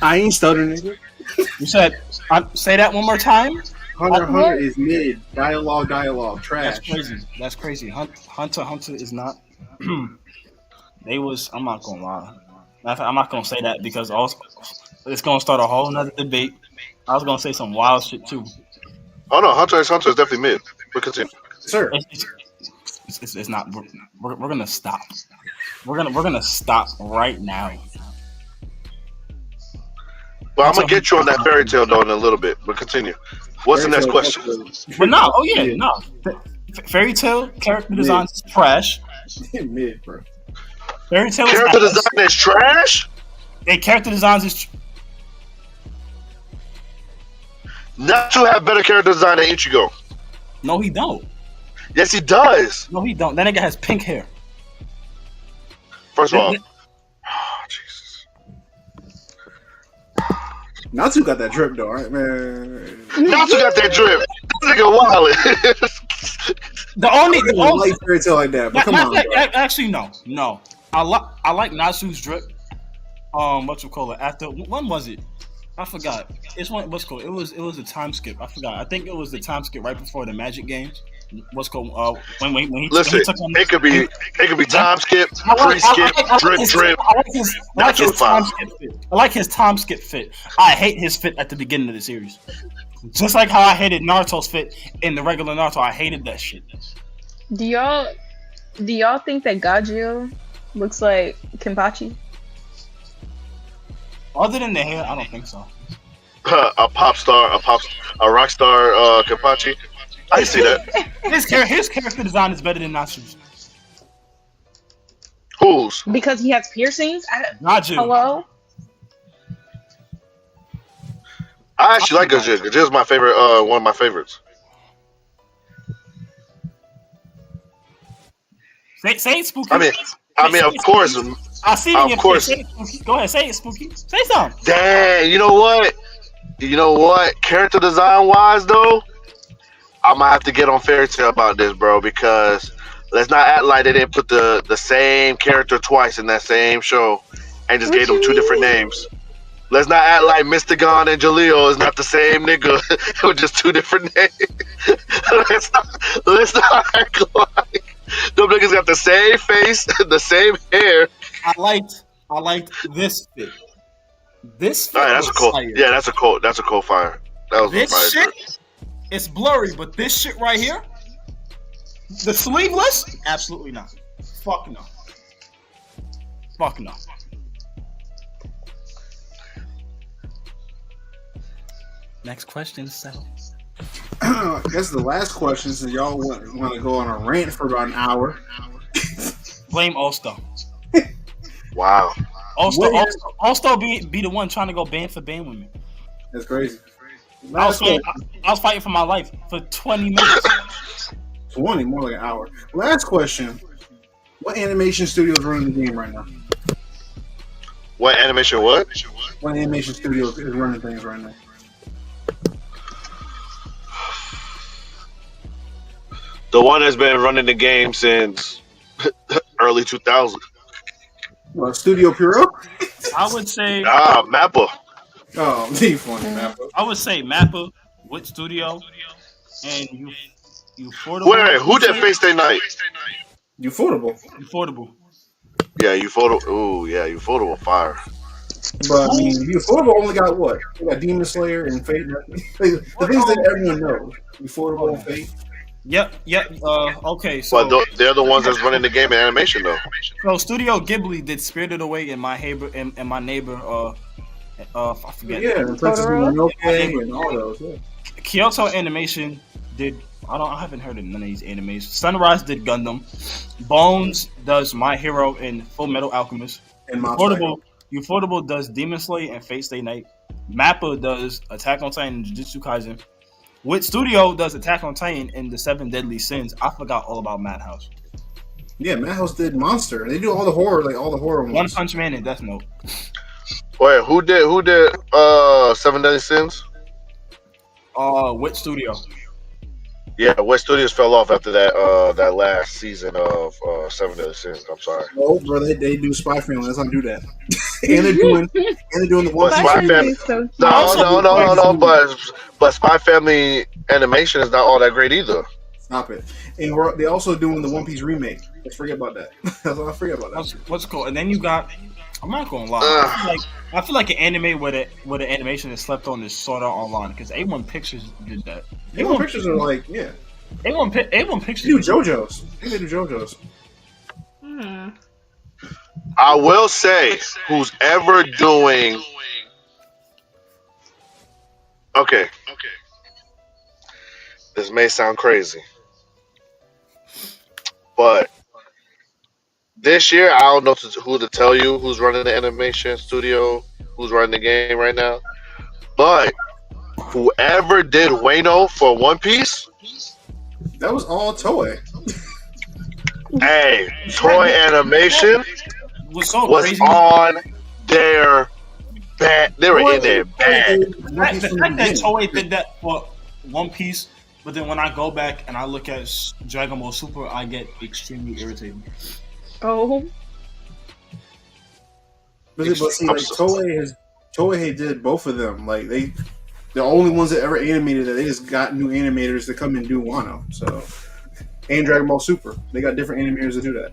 S2: I ain't stuttering, nigga.
S3: You said say that one more time?
S2: Hunter is mid. Dialogue. Trash.
S3: That's crazy. Hunter is not. I'm not gonna lie. I'm not gonna say that because it's gonna start a whole nother debate. I was gonna say some wild shit too.
S5: Oh no, Hunter is definitely mid. We continue.
S2: Sir.
S3: It's not. We're gonna stop. We're gonna stop right now.
S5: But I'm gonna get you on that fairy tale though in a little bit. But continue. What's the next question?
S3: But no, no. Fairy tale character design is trash.
S2: Mid, bro.
S3: Fairy tale
S5: character design is trash.
S3: Character designs is.
S5: Natsu have better character design than Ichigo.
S3: No, he don't.
S5: Yes, he does.
S3: No, he don't. That nigga has pink hair.
S5: First of all, Jesus.
S2: Natsu got that drip though, right, man?
S5: Natsu got that drip. This nigga wild.
S3: The only
S2: like fairy tale like that, but come on.
S3: Actually, no. I like Natsu's drip. What you call it? After when was it? I forgot. It's one. What's called? It was a time skip. I forgot. I think it was the time skip right before the Magic games. What's called? When he
S5: listen,
S3: took on
S5: it could be time skip, pre-skip, drip.
S3: I like his time skip fit. I hate his fit at the beginning of the series. Just like how I hated Naruto's fit in the regular Naruto. I hated that shit.
S4: Do y'all think that Gajio looks like Kenpachi?
S3: Other than the hair, I don't think so.
S5: A rock star, Kenpachi. I see that.
S3: His character design is better than Natsu's.
S5: Whose?
S4: Because he has piercings?
S3: Not you.
S4: Hello?
S5: I actually like Gajir. Gajir is my favorite. One of my favorites.
S3: Say it, Spooky.
S5: I mean, of course.
S3: I see it in your
S5: course.
S3: face. Go ahead, say it, Spooky. Say something.
S5: Dang, you know what? Character design wise, though, I'm gonna have to get on Fairy Tail about this, bro, because Let's not act like they didn't put the same character twice in that same show and just gave
S4: What
S5: them
S4: you
S5: two different
S4: mean?
S5: names. Let's not act like Mr. Gon and Jaleel is not the same nigga with just two different names. let's not act like them niggas got the same face, the same hair.
S3: I liked this fit. This
S5: All right,
S3: fit
S5: that's a
S3: was
S5: cool.
S3: fire.
S5: Yeah, that's a cool fire. That was a
S3: This
S5: fire
S3: shit,
S5: shirt.
S3: it's blurry, but this shit right here, the sleeveless, absolutely not. Fuck no. Fuck no. Next question, Sal.
S2: I guess the last question, since y'all want to go on a rant for about an hour.
S3: Blame All-Star.
S5: Wow.
S3: All-Star be the one trying to go band for band with me.
S2: That's crazy.
S3: I was,
S2: Last question.
S3: I was fighting for my life for 20 minutes.
S2: 20, more like an hour. Last question. What animation studio is running the game right now?
S5: What animation? What?
S2: What animation studio is running things right now?
S5: The one that's been running the game since early 2000.
S2: What, Studio Puro?
S3: I would say
S5: Mappa.
S2: Oh, be funny, man.
S3: Mappa with Studio and you affordable.
S5: Wait, who did Face Day Night?
S2: Ufotable.
S3: Affordable.
S5: Yeah, you photo. Ooh, yeah, you photo fire.
S2: But I mean, Ufotable only got what? They got Demon Slayer and Fate. The things that everyone knows. Ufotable and Fate.
S3: Yep. Okay, so
S5: But they're the ones that's running the game in animation, though.
S3: so Studio Ghibli did Spirited Away and my neighbor. I forget.
S2: Yeah, and Princess
S4: Totoro?
S2: Mononoke and all those. Yeah.
S3: Kyoto Animation did. I haven't heard of none of these animes. Sunrise did Gundam. Bones does My Hero and Full Metal Alchemist.
S2: And Mob Psycho.
S3: Ufotable does Demon Slayer and Fate Stay Night. Mappa does Attack on Titan and Jujutsu Kaisen. With Studio does Attack on Titan and the Seven Deadly Sins. I forgot all about Madhouse.
S2: Yeah, Madhouse did Monster. They do all the horror, ones.
S3: One Punch Man and Death Note.
S5: Wait, who did Seven Deadly Sins?
S3: With Studio.
S5: Yeah, what studios fell off after that last season of Seven Deadly Sins? I'm sorry.
S2: Oh, bro, they do Spy Family. Let's not do that. and they're doing the one.
S5: But
S4: Spy
S5: Spy
S4: Family
S5: Family.
S4: is so cute.
S5: No. But Spy Family animation is not all that great either.
S2: Stop it. And they also doing the One Piece remake. Let's forget about that. I forget about that.
S3: What's it called? And then you got. I'm not gonna lie. I feel like an anime where the animation is slept on is Sword Art Online because A1 Pictures did that.
S2: A1 Pictures are like, yeah.
S3: A1 Pictures.
S2: They do JoJo's. I think they do JoJo's.
S5: I will say, who's ever doing. Okay. This may sound crazy. But this year, I don't know who to tell you who's running the animation studio, who's running the game right now. But whoever did Wano for One Piece,
S2: That was all Toei.
S5: hey, Toy Animation
S3: was so
S5: was
S3: crazy.
S5: on their bad. They were in their bad.
S3: The fact that Toei did that for One Piece, but then when I go back and I look at Dragon Ball Super, I get extremely irritated.
S4: Oh,
S2: But see, like Toei did both of them. Like the only ones that ever animated that. They just got new animators to come and do Wano. So, and Dragon Ball Super, they got different animators to do that.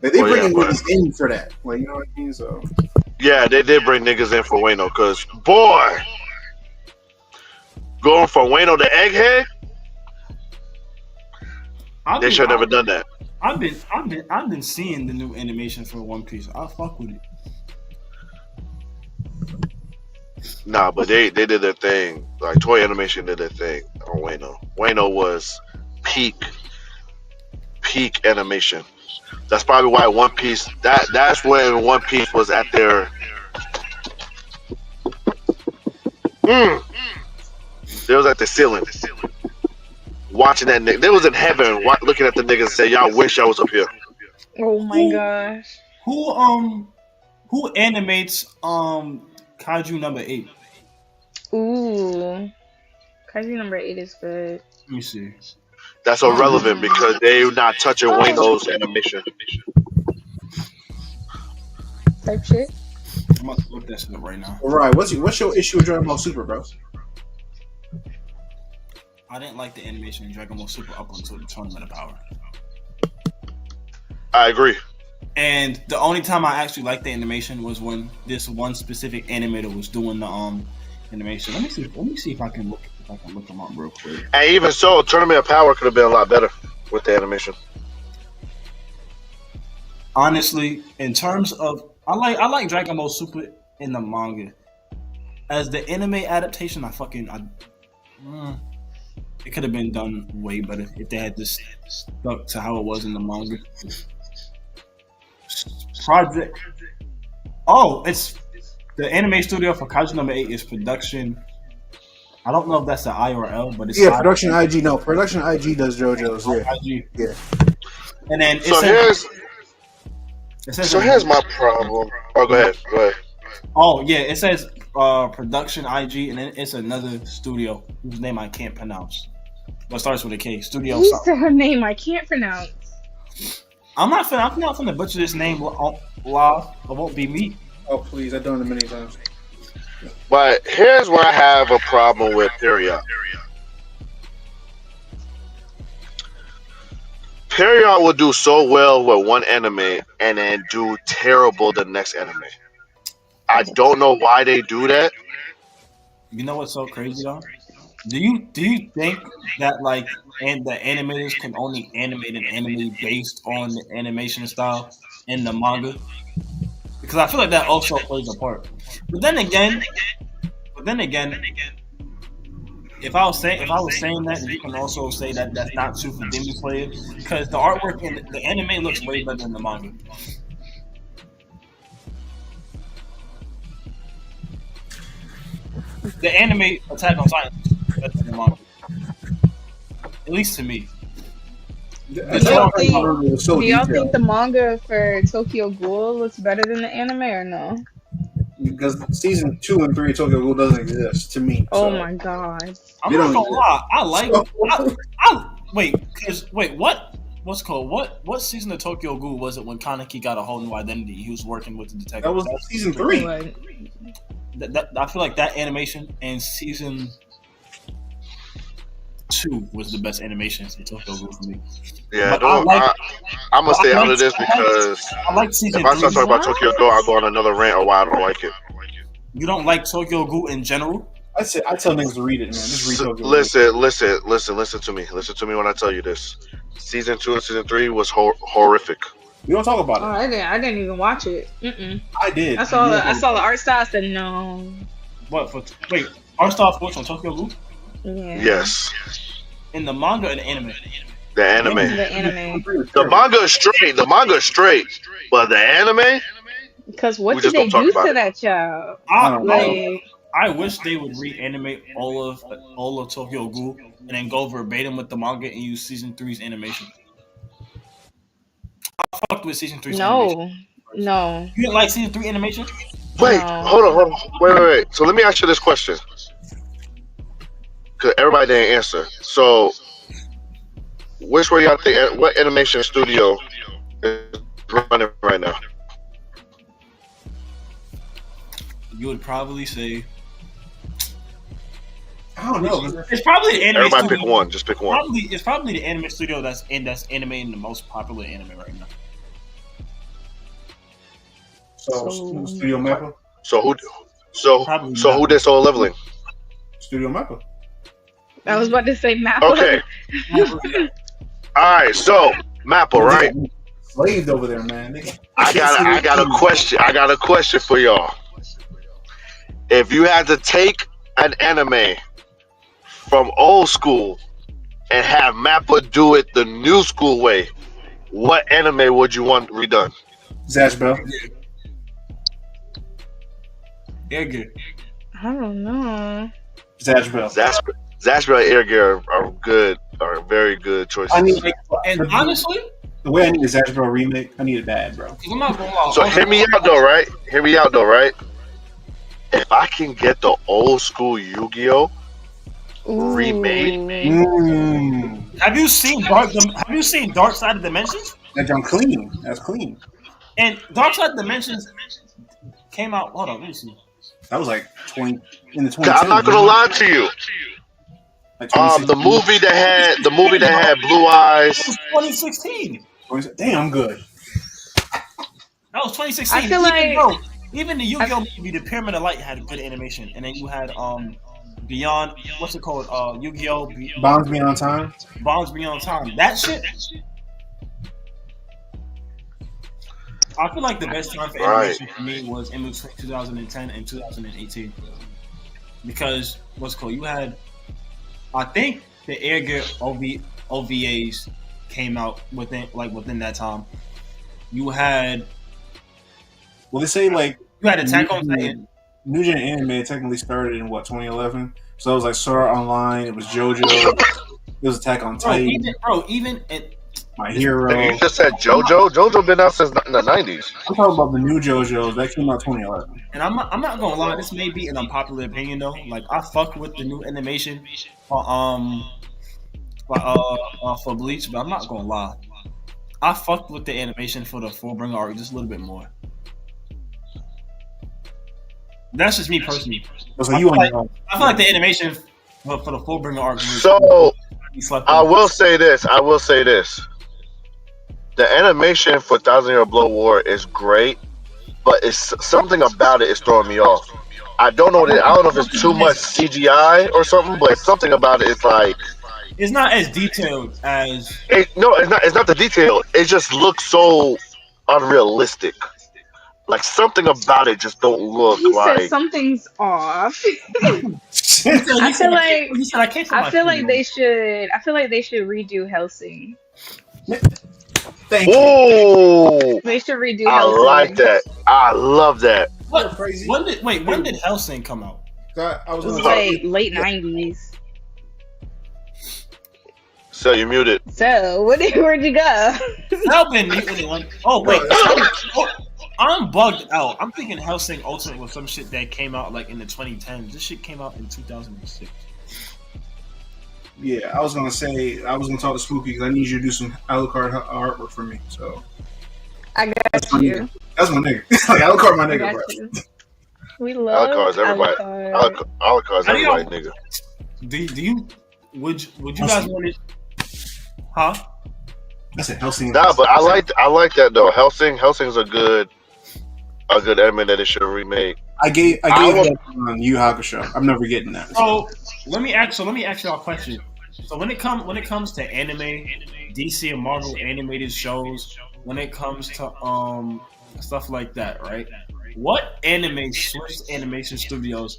S2: Like, they bring niggas in for that. Like, you know what I mean? So
S5: Yeah, they did bring niggas in for Wano, because boy, going from Wano to Egghead, they should have never done that.
S3: I've been seeing the new animation for One Piece. I fuck with it.
S5: Nah, but they did their thing. Like Toy Animation did their thing on Wano. Wano was peak animation. That's probably why One Piece. That's when One Piece was at their. They was at the ceiling, watching that nigga. They was in heaven, looking at the niggas and say, "Y'all wish I was up here."
S4: oh my gosh.
S3: Who animates Kaiju number 8?
S4: Ooh. Kaiju number 8 is good.
S3: Let me see.
S5: That's irrelevant because they're not touching Wayno's animation.
S4: Type shit.
S3: I'm about to look that shit up right now.
S2: All right, what's your issue with Dragon Ball Super, bro?
S3: I didn't like the animation in Dragon Ball Super up until the Tournament of Power.
S5: I agree.
S3: And the only time I actually liked the animation was when this one specific animator was doing the animation. Let me see if I can look them up real quick.
S5: And even so, Tournament of Power could have been a lot better with the animation.
S3: Honestly, in terms of I like Dragon Ball Super in the manga. As the anime adaptation, it could have been done way better if they had just stuck to how it was in the manga. Project. Oh, it's the anime studio for Kaiju number 8 is Production. I don't know if that's the I or L, but it's
S2: Production IG. No, Production IG does JoJo's. Yeah,
S3: IG.
S2: yeah.
S3: And then
S5: here's my problem. Oh, go ahead.
S3: Oh yeah, it says Production IG, and then it's another studio whose name I can't pronounce. But starts with a K. Studio.
S4: He said her name I can't pronounce.
S3: I'm not finna butcher this name live. It won't be me.
S2: Oh please, I've done it many times.
S5: But here's where I have a problem with Period. Period will do so well with one anime and then do terrible the next anime. I don't know why they do that.
S3: You know what's so crazy though? Do you think that and the animators can only animate an anime based on the animation style in the manga? Because I feel like that also plays a part. But then again, if I was saying that, you can also say that that's not true for Demon Slayer because the artwork in the anime looks way better than the manga. The anime Attack on Titan is better than the manga, at least to me.
S4: Do y'all think the manga for Tokyo Ghoul looks better than the anime or no?
S2: Because season 2 and 3 of Tokyo Ghoul doesn't exist to me.
S4: Oh my god!
S3: I'm not gonna lie. I like. What's it called? What season of Tokyo Ghoul was it when Kaneki got a whole new identity? He was working with the detective.
S2: That was season 3.
S3: I feel like that animation and season 2 was the best animation in Tokyo Ghoul for me.
S5: Yeah, I'm gonna stay out of this because
S3: I like season
S5: if I start
S3: 3.
S5: talking about Tokyo Ghoul, I'll go on another rant or why I don't like it.
S3: You don't like Tokyo Ghoul in general?
S2: I tell niggas to read it, man. Just read Tokyo Ghoul.
S5: Listen to me. Listen to me when I tell you this. Season 2 and season 3 was horrific.
S2: We don't talk about it.
S4: I didn't even watch it. Mm-mm.
S2: I did.
S4: I saw the art style. I said no.
S3: What? Art style for which on Tokyo Ghoul?
S4: Yeah.
S5: Yes.
S3: In the manga and the anime?
S5: The anime.
S4: The anime.
S5: The manga is straight. But the anime?
S4: Because what did they do to that child?
S3: I wish they would reanimate all of Tokyo Ghoul and then go verbatim with the manga and use season 3's animation. I fucked with season 3's animation.
S4: No.
S3: You didn't like season 3 animation?
S5: Wait,
S4: No.
S5: hold on. Wait. So let me ask you this question. Because everybody didn't answer. So, which way y'all think, what animation studio is running right now?
S3: You would probably say...
S2: I don't know.
S3: It's probably the anime
S5: Everybody
S3: studio.
S5: pick one. Just pick one.
S3: It's probably the anime studio that's animating the most popular anime right now.
S2: So Studio Mappa?
S5: So who did Soul Leveling?
S2: Studio Mappa.
S4: I was about to say Mappa.
S5: Okay. Alright, so Mappa, right?
S2: Slaved over there, man.
S5: I got a question for y'all. If you had to take an anime from old school and have Mappa do it the new school way, what anime would you want redone?
S2: Zatch Bell.
S3: Yeah, good.
S4: I don't know.
S2: Zatch Bell.
S5: Zatch Bell and Air Gear are very good choices.
S3: And honestly,
S2: the way I need a Zatch Bell remake, I need it bad, bro.
S3: I'm not gonna lie.
S5: So hear me out though, right? If I can get the old school Yu-Gi-Oh! remade,
S3: Have you seen Dark Side of Dimensions?
S2: That's clean. That's clean.
S3: And Dark Side of Dimensions came out. Hold on, let me see.
S2: That was like 20 in the 2010s.
S5: I'm not gonna lie to you.
S2: Like
S5: The movie that had Blue Eyes.
S3: That was 2016.
S2: Damn, I'm good.
S3: That was 2016.
S4: I feel like
S3: even the Yu-Gi-Oh movie, The Pyramid of Light, had good animation, and then you had Beyond, what's it called? Yu-Gi-Oh!
S2: Bonds Beyond Time.
S3: Bonds Beyond Time. That shit. I feel like the best time for animation for me was in between 2010 and 2018, because what's it called? You had, I think, the Air Gear OVAs came out within that time. You had.
S2: Well, they say like
S3: You had Attack on Titan.
S2: New Gen Anime technically started in 2011. So it was like Sword Art Online. It was JoJo. It was Attack on Titan.
S3: Even
S2: My Hero.
S5: You just said JoJo. JoJo been out since the 90s.
S2: I'm talking about the new JoJo's that came out 2011.
S3: And I'm not gonna lie, this may be an unpopular opinion though. Like I fuck with the new animation for Bleach, but I'm not gonna lie. I fucked with the animation for the Fullbringer arc just a little bit more. That's just me personally.
S2: So
S3: I feel like the animation for the Fullbringer arc.
S5: So I will say this. The animation for Thousand Year Blood War is great, but it's something about it is throwing me off. I don't know if it's too much CGI or something, but something about it is like
S3: it's not as detailed as.
S5: No, it's not. It's not the detail. It just looks so unrealistic. Like something about it just don't look
S4: he
S5: like.
S4: said something's off.
S3: I feel like
S4: they should. I feel like they should redo Hellsing.
S2: Thank you.
S5: Oh,
S4: They should redo
S5: I
S4: Hellsing.
S5: like that. I love that.
S3: When did Hellsing come out?
S2: I was
S4: It was
S2: gonna
S4: like late 90s.
S5: So you're muted.
S4: So where'd you go?
S3: I've been muted. Oh wait, I'm bugged out. I'm thinking Hellsing Ultimate was some shit that came out like in the 2010s. This shit came out in 2006.
S2: Yeah, I was gonna talk to Spooky because I need you to do some Alucard artwork for me. So
S4: I got you.
S2: That's my nigga. Like Alucard, my nigga, bro.
S4: We love
S5: Alucard's everybody. Alucard's everybody, nigga.
S3: Do you would you guys want it? Huh?
S2: I said Hellsing.
S5: Nah, but I like that though. Hellsing's a good anime that they should have remade.
S2: I gave that on Yu Hakusho. I'm never getting that.
S3: So let me ask y'all a question. So when it comes to anime, DC and Marvel animated shows, when it comes to stuff like that, right? What anime switched anime studios,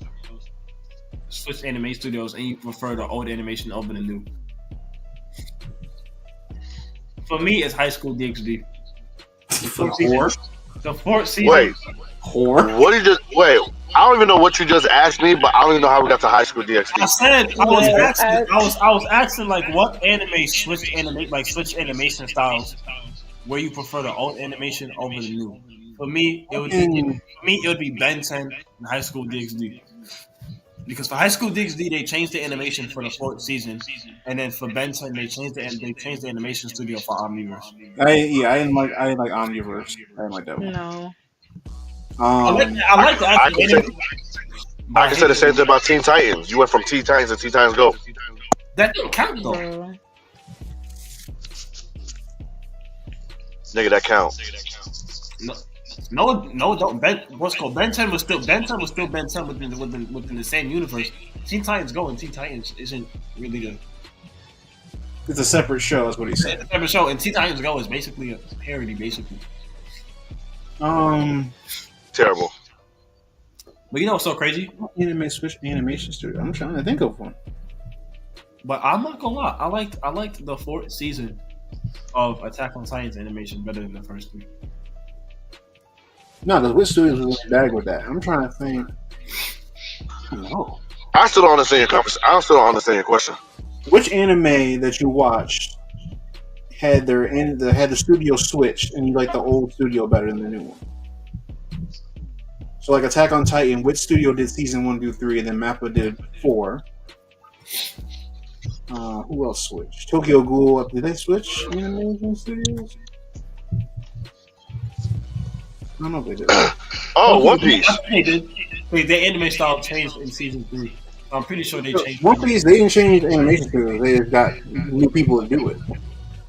S3: and you prefer the old animation over the new? For me, it's High School DxD. The fourth season.
S5: Wait,
S2: whore.
S5: what did you just wait? I don't even know what you just asked me, but I don't even know how we got to High School DxD.
S3: I was asking like what anime switched animation styles where you prefer the old animation over the new. For me, it would be Ben 10 and High School DxD. Because for High School DxD, they changed the animation for the fourth season, and then for Ben 10, they changed the animation studio for Omniverse.
S2: I didn't like Omniverse. I didn't like that one.
S4: No.
S3: I like the actual animation.
S5: I can say the same thing about Teen Titans. You went from Teen Titans to Teen Titans Go.
S3: That didn't count though.
S5: Nigga, that counts.
S3: No, don't. Ben 10 was still Ben 10 within the same universe. Teen Titans Go and Teen Titans isn't really the.
S2: It's a separate show. That's what he said.
S3: It's a separate show, and Teen Titans Go is basically a parody, basically.
S5: Terrible.
S3: But you know what's so crazy?
S2: Animation studio. I'm trying to think of one.
S3: But I'm not gonna lie, I liked the fourth season of Attack on Titan's animation better than the first three.
S2: No, the Wit Studios was really bad with that. I'm trying to think. No.
S5: I still don't understand your question.
S2: Which anime that you watched had the studio switched and you like the old studio better than the new one? So like Attack on Titan, which studio did season 1 through 3 and then Mappa did 4? Who else switched? Tokyo Ghoul. Did they switch animation studios? I don't know if they did.
S5: Oh, One Piece.
S3: They did. Wait, their anime style changed in season 3. I'm pretty sure they changed.
S2: One Piece, they didn't change the animation studios. They just got new people to do it.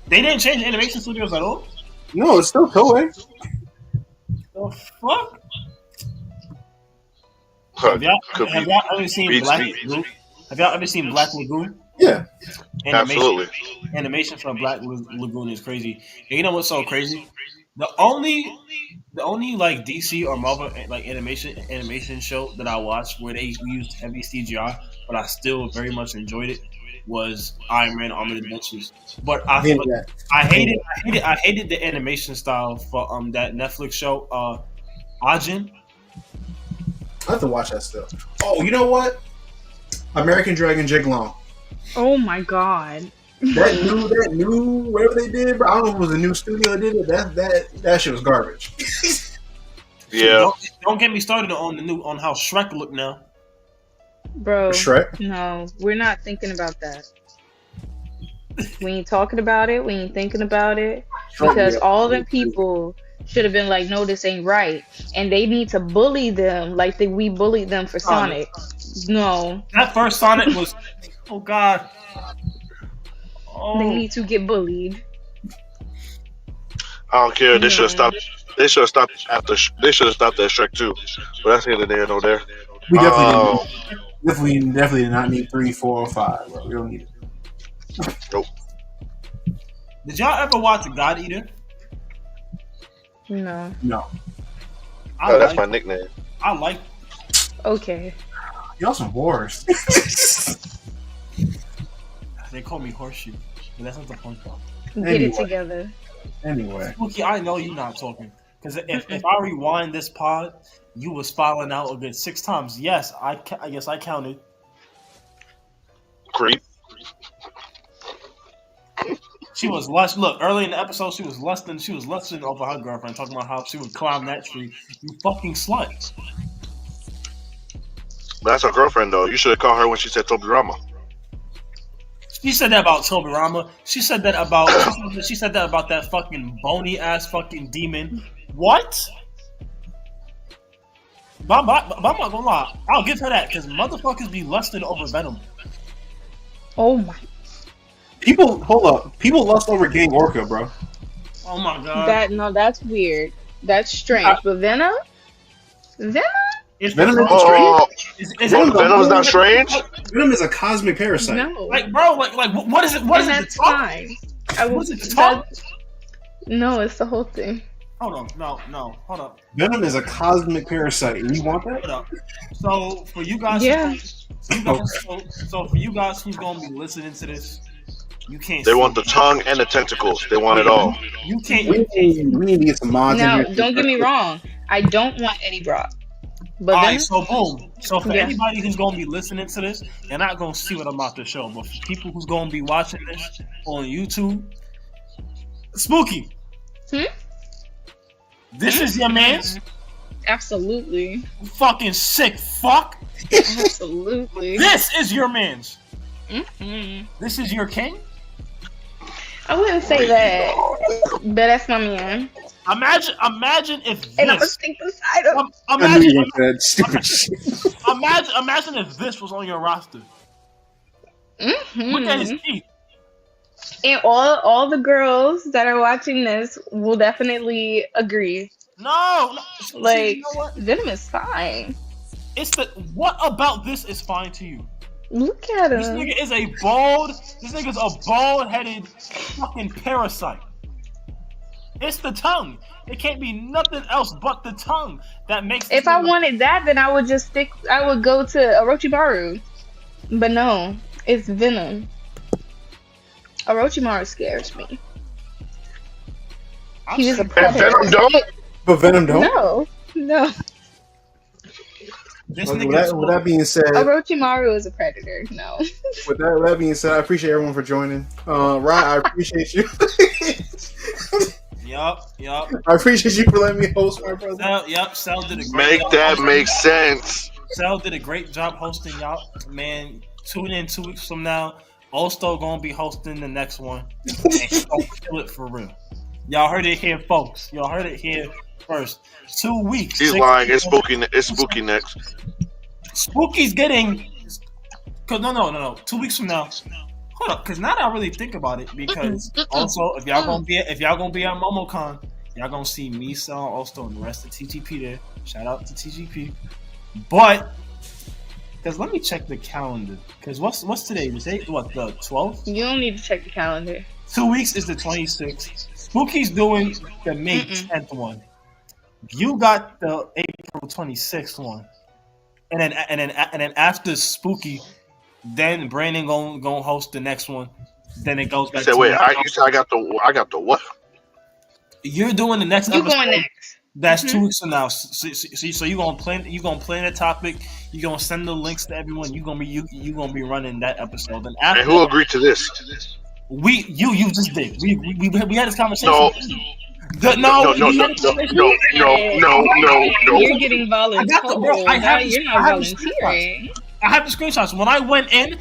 S3: They didn't change animation studios at all?
S2: No, it's still Toei.
S3: The fuck?
S5: Could
S3: Have y'all ever seen
S5: Beats
S3: Black
S5: me.
S3: Lagoon? Have y'all ever seen Black Lagoon?
S2: Yeah.
S5: Absolutely.
S3: Animation from Black Lagoon is crazy. And you know what's so crazy? The only like DC or Marvel like animation show that I watched where they used heavy CGI, but I still very much enjoyed it, was Iron Man Armored Adventures. But I hated the animation style for that Netflix show Ajin.
S2: I have to watch that stuff. Oh, you know what? American Dragon Jake Long.
S4: Oh my god.
S2: That new whatever they did, bro. I don't know if it was a new studio that did it. That shit was garbage.
S5: Yeah.
S3: Don't get me started on how Shrek look now.
S4: Bro.
S2: Shrek?
S4: No, we're not thinking about that. We ain't talking about it. We ain't thinking about it. Because all them people should have been like, no, this ain't right. And they need to bully them like we bullied them for Sonic. No.
S3: That first Sonic was, oh god. Oh.
S4: They need to get bullied.
S5: I don't care. They should have stopped. They should have stopped after. They should have stopped at Shrek 2. But that's neither there nor there.
S2: We definitely did not need 3, 4, or 5. Bro. We don't need it.
S5: Nope.
S3: Did y'all ever watch God Eater?
S4: No.
S2: No.
S5: That's my nickname.
S3: I like.
S4: Okay.
S2: Y'all some whores.
S3: They call me Horseshoe, but that's not the point though.
S4: Get it together.
S2: Anyway.
S3: Spooky, I know you're not talking. Because if I rewind this pod, you was falling out a good 6 times. Yes, I counted.
S5: Creep.
S3: She was lust. Look, early in the episode, she was lusting over her girlfriend, talking about how she would climb that tree. You fucking slut.
S5: But that's her girlfriend, though. You should have called her when she said Tobirama.
S3: She said that about Tobirama. She said that about that fucking bony ass fucking demon. What? But I'm not gonna lie. I'll give her that because motherfuckers be lusting over Venom.
S4: Oh my.
S2: Hold up. People lust over Gang Orca, bro.
S3: Oh my god.
S4: That's weird. That's strange. But Venom?
S2: Venom is
S5: Venom's not strange?
S2: Venom is a cosmic parasite.
S4: No.
S3: Like, bro, like what is it? What is it?
S4: That's fine.
S3: What is it? The tongue?
S4: No, it's the whole thing.
S3: Hold on. No. Hold up.
S2: Venom is a cosmic parasite. You want that?
S3: Hold up. So for you guys,
S4: Yeah.
S3: So for you guys who's gonna be listening to this, you can't.
S5: They want the tongue and the tentacles. They want it all.
S3: You can't.
S2: We need to get some mods in
S4: Now,
S2: here.
S4: don't get me wrong. I don't want Eddie Brock. But
S3: All
S4: then,
S3: right, so boom. So for
S4: Yeah.
S3: anybody who's gonna be listening to this, they're not gonna see what I'm about to show. But for people who's gonna be watching this on YouTube, Spooky. This is your man's.
S4: absolutely.
S3: Fucking sick fuck.
S4: Absolutely.
S3: This is your man's.
S4: Mm-mm.
S3: This is your king.
S4: I wouldn't say that. But that's my man.
S3: Imagine if
S4: And I'm gonna
S3: this.
S4: stick beside him.
S2: I knew you were gonna say that stupid shit.
S3: Imagine if this was on your roster. Look at his teeth.
S4: And all the girls that are watching this will definitely agree.
S3: No.
S4: Like,
S3: you know what?
S4: Venom is fine.
S3: What about this is fine to you?
S4: Look at
S3: This
S4: him.
S3: nigga's a bald-headed fucking parasite. It's the tongue. It can't be nothing else but the tongue that makes.
S4: If I wanted that, then I would go to Orochimaru. But no, it's Venom. Orochimaru scares me. He was a
S5: And
S4: predator.
S5: Venom don't?
S2: But Venom don't?
S4: No.
S3: This
S2: With
S3: nigga.
S2: that being said,
S4: Orochimaru is a predator. No.
S2: with that being said, I appreciate everyone for joining. Ryan, I appreciate you.
S3: Yup.
S2: I appreciate you for letting me host my brother.
S3: Sal did a great
S5: Make
S3: job.
S5: that make sense.
S3: Sal did a great job hosting y'all. Man, tune in 2 weeks from now. Osto gonna be hosting the next one, and he gonna kill it for real. Y'all heard it here, folks. Y'all heard it here first. 2 weeks.
S5: He's
S3: 6
S5: lying. It's
S3: people.
S5: spooky. It's spooky next.
S3: Spooky's getting. Cause no. 2 weeks from now. Hold up, cause now that I really think about it, because also if y'all gonna be at MomoCon, y'all gonna see me, Sal, Osto, and the rest of TGP there. Shout out to TGP. But because let me check the calendar. Because what's today? Today what, the 12th?
S4: You don't need to check the calendar.
S3: 2 weeks is the 26th. Spooky's doing the May 10th one. You got the April 26th one, and then after Spooky, then Brandon gonna host the next one. Then it goes back.
S5: You said, wait, you said I got the what?
S3: You're doing the next.
S4: You
S3: episode.
S4: going next?
S3: That's 2 weeks from now. So you gonna plan the topic. You gonna send the links to everyone. You gonna be running that episode. And after
S5: And who agreed to this?
S3: you just did. We had this conversation.
S5: No.
S4: You're getting volunteered. You're not volunteering.
S3: I have the screenshots. When I went in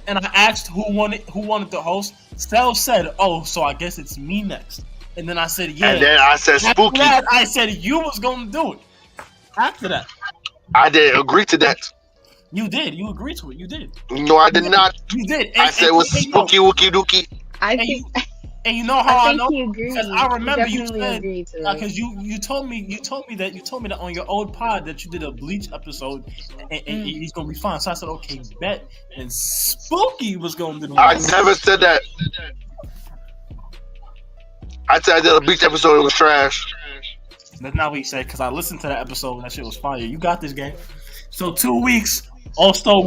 S3: and I asked who wanted to host, Stel said, "Oh, so I guess it's me next." And then I said, "Yeah."
S5: And then I said, "Spooky."
S3: After that, I said you was gonna do it. After that,
S5: I didn't agree to that.
S3: you did. You agreed to it. You did.
S5: No, I did not.
S3: You did.
S5: I said it was spooky, wookie, dookie.
S4: I think.
S3: And you know how I know?
S4: he agreed.
S3: Because I remember you
S4: definitely
S3: said,
S4: agreed to it.
S3: because you told me that on your old pod that you did a Bleach episode and he's gonna be fine. So I said, okay, bet. And Spooky was gonna do the
S5: I never said that. I said I did a Bleach episode. It was trash.
S3: That's not what he said, because I listened to that episode and that shit was fire. You got this game. So 2 weeks, Osto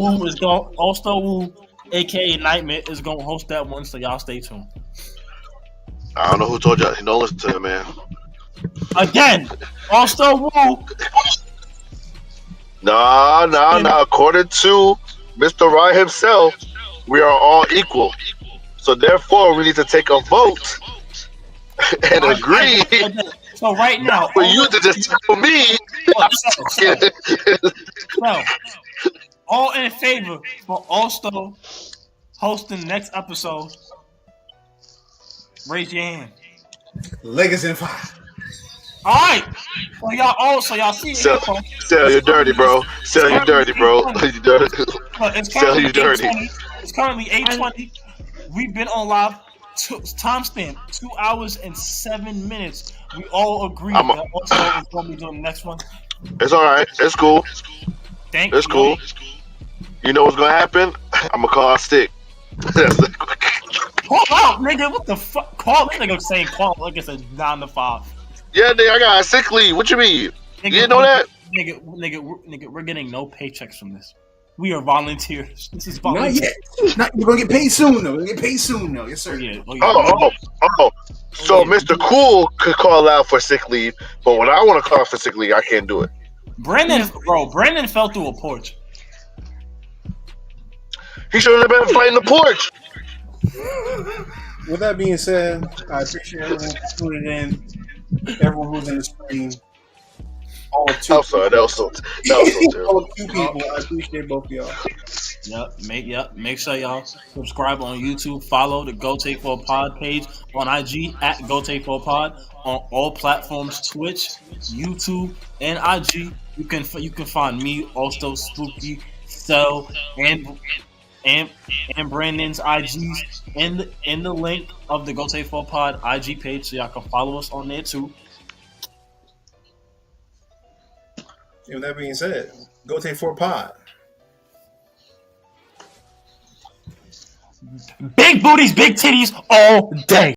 S3: Wu, aka Nightmare, is gonna host that one. So y'all stay tuned.
S5: I don't know who told you. Don't listen to him, man.
S3: Again, Osto Wu.
S5: No. According to Mr. Ryan himself, we are all equal. So therefore, we need to take a vote and agree.
S3: So right now,
S5: for you to just tell me.
S3: So, all in favor for Osto hosting the next episode, raise your hand.
S2: Legacy in 5.
S3: All right. So y'all see it.
S5: Sell you dirty, bro. Sell you dirty, bro. You dirty. Sell you dirty.
S3: It's currently 8:20. We've been on live. Timestamp 2 hours and 7 minutes. We all agree that Osto is going to be doing the next one.
S5: It's all right. It's cool.
S3: It's
S5: cool. You know what's gonna happen? I'm gonna call out sick.
S3: Call out, nigga. What the fuck? Call this nigga saying call like it's a 9 to 5.
S5: Yeah, nigga, I got a sick leave. What you mean?
S3: Nigga,
S5: you didn't know that?
S3: Nigga, we're getting no paychecks from this. We are volunteers. This is volunteer.
S2: Not yet. You're gonna get paid soon, though. We're gonna get paid soon, though. Yes, sir.
S3: Yeah.
S5: Oh. So Mr. Cool could call out for sick leave, but when I want to call for sick leave, I can't do it.
S3: Brandon fell through a porch.
S5: He should have been fighting the porch.
S2: With that being said, I appreciate everyone for tuning in. Everyone who's in the stream. All two.
S5: I'm sorry, that was so terrible.
S2: All 2 people. I appreciate both of y'all.
S3: Make sure y'all subscribe on YouTube. Follow the Gotei for Pod page on IG at Gotei for Pod on all platforms: Twitch, YouTube, and IG. You can find me, also Spooky, Cell, and Brandon's IGs in the link of the Gotei for Pod IG page, so y'all can follow us on there too.
S2: And with that being said, Gotei for Pod.
S3: Big booties, big titties all day.